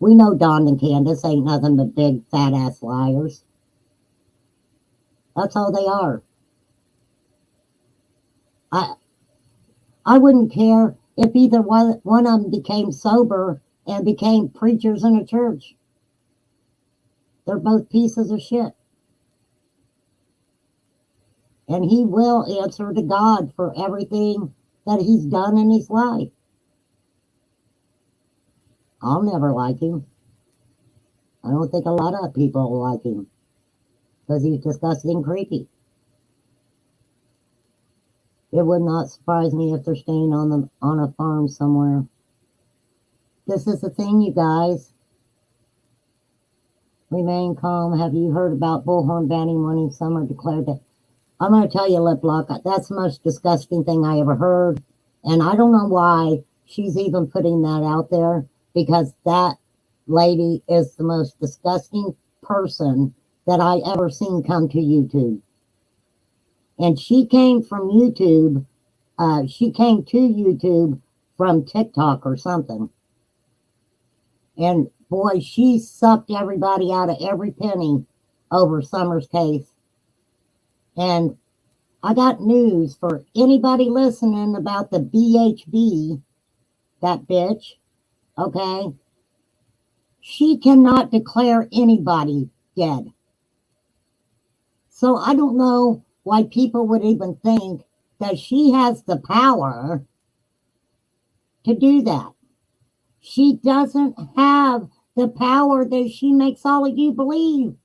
We know Don and Candus ain't nothing but big fat ass liars. That's all they are. I wouldn't care if either one of them became sober and became preachers in a church. They're both pieces of shit. And he will answer to God for everything that he's done in his life. I'll never like him. I don't think a lot of people will like him because he's disgusting and creepy. It would not surprise me if they're staying on a farm somewhere. This is the thing, you guys. Remain calm. Have you heard about bullhorn banning wanting Summer declared that? I'm going to tell you, Lip Lock, that's the most disgusting thing I ever heard. And I don't know why she's even putting that out there, because that lady is the most disgusting person that I ever seen come to YouTube. And she came from YouTube. She came to YouTube from TikTok or something. And boy, she sucked everybody out of every penny over Summer's case. And I got news for anybody listening about the BHB, that bitch, okay? She cannot declare anybody dead. So I don't know why people would even think that she has the power to do that. She doesn't have the power that she makes all of you believe.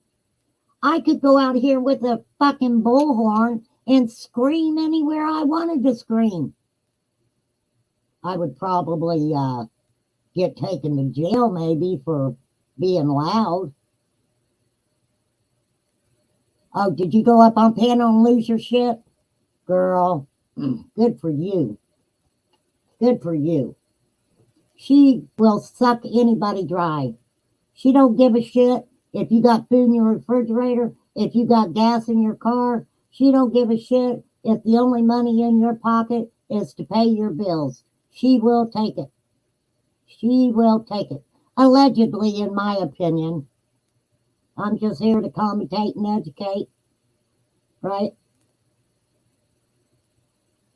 I could go out here with a fucking bullhorn and scream anywhere I wanted to scream. I would probably get taken to jail maybe for being loud. Oh, did you go up on panel and lose your shit? Girl, good for you. Good for you. She will suck anybody dry. She don't give a shit if you got food in your refrigerator, if you got gas in your car. She don't give a shit if the only money in your pocket is to pay your bills. She will take it. She will take it. Allegedly, in my opinion. I'm just here to commentate and educate. Right?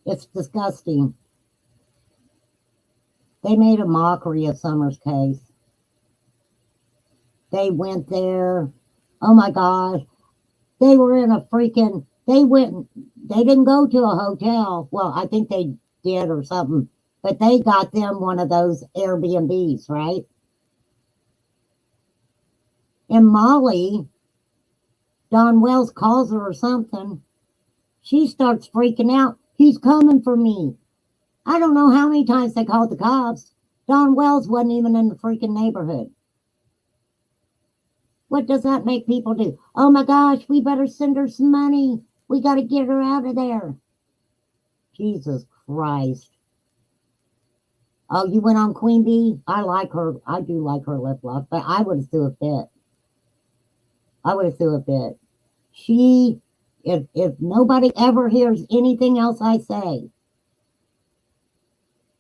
It's disgusting. They made a mockery of Summer's case. They went there. Oh my gosh. They were in a freaking, they didn't go to a hotel. Well, I think they did or something, but they got them one of those Airbnbs, right? And Molly, Don Wells calls her or something. She starts freaking out. He's coming for me. I don't know how many times they called the cops. Don Wells wasn't even in the freaking neighborhood. What does that make people do? Oh my gosh, we better send her some money. We got to get her out of there. Jesus Christ. Oh, you went on Queen Bee? I like her. I do like her lip lock, but I would have threw a fit. I would have threw a fit. She, if nobody ever hears anything else I say,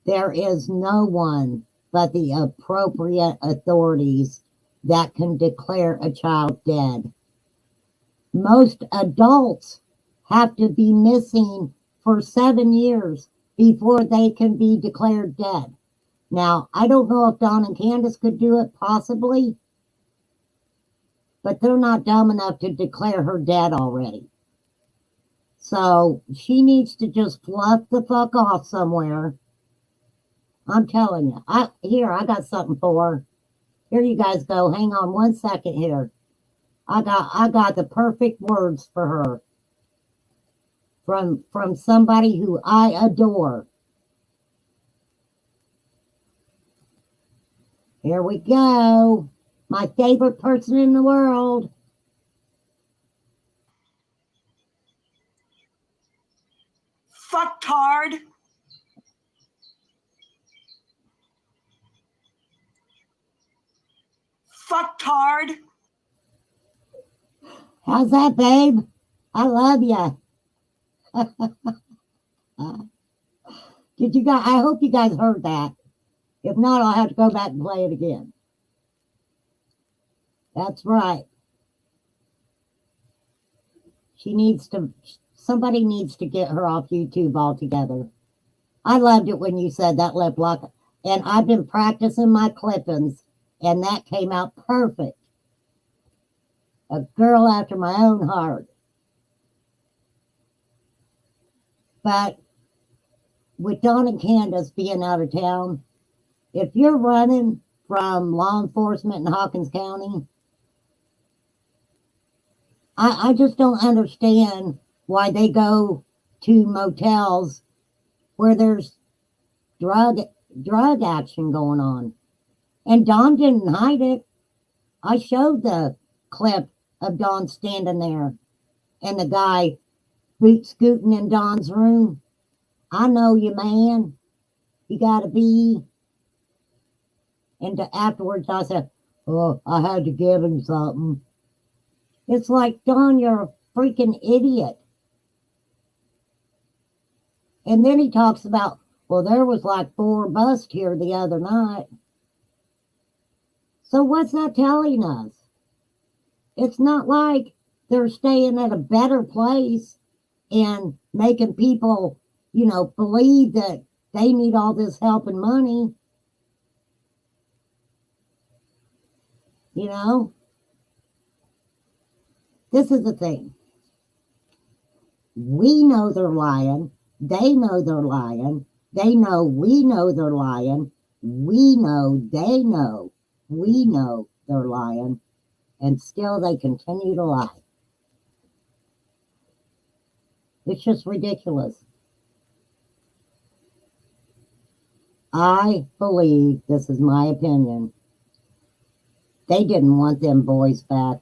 there is no one but the appropriate authorities that can declare a child dead. Most adults have to be missing for 7 years before they can be declared dead. Now, I don't know if Don and Candus could do it, possibly, but they're not dumb enough to declare her dead already. So she needs to just fluff the fuck off somewhere. I'm telling you. I got something for her. Here you guys go. Hang on 1 second here. I got the perfect words for her. From somebody who I adore. Here we go. My favorite person in the world. Fucktard. Fucktard. How's that, babe? I love you. Did you guys? I hope you guys heard that. If not, I'll have to go back and play it again. That's right. Somebody needs to get her off YouTube altogether. I loved it when you said that lip lock, and I've been practicing my clippings, and that came out perfect. A girl after my own heart. But with Don and Candus being out of town, if you're running from law enforcement in Hawkins County, I just don't understand why they go to motels where there's drug action going on. And Don didn't hide it. I showed the clip of Don standing there and the guy boot scooting in Don's room. I know you, man. You gotta be. And afterwards I said, oh, I had to give him something. It's like, Don, you're a freaking idiot. And then he talks about, well, there was like 4 busts here the other night. So what's that telling us? It's not like they're staying at a better place and making people, believe that they need all this help and money. This is the thing. We know they're lying. They know they're lying. They know we know they're lying. We know they know we know they're lying. And still they continue to lie. It's just ridiculous. I believe, this is my opinion, they didn't want them boys back.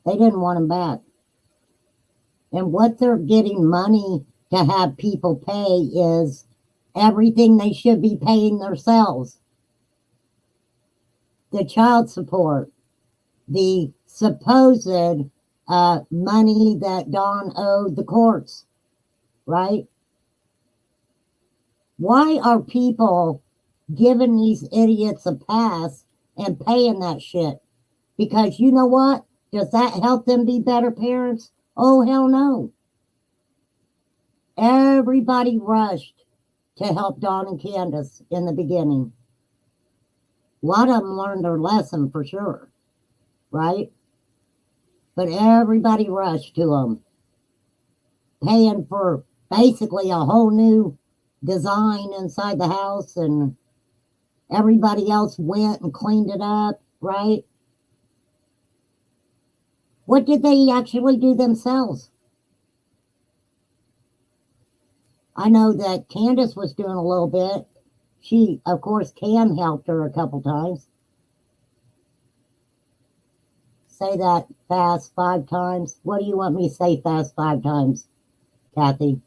They didn't want them back. And what they're getting money to have people pay is everything they should be paying themselves. The child support, the supposed money that Don owed the courts, right? Why are people giving these idiots a pass and paying that shit? Because you know what? Does that help them be better parents? Oh, hell no. Everybody rushed to help Don and Candus in the beginning. A lot of them learned their lesson for sure, right? But everybody rushed to them, paying for basically a whole new design inside the house, and everybody else went and cleaned it up, right? What did they actually do themselves? I know that Candus was doing a little bit. She, of course, Cam helped her a couple times. Say that fast 5 times. What do you want me to say fast 5 times, Kathy?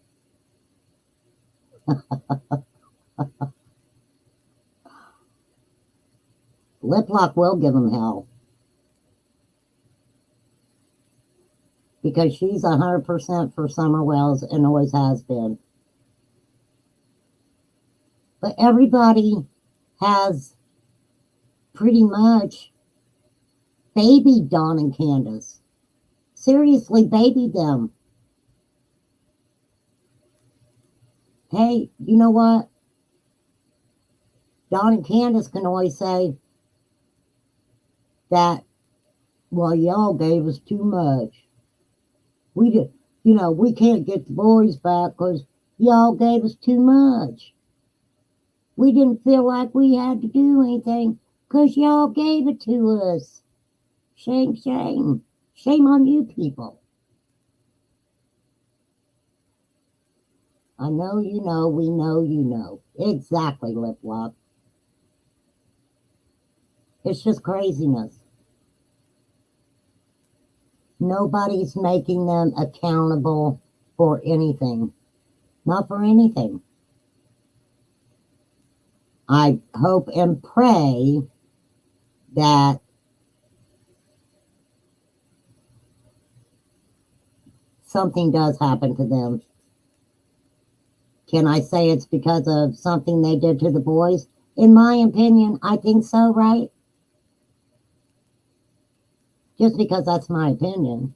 Liplock will give him hell. Because she's 100% for Summer Wells and always has been. But everybody has pretty much babied Don and Candus. Seriously, babied them. Hey, you know what? Don and Candus can always say that, well, y'all gave us too much. We did, we can't get the boys back because y'all gave us too much. We didn't feel like we had to do anything because y'all gave it to us. Shame, shame. Shame on you people. I know you know, we know you know. Exactly, Liplock. It's just craziness. Nobody's making them accountable for anything. Not for anything. I hope and pray that something does happen to them. Can I say it's because of something they did to the boys? In my opinion, I think so, right? Just because that's my opinion.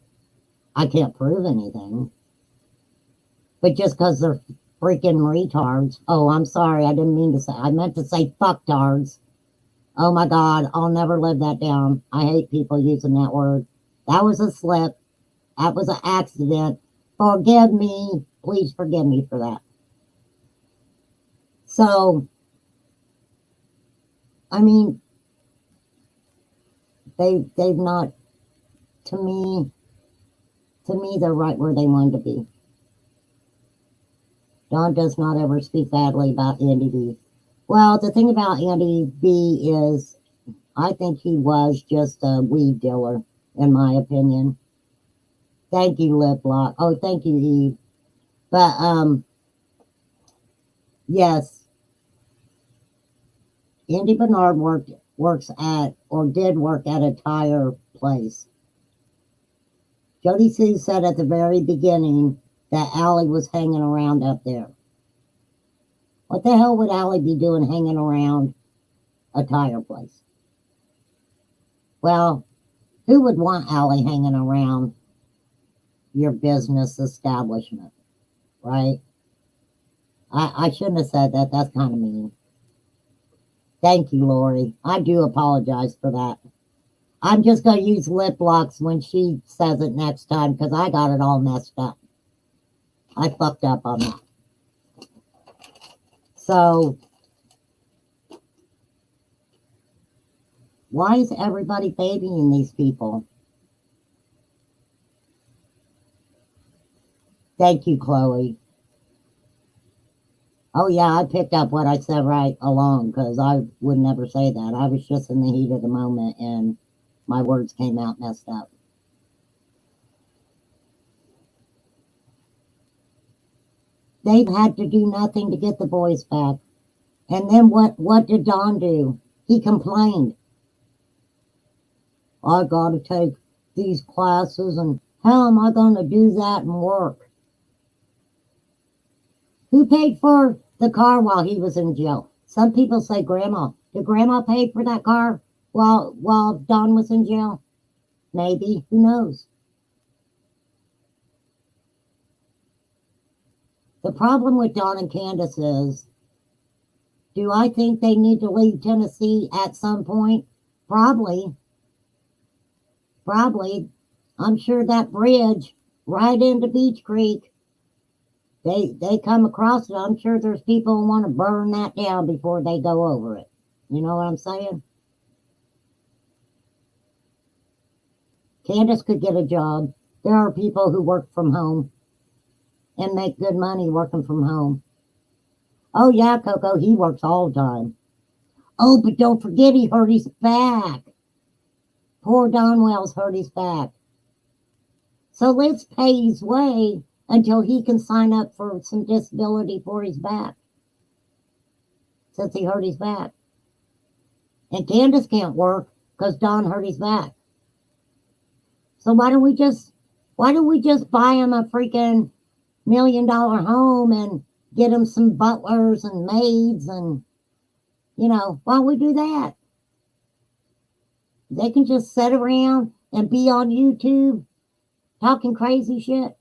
I can't prove anything. But just because they're freaking retards. Oh, I'm sorry. I didn't mean to say. I meant to say fucktards. Oh my God. I'll never live that down. I hate people using that word. That was a slip. That was an accident. Forgive me. Please forgive me for that. So, I mean, they've not, to me, they're right where they wanted to be. Don does not ever speak badly about Andy B. Well, the thing about Andy B is, I think he was just a weed dealer, in my opinion. Thank you, Liplock. Oh, thank you, Eve. But, yes, Andy Bernard did work at a tire place. Jody Sue said at the very beginning that Allie was hanging around up there. What the hell would Allie be doing hanging around a tire place? Well, who would want Allie hanging around your business establishment, right? I shouldn't have said that. That's kind of mean. Thank you, Lori. I do apologize for that. I'm just going to use lip locks when she says it next time because I got it all messed up. I fucked up on that. So, why is everybody babying these people? Thank you, Chloe. Oh, yeah, I picked up what I said right along because I would never say that. I was just in the heat of the moment and my words came out messed up. They've had to do nothing to get the boys back. And then what did Don do? He complained. I got to take these classes, and how am I going to do that and work? Who paid for the car while he was in jail? Some people say Grandma. Did Grandma pay for that car while Don was in jail? Maybe. Who knows? The problem with Don and Candus is, do I think they need to leave Tennessee at some point? Probably. I'm sure that bridge right into Beach Creek, they come across it. I'm sure there's people who want to burn that down before they go over it. You know what I'm saying? Candus could get a job. There are people who work from home and make good money working from home. Oh, yeah, Coco, he works all the time. Oh, but don't forget he hurt his back. Poor Don Wells hurt his back. So let's pay his way until he can sign up for some disability for his back. Since he hurt his back. And Candus can't work because Don hurt his back. So why don't we just buy him a freaking $1 million home and get him some butlers and maids and, you know, why don't we do that? They can just sit around and be on YouTube talking crazy shit.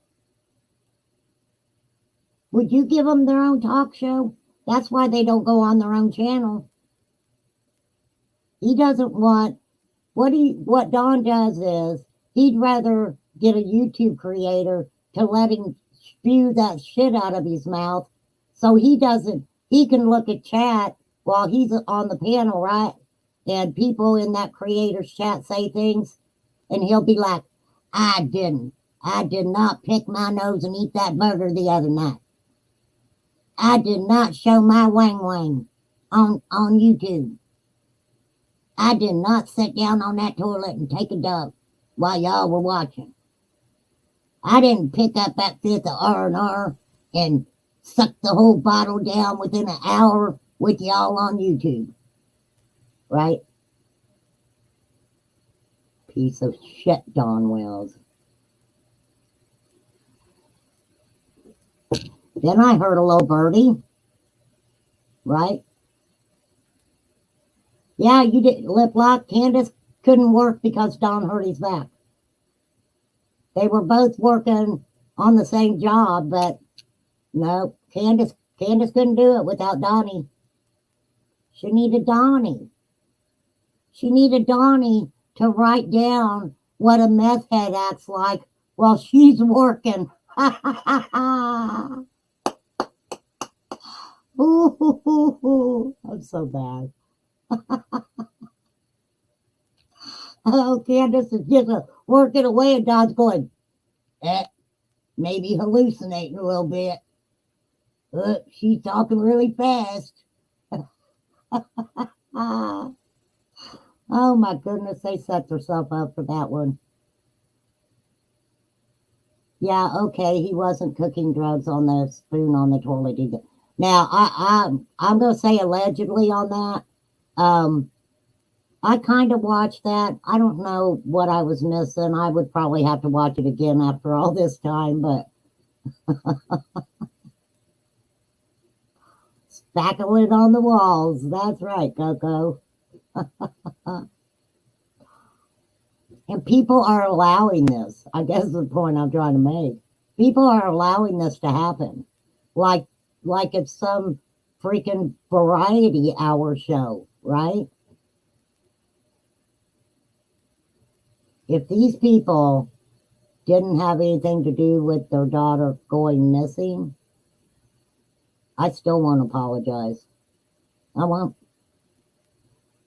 Would you give them their own talk show? That's why they don't go on their own channel. He doesn't want, what Don does is, he'd rather get a YouTube creator to let him spew that shit out of his mouth so he can look at chat while he's on the panel, right? And people in that creator's chat say things, and he'll be like, I did not pick my nose and eat that burger the other night. I did not show my wang wang on YouTube. I did not sit down on that toilet and take a dump while y'all were watching. I didn't pick up that fifth of R&R and suck the whole bottle down within an hour with y'all on YouTube. Right? Piece of shit, Don Wells. Then I heard a little birdie. Right? Yeah, you did lip lock. Candus couldn't work because Don hurt his back. They were both working on the same job, but no, Candus couldn't do it without Donnie. She needed Donnie. She needed Donnie to write down what a meth head acts like while she's working. Ooh, I'm so bad. Oh, Candus is just working away and Don's going, maybe hallucinating a little bit. She's talking really fast. Oh my goodness, they set themselves up for that one. Yeah, okay, he wasn't cooking drugs on the spoon on the toilet either. Now, I'm going to say allegedly on that. I kind of watched that. I don't know what I was missing. I would probably have to watch it again after all this time, but spackling on the walls. That's right, Coco. And people are allowing this. I guess is the point I'm trying to make. People are allowing this to happen. Like it's some freaking variety hour show, right? if these people didn't have anything to do with their daughter going missing, I still won't apologize. I won't.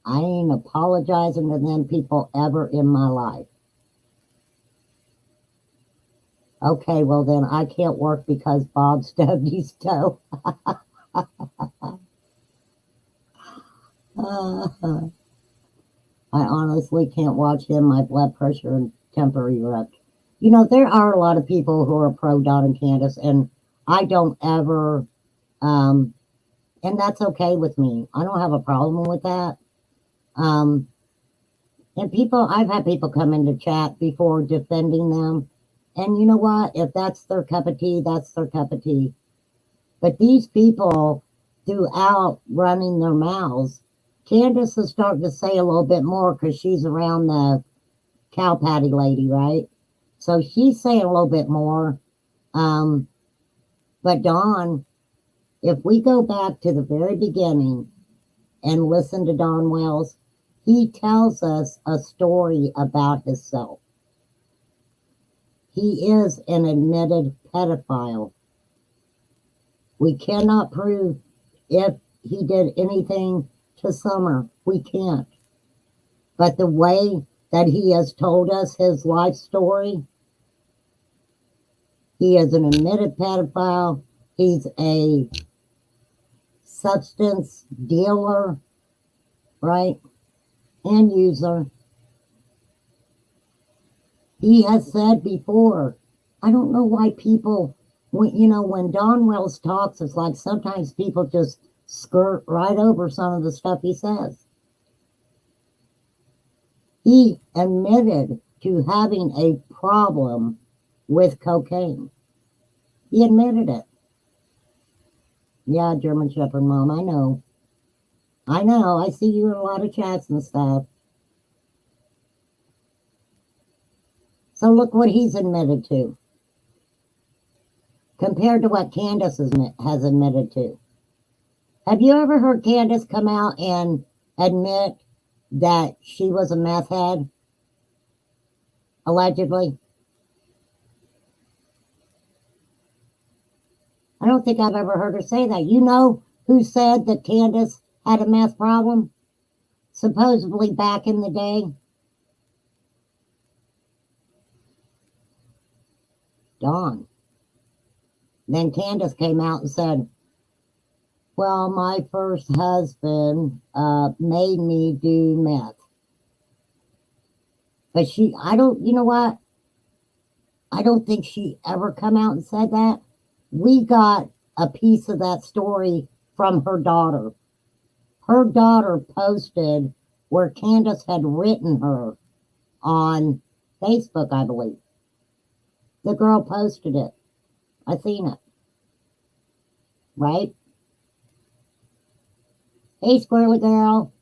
I ain't apologizing to them people ever in my life. Okay, well then I can't work because Bob stubbed his toe. I honestly can't watch him. My blood pressure and temper erupt. You know, there are a lot of people who are pro Don and Candus, and I don't ever, and that's okay with me. I don't have a problem with that. And people, I've had people come into chat before defending them. And you know what? If that's their cup of tea, that's their cup of tea. But these people, throughout running their mouths, Candus is starting to say a little bit more because she's around the cow patty lady, right? So she's saying a little bit more. But Don, if we go back to the very beginning and listen to Don Wells, he tells us a story about himself. He is an admitted pedophile. We cannot prove if he did anything to Summer. We can't. But the way that he has told us his life story, he is an admitted pedophile. He's a substance dealer, right? And user. He has said before, I don't know why people, when Don Wells talks, it's like sometimes people just skirt right over some of the stuff he says. He admitted to having a problem with cocaine. He admitted it. Yeah, German Shepherd Mom, I know. I see you in a lot of chats and stuff. So look what he's admitted to compared to what Candus has admitted to. Have you ever heard Candus come out and admit that she was a meth head? Allegedly. I don't think I've ever heard her say that. You know who said that Candus had a meth problem? Supposedly back in the day. Dawn. Then Candus came out and said, well, my first husband made me do meth. But you know what? I don't think she ever come out and said that. We got a piece of that story from her daughter. Her daughter posted where Candus had written her on Facebook, I believe. The girl posted it. I seen it. Right? Hey, squirrely girl.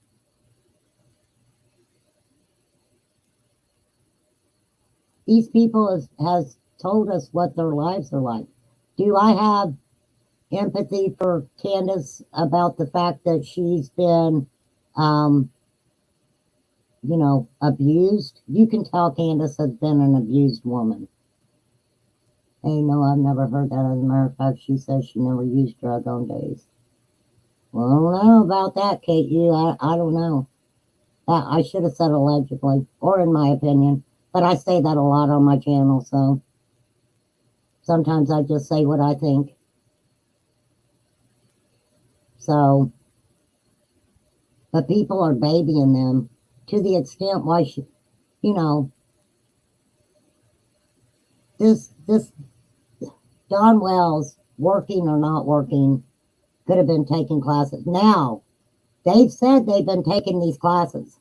These people has told us what their lives are like. Do I have empathy for Candus about the fact that she's been, abused? You can tell Candus has been an abused woman. Hey, no, I've never heard that. As a matter of fact, she says she never used drug on days. Well, I don't know about that, Kate. I don't know. I should have said allegedly, or in my opinion. But I say that a lot on my channel, so sometimes I just say what I think. So, but people are babying them to the extent why this Don Wells, working or not working, could have been taking classes. Now, they've said they've been taking these classes.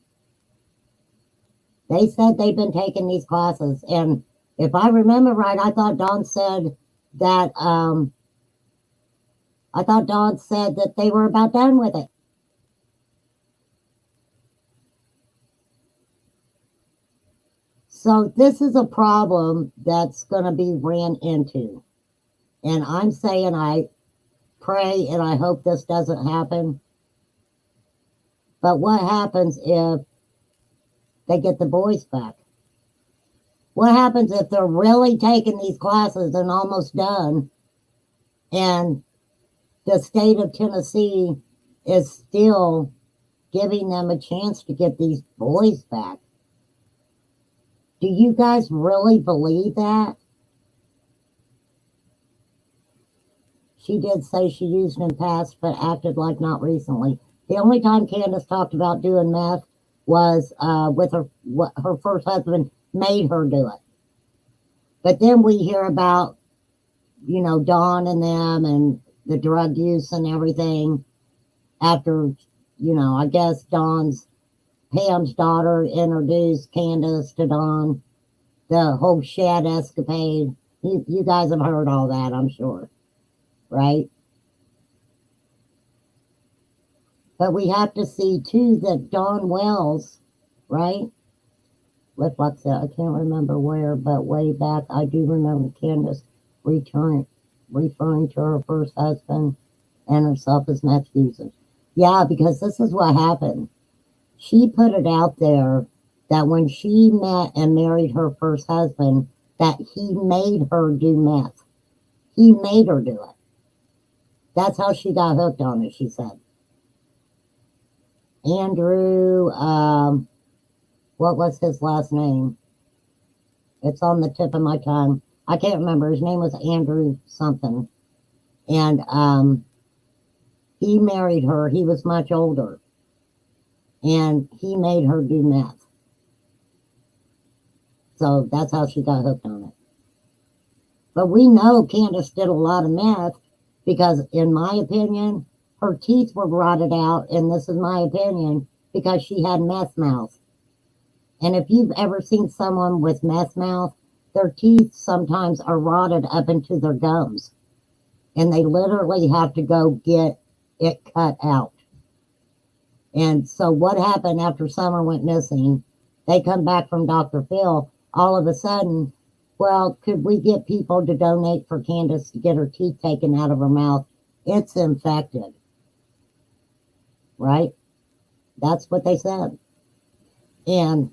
They said they've been taking these classes. And if I remember right, I thought Don said that they were about done with it. So this is a problem that's going to be ran into. And I'm saying I pray and I hope this doesn't happen. But what happens if they get the boys back? What happens if they're really taking these classes and almost done, and the state of Tennessee is still giving them a chance to get these boys back? Do you guys really believe that? She did say she used in past, but acted like not recently. The only time Candus talked about doing meth was with her first husband made her do it. But then we hear about, Don and them and the drug use and everything after, I guess Pam's daughter introduced Candus to Don, the whole shed escapade. You guys have heard all that, I'm sure, right? But we have to see, too, that Don Wells, right? Look like that. I can't remember where, but way back, I do remember Candus referring to her first husband and herself as meth users. Yeah, because this is what happened. She put it out there that when she met and married her first husband, that he made her do meth. He made her do it. That's how she got hooked on it, she said. Andrew, what was his last name? It's on the tip of my tongue. I can't remember. His name was Andrew something. And he married her. He was much older. And he made her do meth. So that's how she got hooked on it. But we know Candus did a lot of meth because, in my opinion, her teeth were rotted out, and this is my opinion, because she had meth mouth. And if you've ever seen someone with meth mouth, their teeth sometimes are rotted up into their gums. And they literally have to go get it cut out. And so what happened after Summer went missing, they come back from Dr. Phil, all of a sudden, well, could we get people to donate for Candus to get her teeth taken out of her mouth? It's infected. Right? That's what they said. And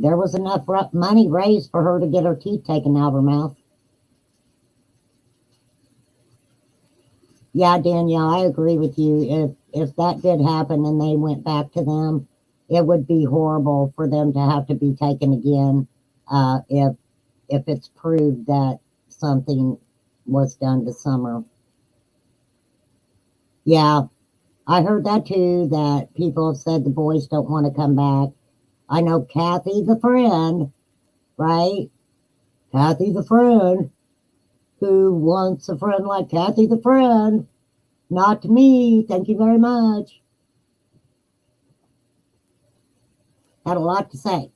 there was enough money raised for her to get her teeth taken out of her mouth. Yeah, Danielle, I agree with you. If that did happen and they went back to them, it would be horrible for them to have to be taken again if it's proved that something was done to Summer. Yeah, I heard that too, that people have said the boys don't want to come back. I know Kathy the friend, right? Kathy the friend. Who wants a friend like Kathy the friend? Not me. Thank you very much. Had a lot to say.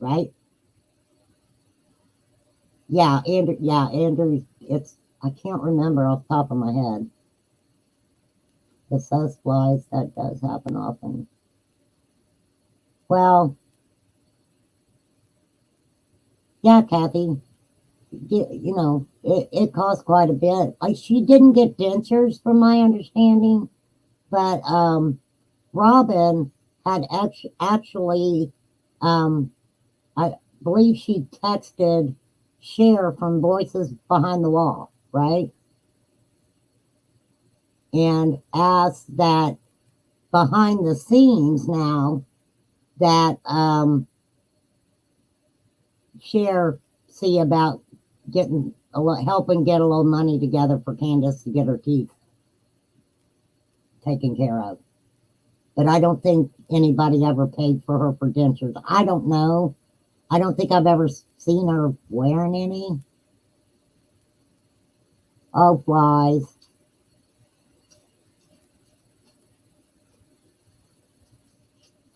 Right? Yeah, Andrew, I can't remember off the top of my head. The sus flies, that does happen often. Well, yeah, Kathy. It cost quite a bit. She didn't get dentures, from my understanding, but Robin had actually, I believe she texted Cher from Voices Behind the Wall, right? And asked that behind the scenes now that Cher see about helping get a little money together for Candus to get her teeth taken care of. But I don't think anybody ever paid for her for dentures. I don't know. I don't think I've ever seen her wearing any. Oh, flies.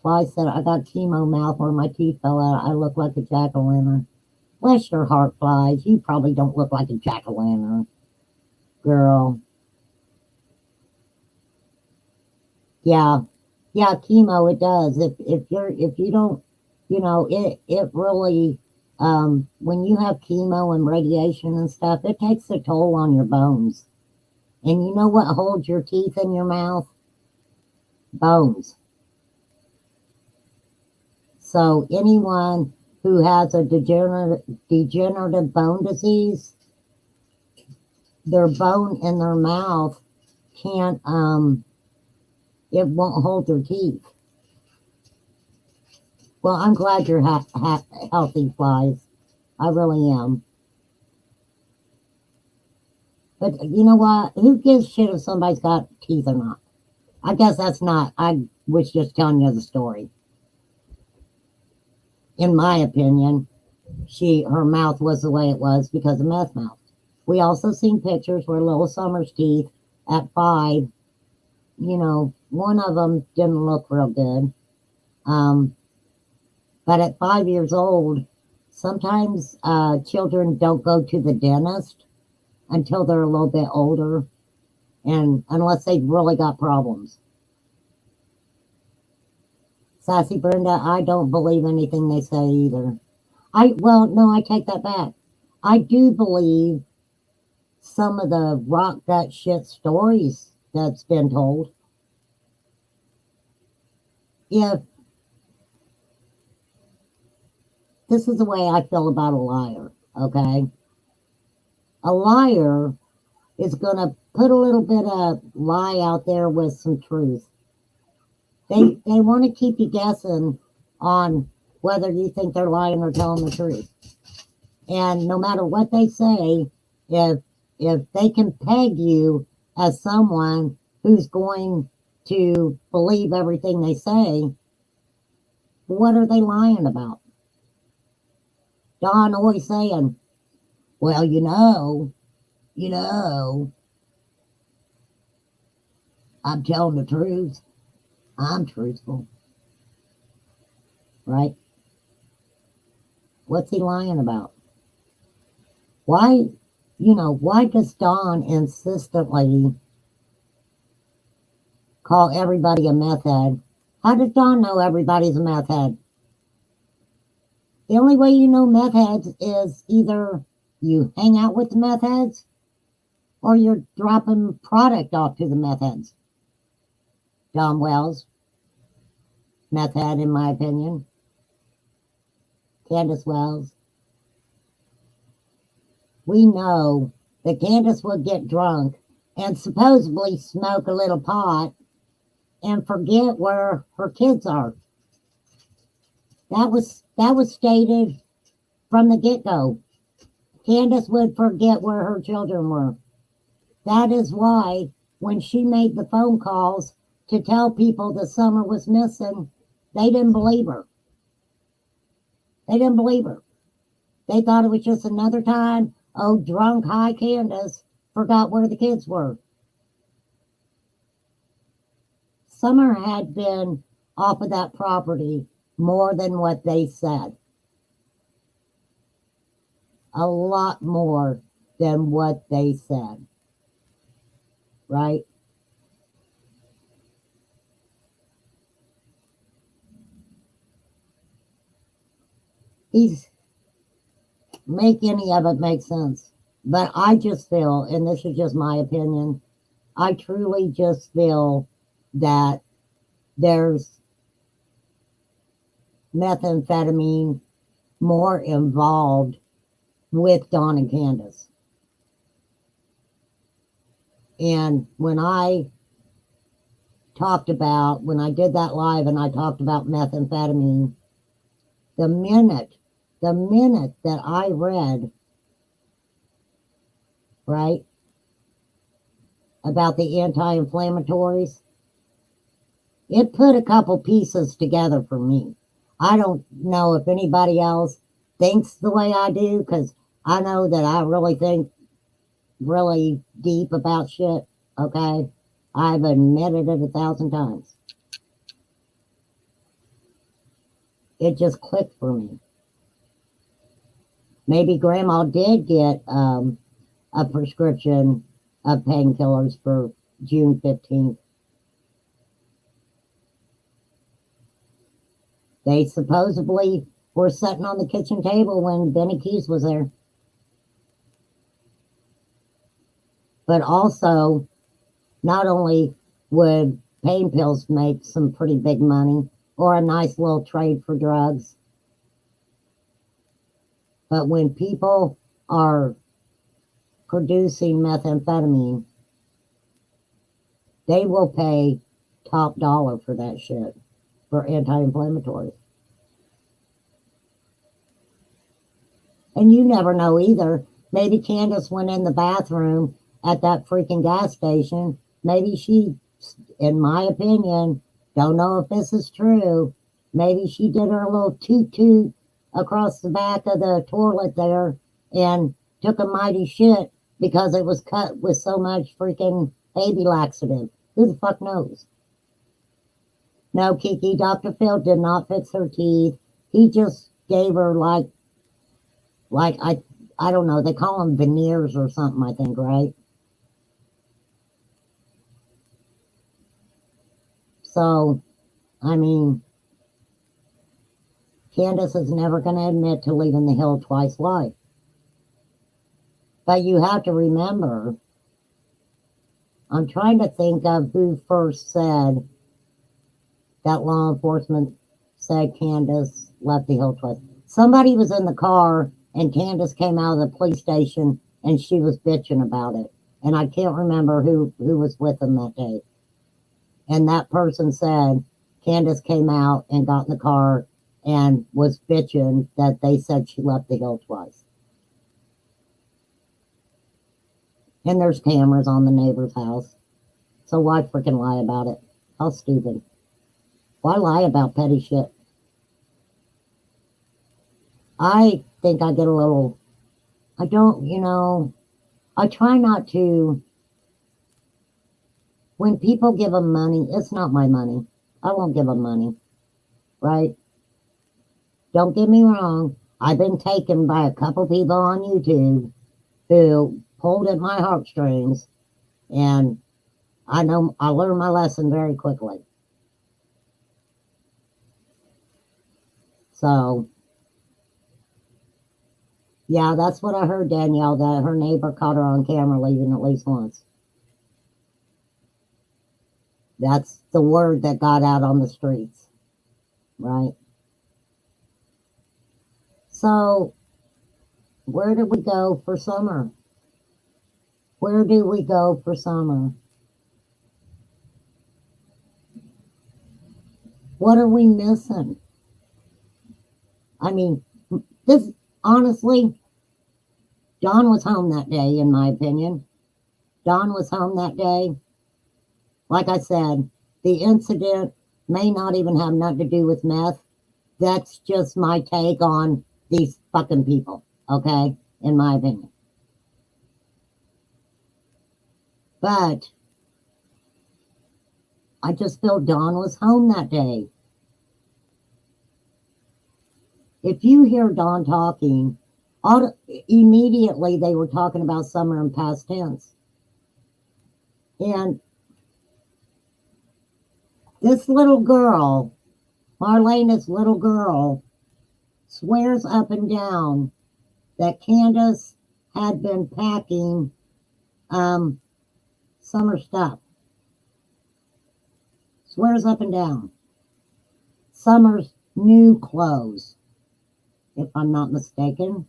Fly said, I got chemo mouth where my teeth fell out. I look like a jack-o'-lantern. Bless your heart, Flies. You probably don't look like a jack-o'-lantern, girl. Yeah, chemo, it does. If you don't, it really, when you have chemo and radiation and stuff, it takes a toll on your bones. And you know what holds your teeth in your mouth? Bones. So anyone who has a degenerative bone disease, their bone in their mouth can't, it won't hold their teeth. Well, I'm glad you're healthy, Flies. I really am. But you know what? Who gives shit if somebody's got teeth or not? I guess that's not, I was just telling you the story. In my opinion, her mouth was the way it was because of meth mouth. We also seen pictures where little Summer's teeth at 5, you know, one of them didn't look real good. But at 5 years old, sometimes children don't go to the dentist until they're a little bit older, and unless they've really got problems. Sassy Brenda, I don't believe anything they say either. Well, no, I take that back. I do believe some of the rock that shit stories that's been told. If this is the way I feel about a liar, okay? A liar is going to put a little bit of lie out there with some truth. They want to keep you guessing on whether you think they're lying or telling the truth. And no matter what they say, if they can peg you as someone who's going to believe everything they say, what are they lying about? Don always saying, well, you know, I'm telling the truth. I'm truthful. Right? What's he lying about? Why does Don insistently call everybody a meth head? How does Don know everybody's a meth head? The only way you know meth heads is either you hang out with the meth heads or you're dropping product off to the meth heads. Don Wells, meth head in my opinion. Candus Wells. We know that Candus would get drunk and supposedly smoke a little pot and forget where her kids are. That was stated from the get-go. Candus would forget where her children were. That is why when she made the phone calls to tell people the Summer was missing, they didn't believe her. They didn't believe her. They thought it was just another time, oh, drunk high Candus forgot where the kids were. Summer had been off of that property more than what they said. A lot more than what they said. Right? Make any of it make sense. But I just feel, and this is just my opinion, I truly just feel that there's methamphetamine more involved with Don and Candus. And when I did that live and I talked about methamphetamine, the minute that I read, right, about the anti-inflammatories, it put a couple pieces together for me. I don't know if anybody else thinks the way I do, because I know that I really think really deep about shit, okay? I've admitted it 1,000 times. It just clicked for me. Maybe Grandma did get a prescription of painkillers for June 15th. They supposedly were sitting on the kitchen table when Benny Keys was there. But also, not only would pain pills make some pretty big money or a nice little trade for drugs, But when people are producing methamphetamine, they will pay top dollar for that shit, for anti-inflammatory. And you never know either. Maybe Candace went in the bathroom at that freaking gas station. Maybe she, in my opinion, don't know if this is true, maybe she did her little toot-toot across the back of the toilet there and took a mighty shit because it was cut with so much freaking baby laxative. Who the fuck knows? No, Kiki, Dr. Phil did not fix her teeth. He just gave her like I don't know, they call them veneers or something, I think, right? So, I mean, Candace is never going to admit to leaving the hill twice live. But you have to remember, I'm trying to think of who first said that law enforcement said Candace left the hill twice. Somebody was in the car and Candace came out of the police station and she was bitching about it. And I can't remember who was with them that day. And that person said Candace came out and got in the car and was bitching that they said she left the hill twice. And there's cameras on the neighbor's house. So why freaking lie about it? How stupid. Why lie about petty shit? I think I get a little, I don't, I try not to, when people give them money, it's not my money. I won't give them money, right? Don't get me wrong. I've been taken by a couple people on YouTube who pulled at my heartstrings, and I know I learned my lesson very quickly. So, yeah, that's what I heard, Danielle, that her neighbor caught her on camera leaving at least once. That's the word that got out on the streets, right? So, where do we go for summer? Where do we go for summer? What are we missing? I mean, this, honestly, Don was home that day, in my opinion. Don was home that day. Like I said, the incident may not even have nothing to do with meth. That's just my take on these fucking people, okay? In my opinion. But I just feel Don was home that day. If you hear Don talking, immediately they were talking about summer in past tense. And this little girl, Marlena's little girl, swears up and down that Candace had been packing summer stuff. Swears up and down. Summer's new clothes, if I'm not mistaken.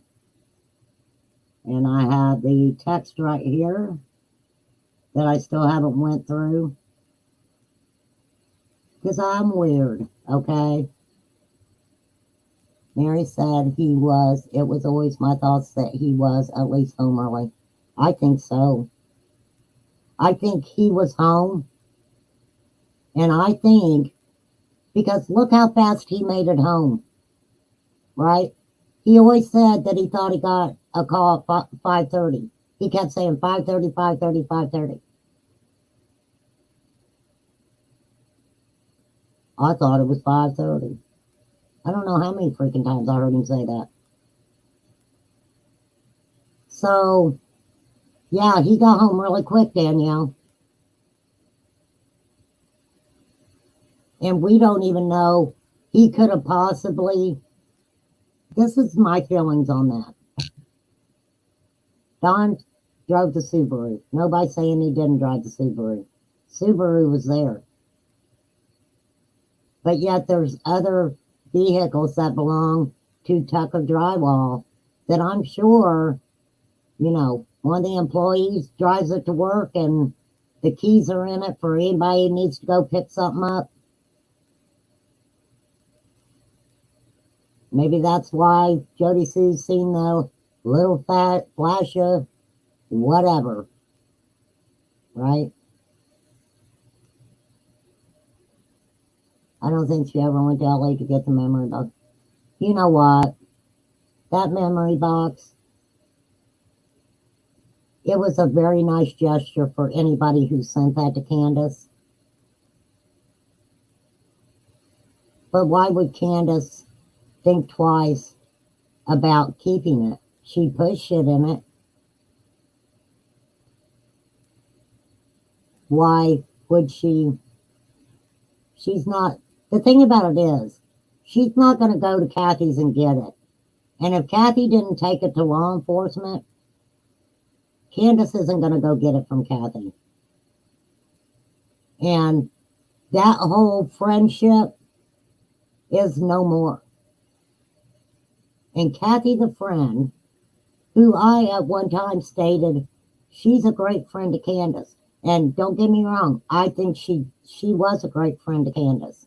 And I have the text right here that I still haven't went through. Because I'm weird, okay? Mary said it was always my thoughts that he was at least home early. I think so. I think he was home. And I think, because look how fast he made it home, right? He always said that he thought he got a call at 5:30. He kept saying 5:30, 5:30, 5:30. I thought it was 5:30. I don't know how many freaking times I heard him say that. So, yeah, he got home really quick, Danielle. And we don't even know, he could have possibly, this is my feelings on that. Don drove the Subaru. Nobody saying he didn't drive the Subaru. Subaru was there. But yet there's other vehicles that belong to Tucker Drywall that I'm sure, you know, one of the employees drives it to work and the keys are in it for anybody who needs to go pick something up. Maybe that's why Jody Sue's seen the little fat flash of whatever, right? I don't think she ever went to LA to get the memory box. You know what? That memory box, it was a very nice gesture for anybody who sent that to Candus. But why would Candus think twice about keeping it? She put shit in it. Why would she? She's not. The thing about it is, she's not going to go to Kathy's and get it. And if Kathy didn't take it to law enforcement, Candus isn't going to go get it from Kathy. And that whole friendship is no more. And Kathy the friend, who I at one time stated, she's a great friend to Candus. And don't get me wrong, I think she was a great friend to Candus.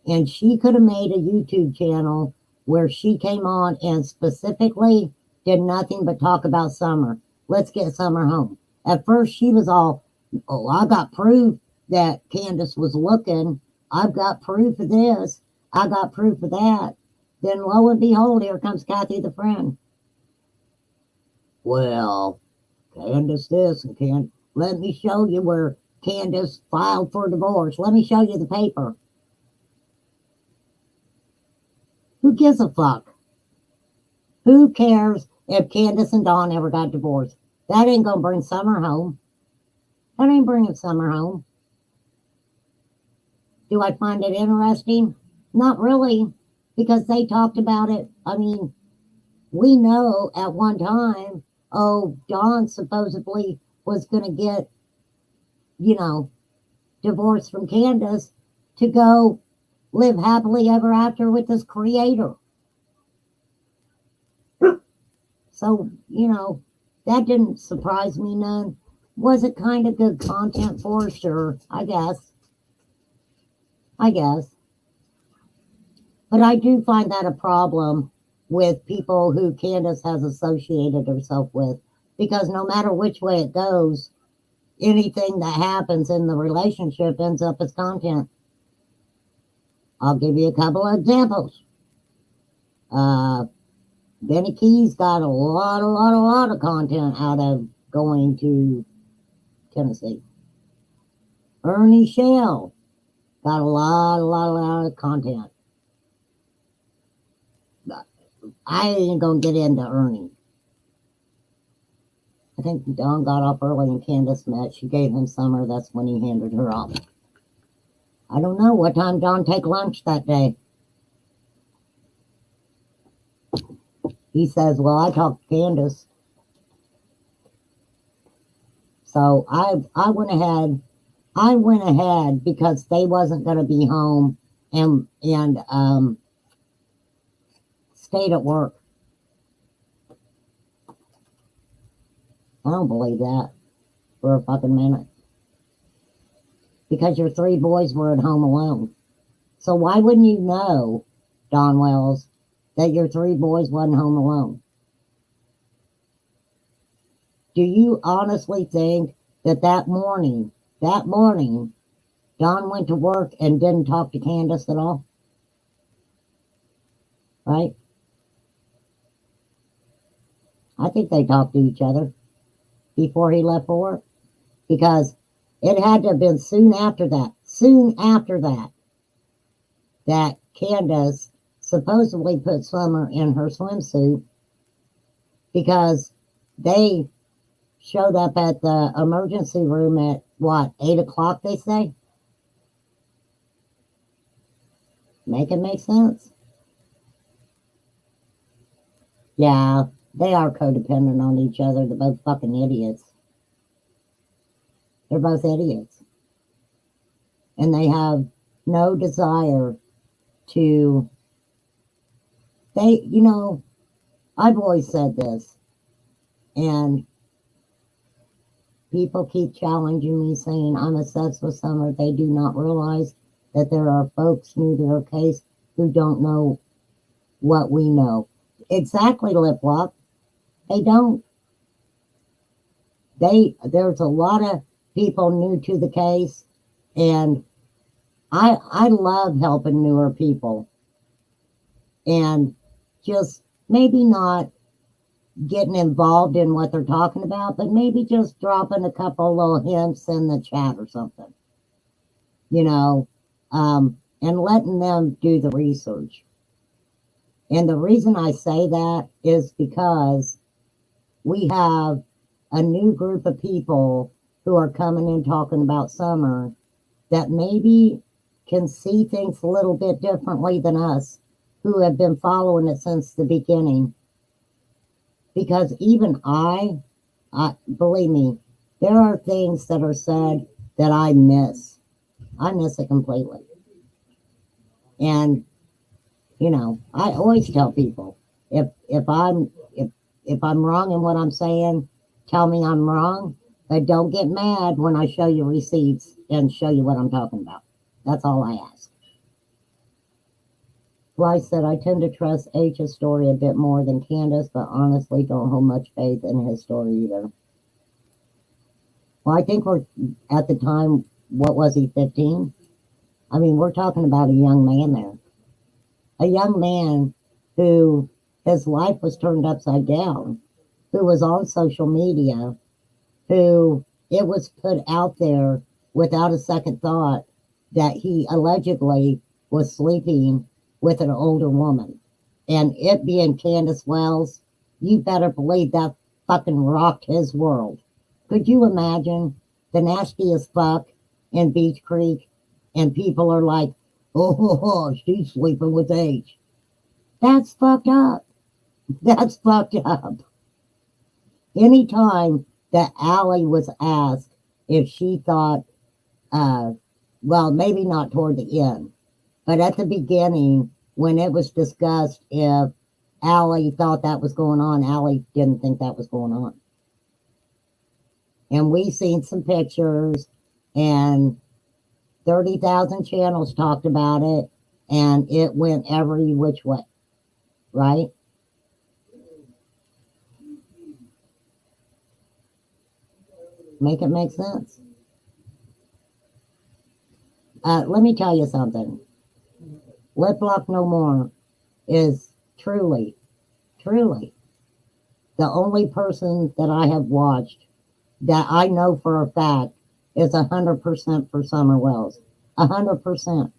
And she could have made a YouTube channel where she came on and specifically did nothing but talk about Summer. Let's get Summer home. At first, she was all, oh, I got proof that Candus was looking. I've got proof of this. I got proof of that. Then lo and behold, here comes Kathy the friend. Well, Candus this and Candus. Let me show you where Candus filed for divorce. Let me show you the paper. Who gives a fuck? Who cares if Candus and Don ever got divorced? That ain't gonna bring Summer home. That ain't bringing Summer home. Do I find it interesting? Not really, because they talked about it. I mean, we know at one time, oh, Don supposedly was gonna get, you know, divorced from Candus to go live happily ever after with this creator. So, you know, that didn't surprise me none. Was it kind of good content for sure? I guess. But I do find that a problem with people who Candus has associated herself with. Because no matter which way it goes, anything that happens in the relationship ends up as content. I'll give you a couple of examples. Benny Keys got a lot of content out of going to Tennessee. Ernie Shell got a lot of content. I ain't gonna get into Ernie. I think Don got off early and Candus met. She gave him Summer. That's when he handed her off. I don't know what time Don take lunch that day. He says, well, I talked to Candus. So I went ahead because they wasn't going to be home and stayed at work. I don't believe that for a fucking minute. Because your three boys were at home alone. So why wouldn't you know, Don Wells, that your three boys wasn't home alone? Do you honestly think that morning, Don went to work and didn't talk to Candus at all? Right? I think they talked to each other before he left for work. Because it had to have been soon after that, that Candus supposedly put Summer in her swimsuit because they showed up at the emergency room at, what, 8 o'clock, they say? Make it make sense? Yeah, they are codependent on each other. They're both fucking idiots. They're both idiots. And they have no desire to, you know, I've always said this, and people keep challenging me saying I'm obsessed with Summer. They do not realize that there are folks new to her case who don't know what we know. Exactly, Lip Lock. They don't. There's a lot of people new to the case, and I love helping newer people, and just maybe not getting involved in what they're talking about, but maybe just dropping a couple little hints in the chat or something, you know, and letting them do the research. And the reason I say that is because we have a new group of people who are coming in talking about Summer that maybe can see things a little bit differently than us who have been following it since the beginning. Because even I believe me, there are things that are said that I miss. I miss it completely. And, you know, I always tell people, if I'm wrong in what I'm saying, tell me I'm wrong, but don't get mad when I show you receipts and show you what I'm talking about. That's all I ask. Fly said, I tend to trust H's story a bit more than Candus, but honestly don't hold much faith in his story either. Well, I think we're, at the time, what was he, 15? I mean, we're talking about a young man there. A young man who his life was turned upside down, who was on social media, who it was put out there without a second thought that he allegedly was sleeping with an older woman. And it being Candus Wells, you better believe that fucking rocked his world. Could you imagine the nastiest fuck in Beach Creek and people are like, oh, she's sleeping with H. That's fucked up. That's fucked up. Anytime that Allie was asked if she thought, well, maybe not toward the end, but at the beginning, when it was discussed if Allie thought that was going on, Allie didn't think that was going on. And we seen some pictures, and 30,000 channels talked about it, and it went every which way, right? Make it make sense. Let me tell you something. Lip Lock No More is truly the only person that I have watched that I know for a fact is 100% for Summer Wells. 100%.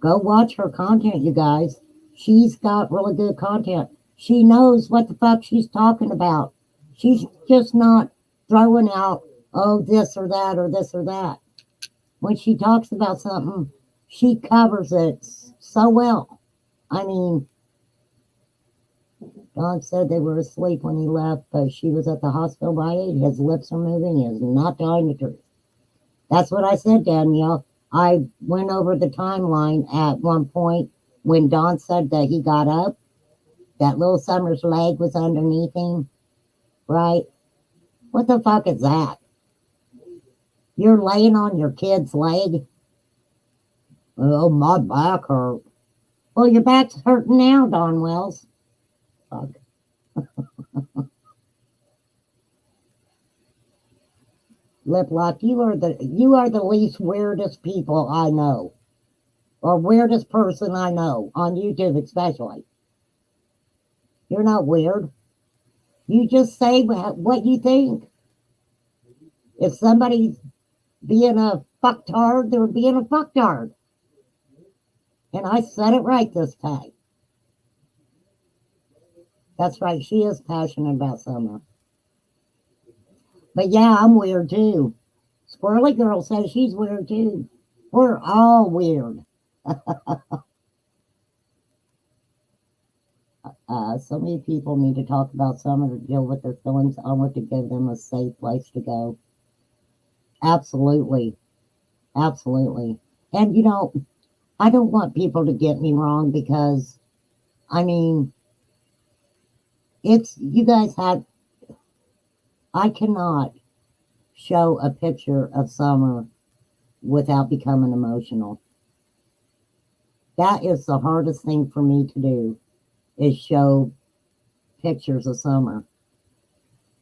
Go watch her content, you guys. She's got really good content. She knows what the fuck she's talking about. She's just not throwing out, oh, this or that or this or that. When she talks about something, she covers it so well. I mean, Don said they were asleep when he left, but she was at the hospital by 8. His lips are moving. He is not telling the truth. That's what I said, Danielle. I went over the timeline at one point when Don said that he got up, that little Summer's leg was underneath him, right? What the fuck is that? You're laying on your kid's leg? Oh, my back hurt. Well, your back's hurting now, Don Wells. Fuck. Lip Lock, you are the least weirdest people I know. Or weirdest person I know, on YouTube especially. You're not weird. You just say what you think. If somebody's being a fucktard, they're being a fucktard. And I said it right this time. That's right, she is passionate about Summer. But yeah, I'm weird too. Squirrely Girl says she's weird too. We're all weird. So many people need to talk about Summer to deal with their feelings. I want to give them a safe place to go. Absolutely. Absolutely. And you know, I don't want people to get me wrong because, I mean, you guys had, I cannot show a picture of summer without becoming emotional. That is the hardest thing for me to do, is show pictures of summer.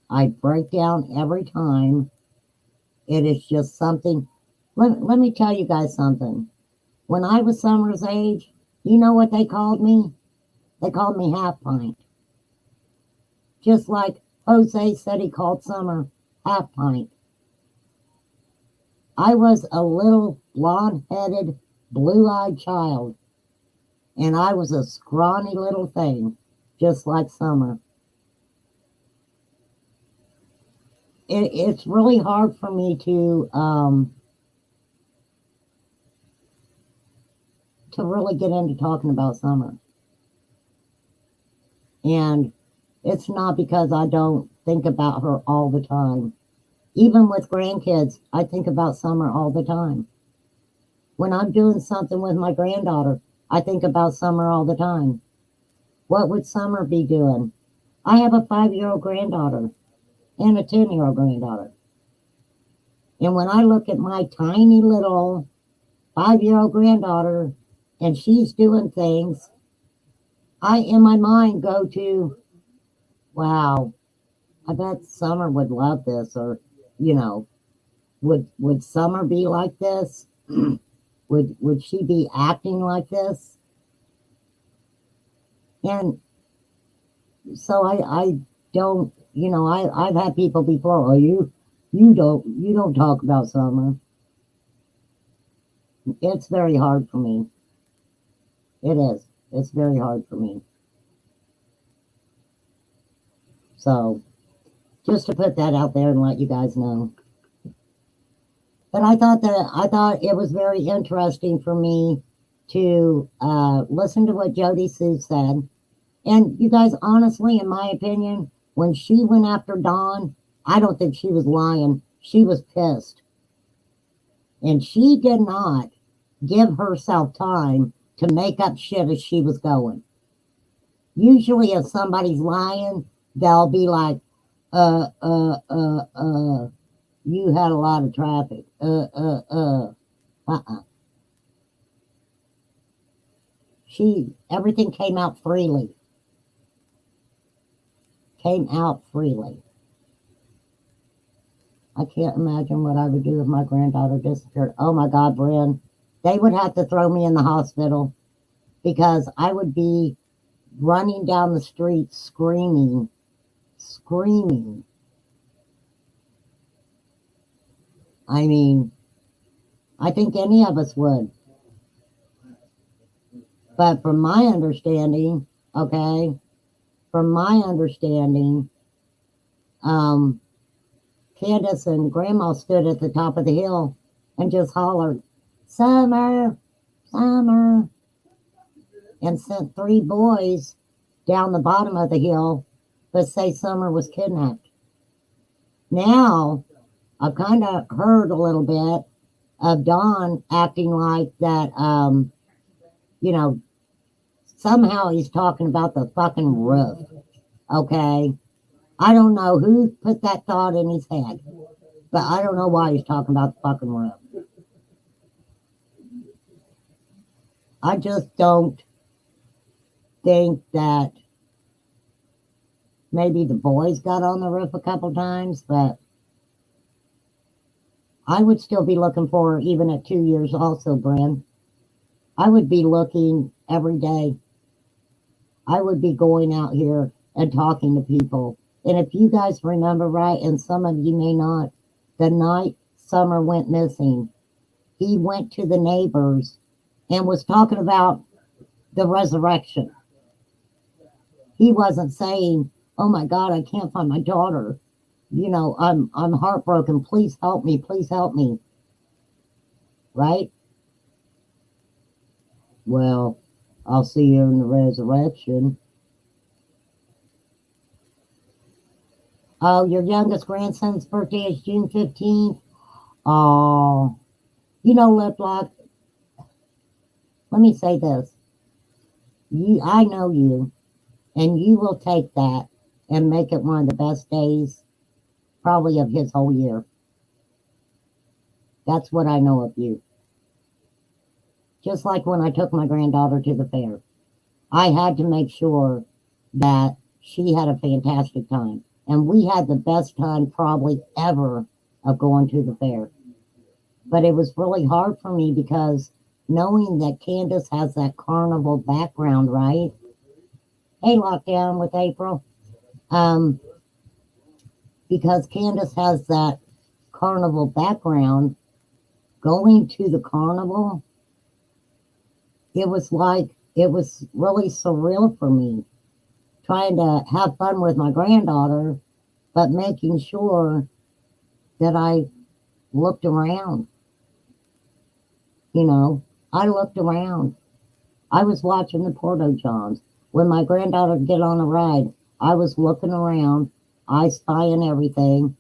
I break down every time. It is just something. Let me tell you guys something. When I was Summer's age, you know what they called me? They called me Half Pint. Just like Jose said he called Summer Half Pint. I was a little blonde-headed, blue-eyed child. And I was a scrawny little thing, just like Summer. It's really hard for me to really get into talking about Summer. And it's not because I don't think about her all the time. Even with grandkids, I think about Summer all the time. When I'm doing something with my granddaughter, I think about Summer all the time. What would Summer be doing? I have a 5-year-old granddaughter and a 10-year-old granddaughter. And when I look at my tiny little 5-year-old granddaughter and she's doing things, I, in my mind, go to, wow, I bet Summer would love this. Or, you know, would Summer be like this? Would she be acting like this? And so I don't, you know, I've had people before, oh, you don't talk about Summer. It's very hard for me. It is. It's very hard for me. So, just to put that out there and let you guys know. But I thought it was very interesting for me to listen to what Jody Sue said. And you guys, honestly, in my opinion, when she went after Don, I don't think she was lying. She was pissed. And she did not give herself time to make up shit as she was going. Usually if somebody's lying, they'll be like, you had a lot of traffic. Everything came out freely. Came out freely. I can't imagine what I would do if my granddaughter disappeared. Oh my God, Bryn. They would have to throw me in the hospital because I would be running down the street screaming. I mean, I think any of us would. But from my understanding, Candace and Grandma stood at the top of the hill and just hollered, Summer, Summer, and sent 3 boys down the bottom of the hill to say Summer was kidnapped. Now, I've kind of heard a little bit of Don acting like that, you know, somehow he's talking about the fucking roof, okay? I don't know who put that thought in his head, but I don't know why he's talking about the fucking roof. I just don't think that maybe the boys got on the roof a couple times, but I would still be looking for her even at 2 years also, Bryn. I would be looking every day. I would be going out here and talking to people. And if you guys remember right, and some of you may not, the night Summer went missing, he went to the neighbors and was talking about the resurrection. He wasn't saying, oh my God, I can't find my daughter. You know, I'm heartbroken. Please help me. Please help me. Right? Well, I'll see you in the resurrection. Oh, your youngest grandson's birthday is June 15th. Oh, you know, Lip Lock, let me say this. I know you, and you will take that and make it one of the best days probably of his whole year. That's what I know of you. Just like when I took my granddaughter to the fair, I had to make sure that she had a fantastic time. And we had the best time probably ever of going to the fair. But it was really hard for me because knowing that Candus has that carnival background, right? Hey, lockdown with April. Because Candus has that carnival background, going to the carnival, it was really surreal for me, trying to have fun with my granddaughter, but making sure that I looked around. You know, I looked around. I was watching the Porto Johns. When my granddaughter would get on a ride, I was looking around, I spying everything.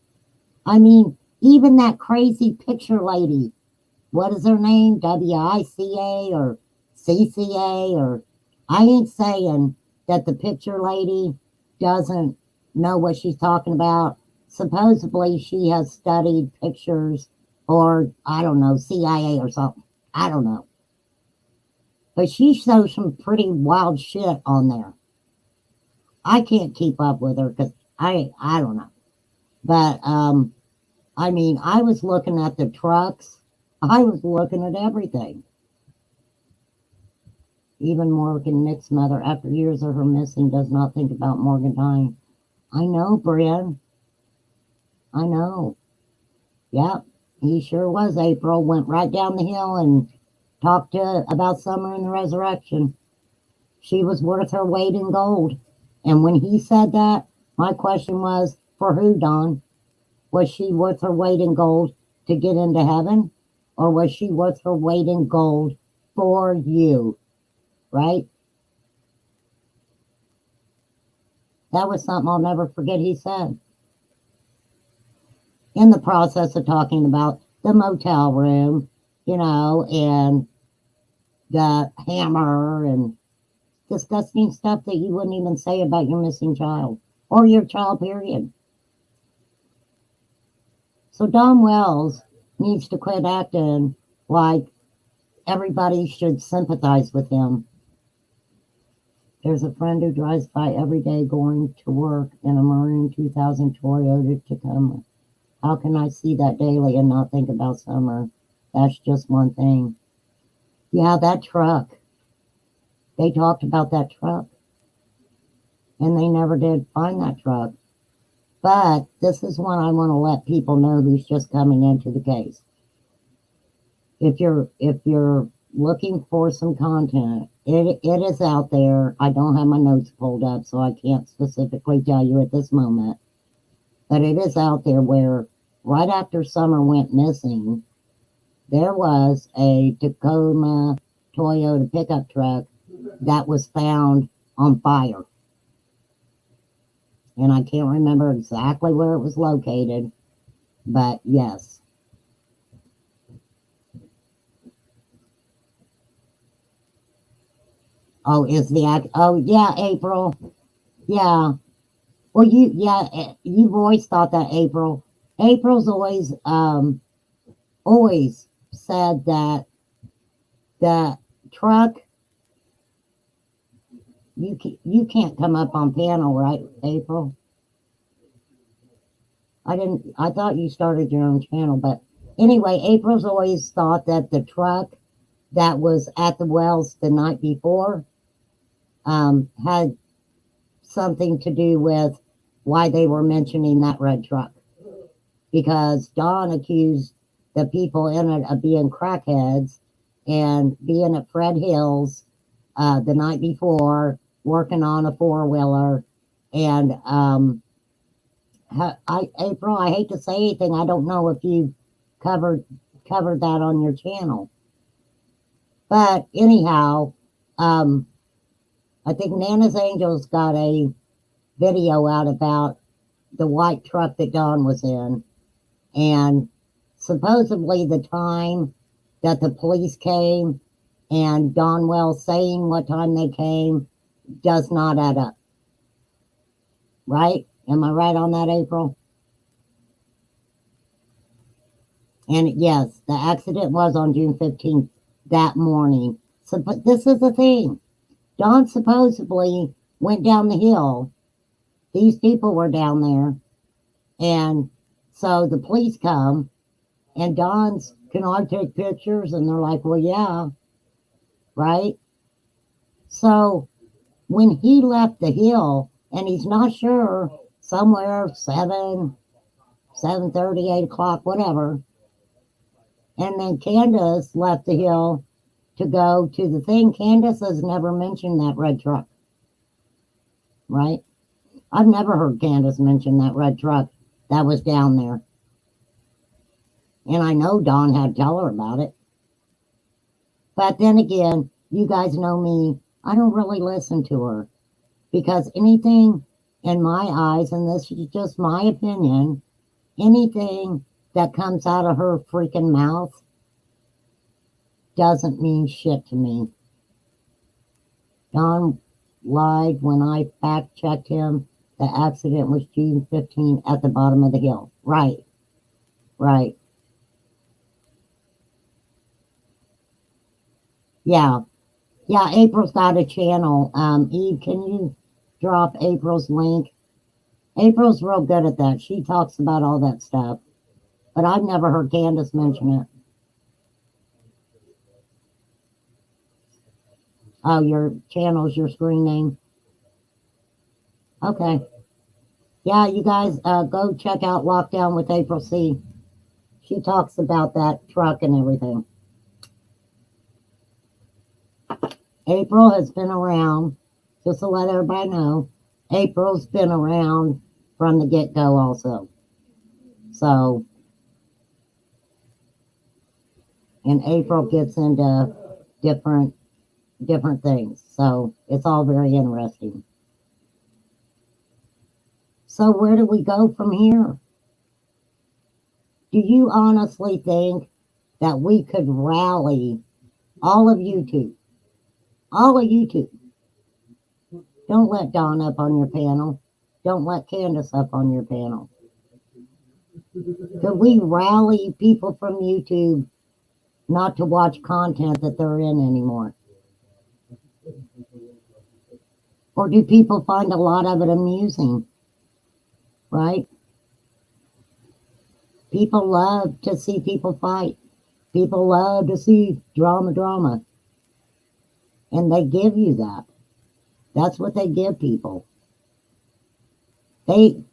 I mean, even that crazy picture lady, what is her name? WICA or CCA, or I ain't saying that the picture lady doesn't know what she's talking about. Supposedly she has studied pictures, or I don't know, CIA or something. I don't know. But she shows some pretty wild shit on there. I can't keep up with her because I don't know. But I mean, I was looking at the trucks. I was looking at everything. Even Morgan, Nick's mother, after years of her missing, does not think about Morgan dying. I know, Brian. I know. Yep, he sure was. April went right down the hill and talked about Summer and the Resurrection. She was worth her weight in gold. And when he said that, my question was, for who, Don? Was she worth her weight in gold to get into heaven? Or was she worth her weight in gold for you? Right? That was something I'll never forget he said. In the process of talking about the motel room, you know, and the hammer and disgusting stuff that you wouldn't even say about your missing child or your child, period. So Don Wells needs to quit acting like everybody should sympathize with him. There's a friend who drives by every day going to work in a maroon 2000 Toyota Tacoma. How can I see that daily and not think about Summer? That's just one thing. Yeah, that truck. They talked about that truck. And they never did find that truck. But this is one I want to let people know who's just coming into the case. If you're looking for some content, it is out there. I don't have my notes pulled up, so I can't specifically tell you at this moment. But it is out there where right after Summer went missing, there was a Tacoma Toyota pickup truck that was found on fire. And I can't remember exactly where it was located, but yes. Oh, yeah, April. Yeah. Well, you've always thought that, April. April's always said that the truck, you can't come up on panel, right, April? I thought you started your own channel, but anyway, April's always thought that the truck that was at the Wells the night before had something to do with why they were mentioning that red truck. Because Don accused the people in it of being crackheads and being at Fred Hill's the night before, working on a four-wheeler. And April, I hate to say anything. I don't know if you covered that on your channel. But anyhow, I think Nana's Angels got a video out about the white truck that Don was in. And supposedly the time that the police came and Don Wells saying what time they came does not add up. right? Am I right on that, April? And yes, the accident was on June 15th that morning. So, but this is the thing. Don supposedly went down the hill. These people were down there. And so the police come, and Don's, can I take pictures? And they're like, well, yeah, right? So when he left the hill, and he's not sure, somewhere 7:30, 8 o'clock, whatever. And then Candus left the hill to go to the thing. Candus has never mentioned that red truck, right? I've never heard Candus mention that red truck that was down there. And I know Don had to tell her about it. But then again, you guys know me, I don't really listen to her. Because anything in my eyes, and this is just my opinion, anything that comes out of her freaking mouth doesn't mean shit to me. Don lied when I fact checked him. The accident was June 15 at the bottom of the hill. Right. Right. Yeah. Yeah, April's got a channel. Eve, can you drop April's link? April's real good at that. She talks about all that stuff. But I've never heard Candus mention it. Oh, your channel's your screen name? Okay. Yeah, you guys go check out Lockdown with April C. She talks about that truck and everything. April has been around, just to let everybody know, April's been around from the get-go also. So, and April gets into different things. So it's all very interesting. So where do we go from here? Do you honestly think that we could rally all of YouTube? All of YouTube. Don't let Don up on your panel. Don't let Candus up on your panel. Could we rally people from YouTube not to watch content that they're in anymore? Or do people find a lot of it amusing? Right? People love to see people fight. People love to see drama. And they give you that. That's what they give people. They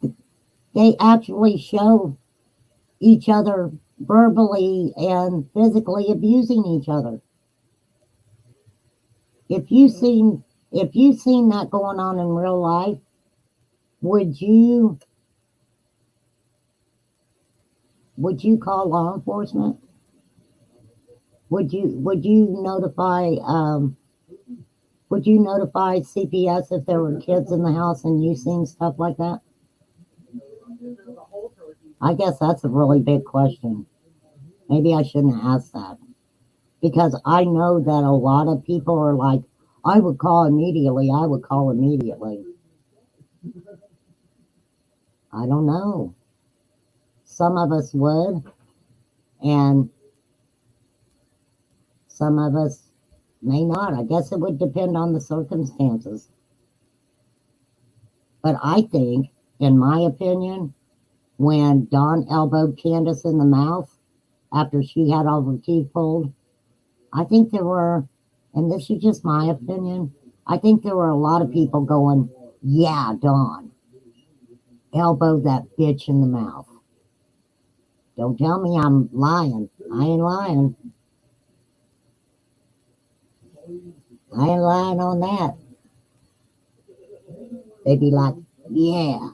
actually show each other verbally and physically abusing each other. If you've seen that going on in real life, would you call law enforcement? Would you notify CPS if there were kids in the house and you seen stuff like that? I guess that's a really big question. Maybe I shouldn't have asked that. Because I know that a lot of people are like, I would call immediately. I don't know. Some of us would, and some of us may not. I guess it would depend on the circumstances. But I think, in my opinion, when Don elbowed Candus in the mouth after she had all her teeth pulled, I think there were, and this is just my opinion, I think there were a lot of people going, yeah, Don, elbow that bitch in the mouth. Don't tell me I'm lying. I ain't lying. I ain't lying on that. They'd be like, yeah.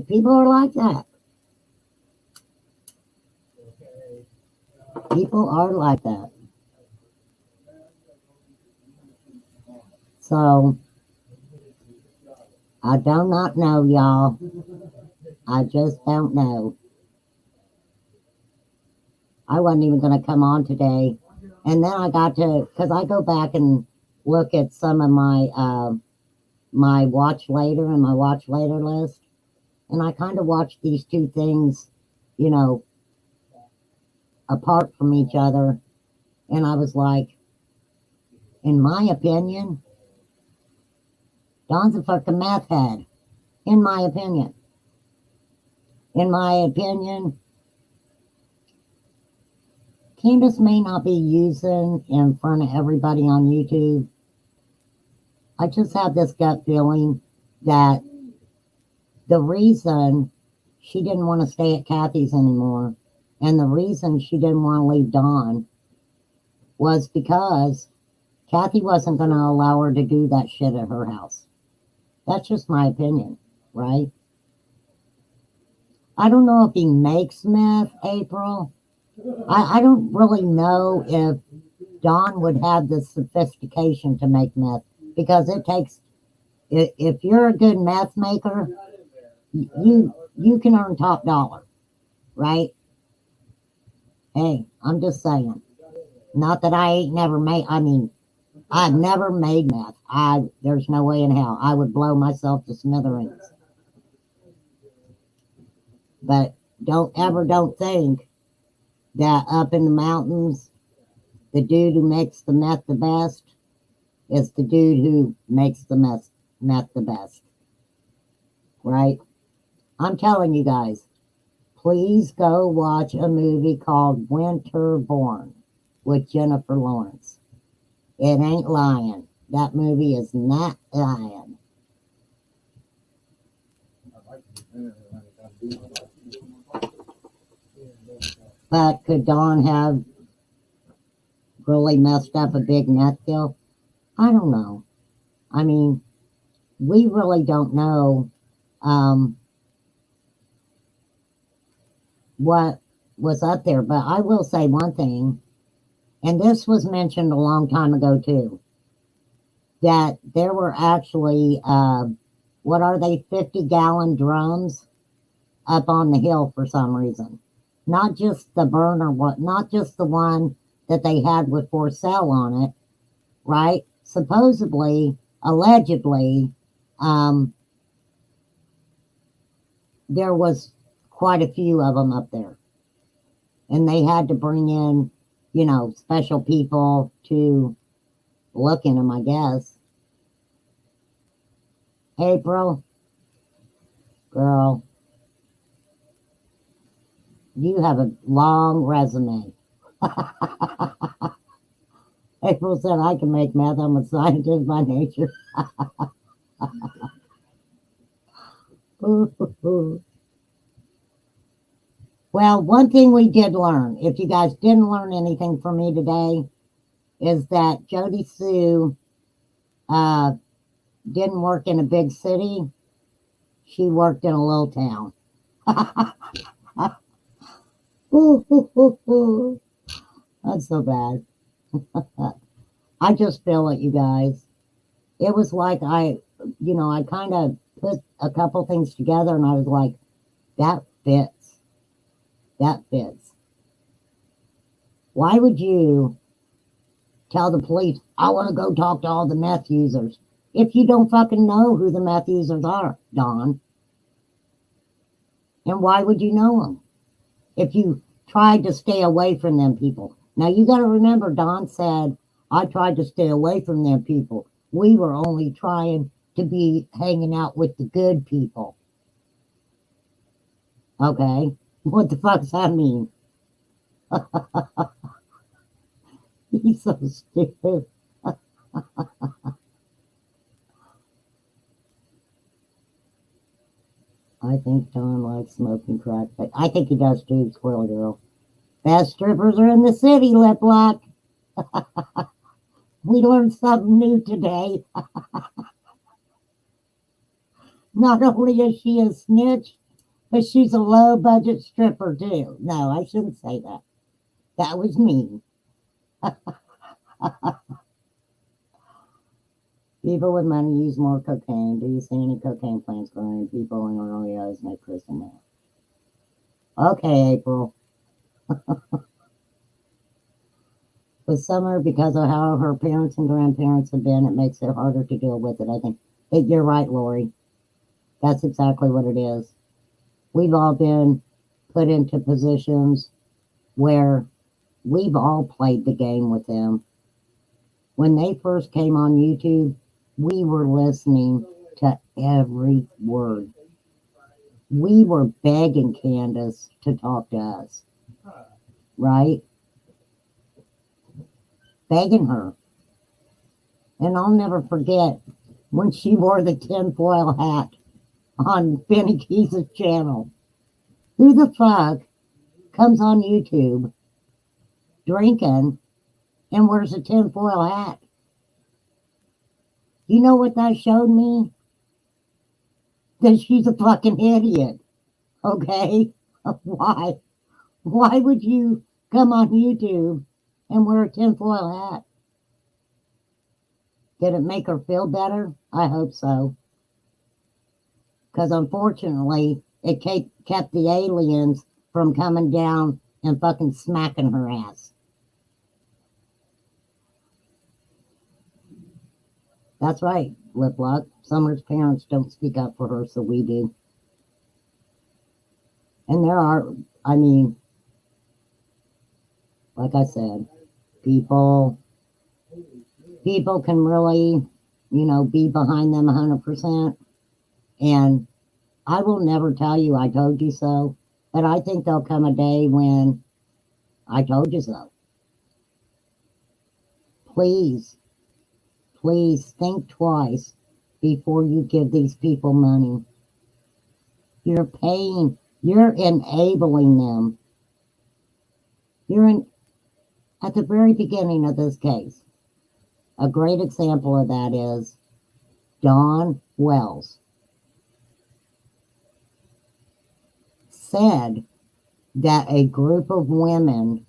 People are like that. People are like that. So, I do not know, y'all. I just don't know. I wasn't even going to come on today. And then I got to, because I go back and look at some of my my watch later and my watch later list. And I kind of watched these two things, you know, apart from each other. And I was like, in my opinion, Don's a fucking meth head. In my opinion. In my opinion, Candace may not be using in front of everybody on YouTube. I just have this gut feeling that the reason she didn't want to stay at Kathy's anymore and the reason she didn't want to leave Don was because Kathy wasn't going to allow her to do that shit at her house. That's just my opinion, right? I don't know if he makes meth, April. I don't really know if Don would have the sophistication to make meth because it takes, if you're a good meth maker, you can earn top dollar, right? Hey, I'm just saying. Not that I ain't never made, I mean, I've never made meth. There's no way in hell. I would blow myself to smithereens. But don't think that up in the mountains, the dude who makes the meth the best is the dude who makes the meth the best. Right? I'm telling you guys, please go watch a movie called Winter Born with Jennifer Lawrence. It ain't lying. That movie is not lying. But could Don have really messed up a big meth deal? I don't know. I mean, we really don't know what was up there. But I will say one thing, and this was mentioned a long time ago too, that there were actually, 50-gallon drums up on the hill for some reason. Not just the burner one, not just the one that they had with for sale on it, right? Supposedly, allegedly, there was quite a few of them up there. And they had to bring in, special people to look in them, I guess. April, girl, you have a long resume. April said, I can make meth. I'm a scientist by nature. Well, one thing we did learn, if you guys didn't learn anything from me today, is that Jody Sue didn't work in a big city. She worked in a little town. That's so bad. I just feel it, you guys. It was like I kind of put a couple things together and I was like, that fits. That fits. Why would you tell the police, I want to go talk to all the meth users, if you don't fucking know who the meth users are, Don? And why would you know them if you tried to stay away from them people? Now, you got to remember, Don said, I tried to stay away from them people. We were only trying to be hanging out with the good people. Okay, what the fuck does that mean? He's so stupid. I think Don likes smoking crack. But I think he does too, Squirrel Girl. Best strippers are in the city, Lip Lock. We learned something new today. Not only is she a snitch, but she's a low-budget stripper too. No, I shouldn't say that. That was mean. People with money use more cocaine. Do you see any cocaine plants growing? People in Oreos make crystal meth. Okay, April. With Summer, because of how her parents and grandparents have been, it makes it harder to deal with it, I think. You're right, Lori. That's exactly what it is. We've all been put into positions where we've all played the game with them. When they first came on YouTube, we were listening to every word. We were begging Candace to talk to us, right? Begging her. And I'll never forget when she wore the tinfoil hat on Benny Keys' channel. Who the fuck comes on YouTube drinking and wears a tinfoil hat? You know what that showed me? That she's a fucking idiot. Okay? Why? Why would you come on YouTube and wear a tinfoil hat? Did it make her feel better? I hope so. Because unfortunately, it kept the aliens from coming down and fucking smacking her ass. That's right, Liplock. Summer's parents don't speak up for her, so we do. And there are, I mean, like I said, people can really, be behind them 100%. And I will never tell you I told you so, but I think there'll come a day when I told you so. Please think twice before you give these people money. You're enabling them. At the very beginning of this case, a great example of that is Don Wells said that a group of women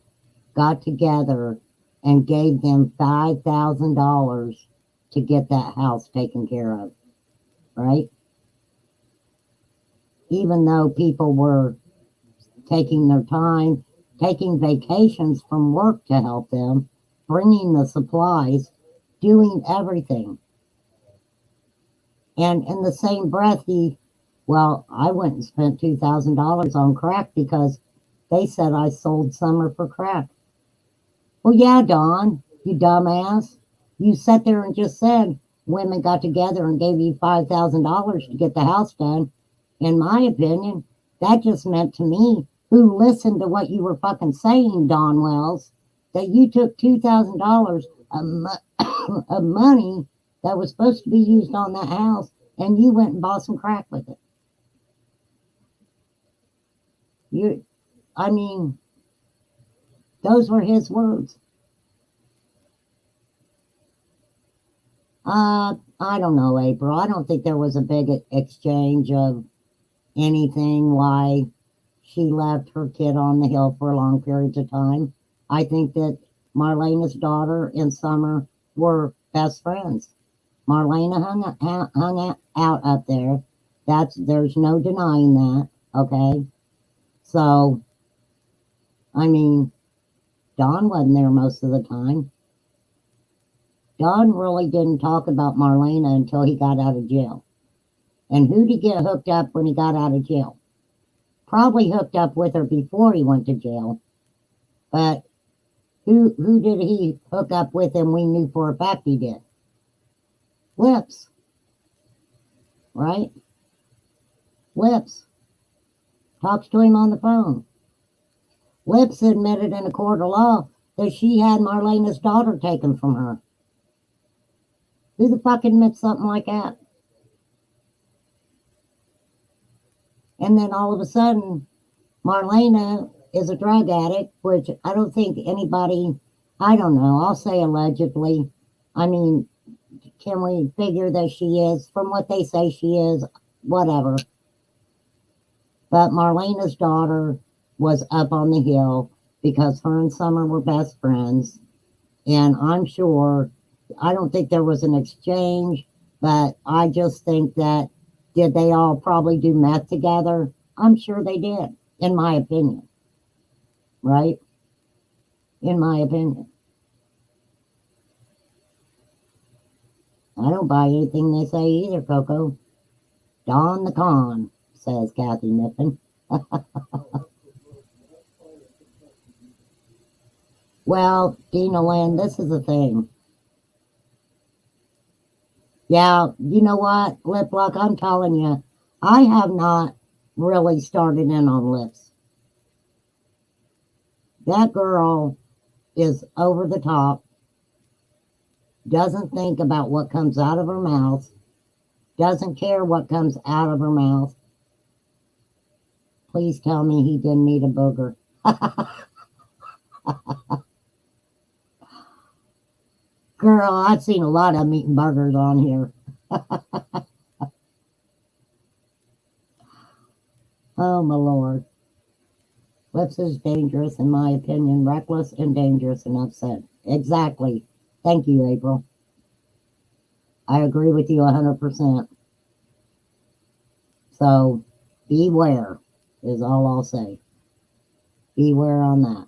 got together and gave them $5,000 to get that house taken care of, right? Even though people were taking their time, taking vacations from work to help them, bringing the supplies, doing everything. And in the same breath, I went and spent $2,000 on crack because they said I sold Summer for crack. Well, yeah, Don, you dumbass. You sat there and just said women got together and gave you $5,000 to get the house done. In my opinion, that just meant to me, who listened to what you were fucking saying, Don Wells, that you took $2,000 of money that was supposed to be used on that house and you went and bought some crack with it. Those were his words. I don't know, April. I don't think there was a big exchange of anything why she left her kid on the hill for long periods of time. I think that Marlena's daughter and Summer were best friends. Marlena hung out up there. There's no denying that, okay? So, Don wasn't there most of the time. Don really didn't talk about Marlena until he got out of jail. And who'd he get hooked up when he got out of jail? Probably hooked up with her before he went to jail. But who did he hook up with and we knew for a fact he did? Lips. Right? Lips. Talks to him on the phone. Lips admitted in a court of law that she had Marlena's daughter taken from her. Who the fuck admits something like that? And then all of a sudden, Marlena is a drug addict, which I don't think anybody, I don't know, I'll say allegedly. Can we figure that she is? From what they say she is, whatever. But Marlena's daughter was up on the hill because her and Summer were best friends. And I'm sure, I don't think there was an exchange, but I just think that, did they all probably do meth together? I'm sure they did, in my opinion. Right? In my opinion. I don't buy anything they say either, Coco. Don the con, says Kathy Nippon. Well, Dina Land, this is the thing. Yeah, you know what, Lip Lock, I'm telling you, I have not really started in on Lips. That girl is over the top, doesn't think about what comes out of her mouth, doesn't care what comes out of her mouth. Please tell me he didn't eat a booger. Girl, I've seen a lot of them eating burgers on here. Oh, my Lord. Lips is dangerous, in my opinion. Reckless and dangerous, enough said. Exactly. Thank you, April. I agree with you 100%. So, beware is all I'll say. Beware on that.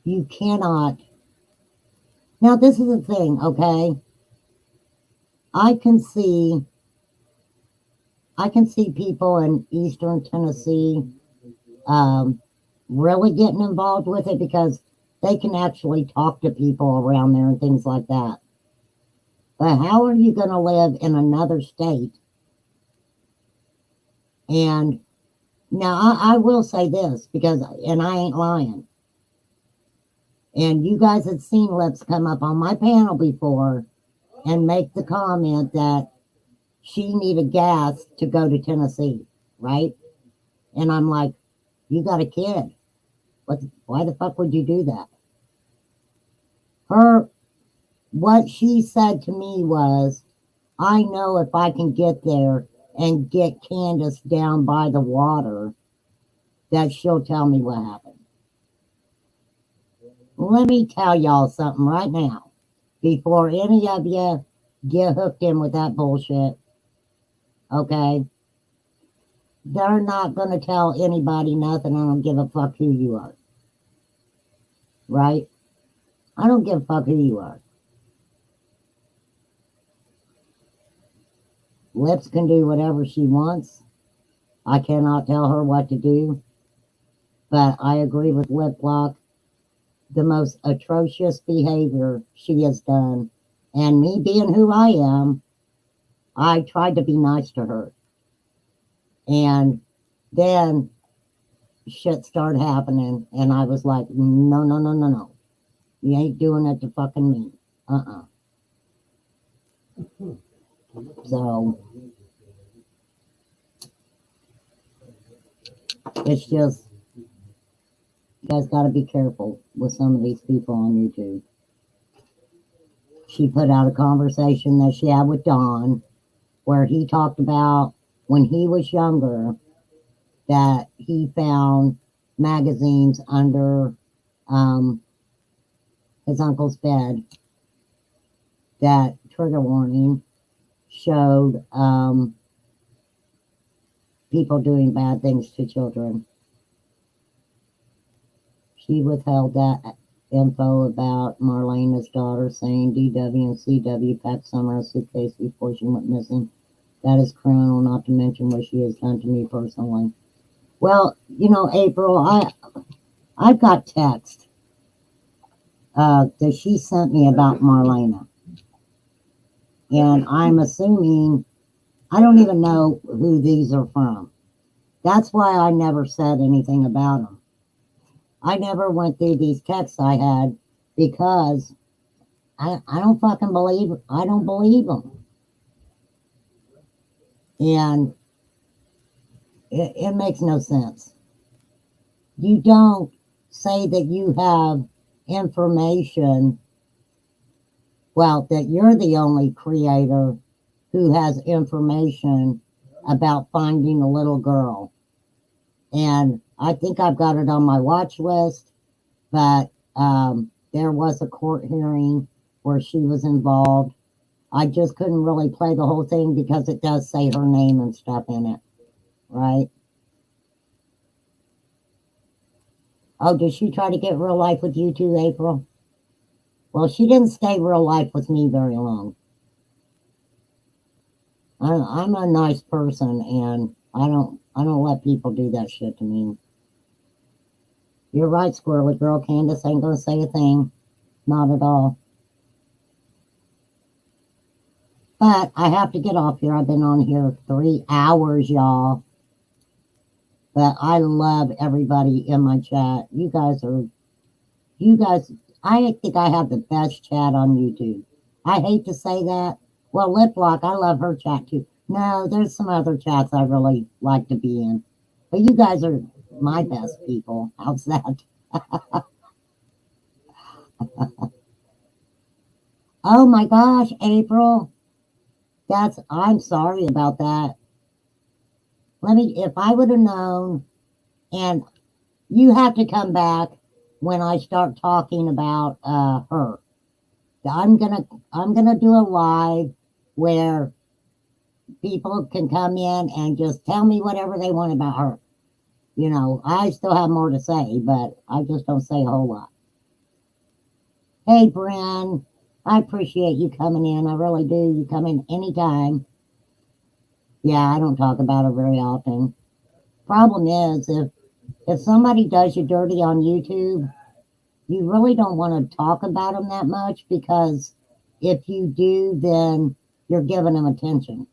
You cannot... Now, this is the thing, okay? I can see people in Eastern Tennessee really getting involved with it because they can actually talk to people around there and things like that. But how are you going to live in another state? And now I will say this because, and I ain't lying. And you guys had seen Lips come up on my panel before and make the comment that she needed gas to go to Tennessee, right? And I'm like, you got a kid. Why the fuck would you do that? What she said to me was, I know if I can get there and get Candace down by the water, that she'll tell me what happened. Let me tell y'all something right now, before any of you get hooked in with that bullshit, okay? They're not going to tell anybody nothing. I don't give a fuck who you are. Right? I don't give a fuck who you are. Lips can do whatever she wants. I cannot tell her what to do. But I agree with Lip Lock. The most atrocious behavior she has done. And me being who I am, I tried to be nice to her. And then shit started happening. And I was like, no. You ain't doing it to fucking me. So, it's just, you guys got to be careful with some of these people on YouTube. She put out a conversation that she had with Don where he talked about when he was younger that he found magazines under his uncle's bed that, trigger warning, showed people doing bad things to children. She withheld that info about Marlena's daughter, saying DW and CW packed Summer a suitcase before she went missing. That is criminal, not to mention what she has done to me personally. Well, you know, April, I've got text that she sent me about Marlena. And I'm assuming, I don't even know who these are from. That's why I never said anything about them. I never went through these texts I had because I don't fucking believe, I don't believe them. And it makes no sense. You don't say that you have information, well, that you're the only creator who has information about finding a little girl. And I think I've got it on my watch list, but there was a court hearing where she was involved. I just couldn't really play the whole thing because it does say her name and stuff in it, right? Oh, did she try to get real life with you too, April? Well, she didn't stay real life with me very long. I'm a nice person, and I don't let people do that shit to me. You're right, squirrely girl. Candace ain't gonna say a thing. Not at all. But I have to get off here. I've been on here 3 hours, y'all. But I love everybody in my chat. You guys, I think I have the best chat on YouTube. I hate to say that. Well, Lip Lock, I love her chat too. No, there's some other chats I really like to be in. But you guys are my best people. How's that? Oh my gosh, April. I'm sorry about that. If I would have known, and you have to come back when I start talking about her. I'm gonna do a live where people can come in and just tell me whatever they want about her. You know, I still have more to say, but I just don't say a whole lot. Hey, Bren, I appreciate you coming in. I really do. You come in anytime. Yeah, I don't talk about her very often. Problem is, if somebody does you dirty on YouTube, you really don't want to talk about them that much, because if you do, then you're giving them attention.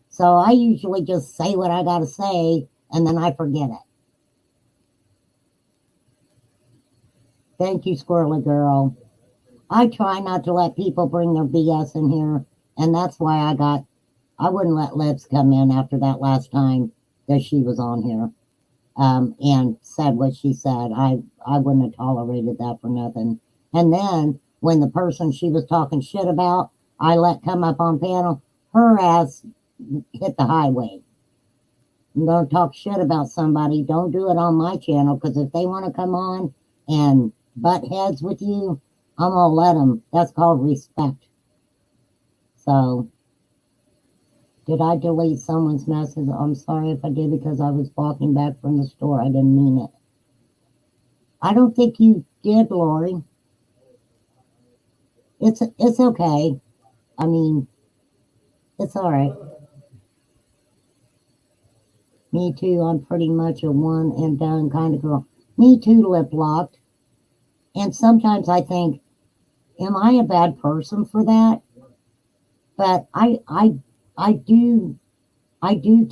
So I usually just say what I got to say, and then I forget it. Thank you, Squirrely Girl. I try not to let people bring their BS in here, and that's why I wouldn't let Lips come in after that last time that she was on here and said what she said. I wouldn't have tolerated that for nothing. And then when the person she was talking shit about, I let come up on panel, her ass hit the highway. I'm going to talk shit about somebody. Don't do it on my channel, because if they want to come on and butt heads with you, I'm going to let them. That's called respect. So, did I delete someone's message? I'm sorry if I did, because I was walking back from the store. I didn't mean it. I don't think you did, Lori. It's okay. I mean, it's all right. Me too. I'm pretty much a one and done kind of girl. Me too, Lip Locked. And sometimes I think, am I a bad person for that? But I do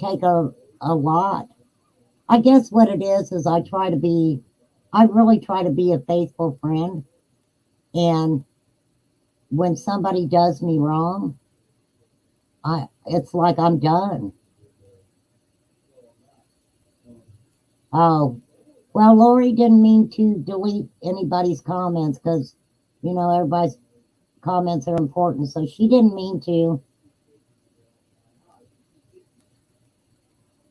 take a lot. I guess what it is I really try to be a faithful friend. And when somebody does me wrong, it's like I'm done. Oh, well, Lori didn't mean to delete anybody's comments, because, you know, everybody's comments are important, so she didn't mean to.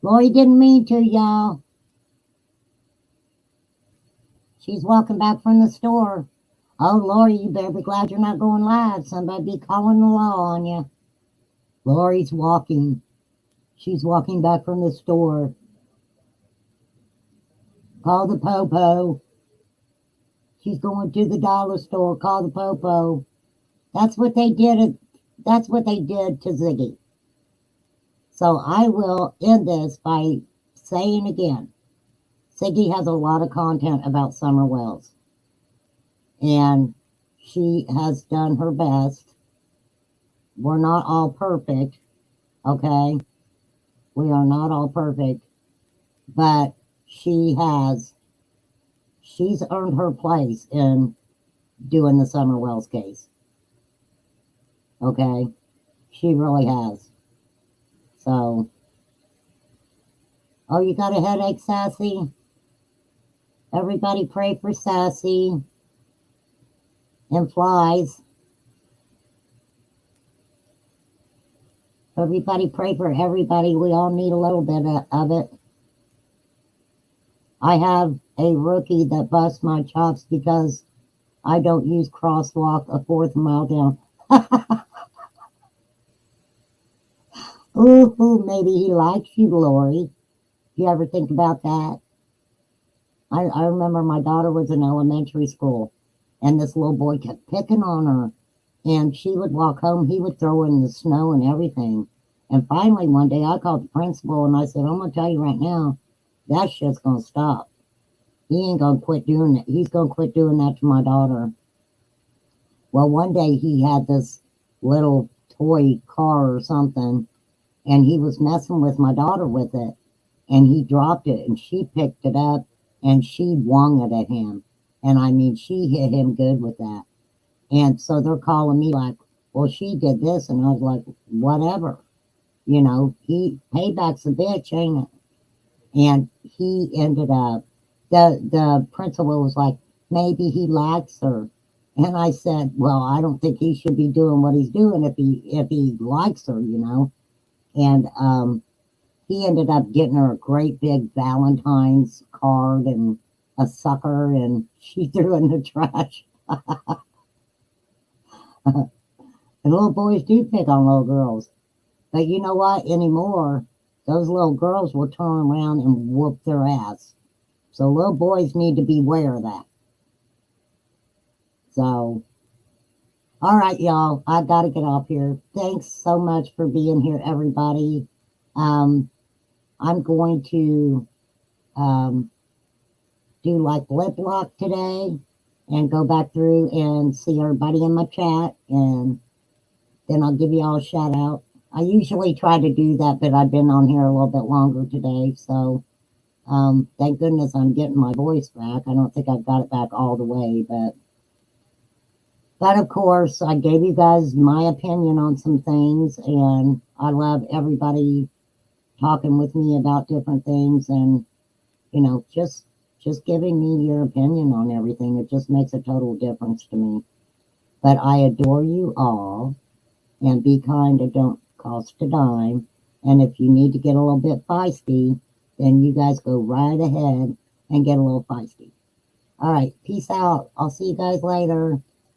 Lori didn't mean to, y'all. She's walking back from the store. Oh, Lori, you better be glad you're not going live. Somebody be calling the law on you. Lori's walking. She's walking back from the store. Call the popo. She's going to the dollar store. Call the popo. That's what they did. That's what they did to Ziggy. So I will end this by saying again, Ziggy has a lot of content about Summer Wells. And she has done her best. We're not all perfect, okay? We are not all perfect. But she's earned her place in doing the Summer Wells case. Okay? She really has. So, oh, you got a headache, Sassy? Everybody pray for Sassy and Flies. Everybody pray for everybody. We all need a little bit of it. I have a rookie that busts my chops because I don't use crosswalk a 4th mile down. Ooh, maybe he likes you, Lori. You ever think about that? I remember my daughter was in elementary school, And this little boy kept picking on her. And she would walk home. He would throw her in the snow and everything. And finally, one day, I called the principal and I said, I'm going to tell you right now, that shit's going to stop. He ain't going to quit doing it. He's going to quit doing that to my daughter. Well, one day he had this little toy car or something, and he was messing with my daughter with it, and he dropped it, and she picked it up, and she wung it at him. And I mean, she hit him good with that. And so they're calling me like, well, she did this, and I was like, whatever. You know, payback's a bitch, ain't it? And he ended up, the principal was like, maybe he likes her. And I said, well, I don't think he should be doing what he's doing if he likes her, you know. And he ended up getting her a great big Valentine's card and a sucker, and she threw it in the trash. And little boys do pick on little girls. But you know what? Anymore, those little girls will turn around and whoop their ass. So little boys need to beware of that. So, all right, y'all. I got to get off here. Thanks so much for being here, everybody. I'm going to do like lip lock today and go back through and see everybody in my chat, and then I'll give you all a shout out. I usually try to do that, but I've been on here a little bit longer today, so thank goodness I'm getting my voice back. I don't think I've got it back all the way, but of course, I gave you guys my opinion on some things, and I love everybody talking with me about different things, and, you know, just giving me your opinion on everything. It just makes a total difference to me. But I adore you all, and be kind. It don't cost a dime. And if you need to get a little bit feisty, then you guys go right ahead and get a little feisty. All right, peace out. I'll see you guys later.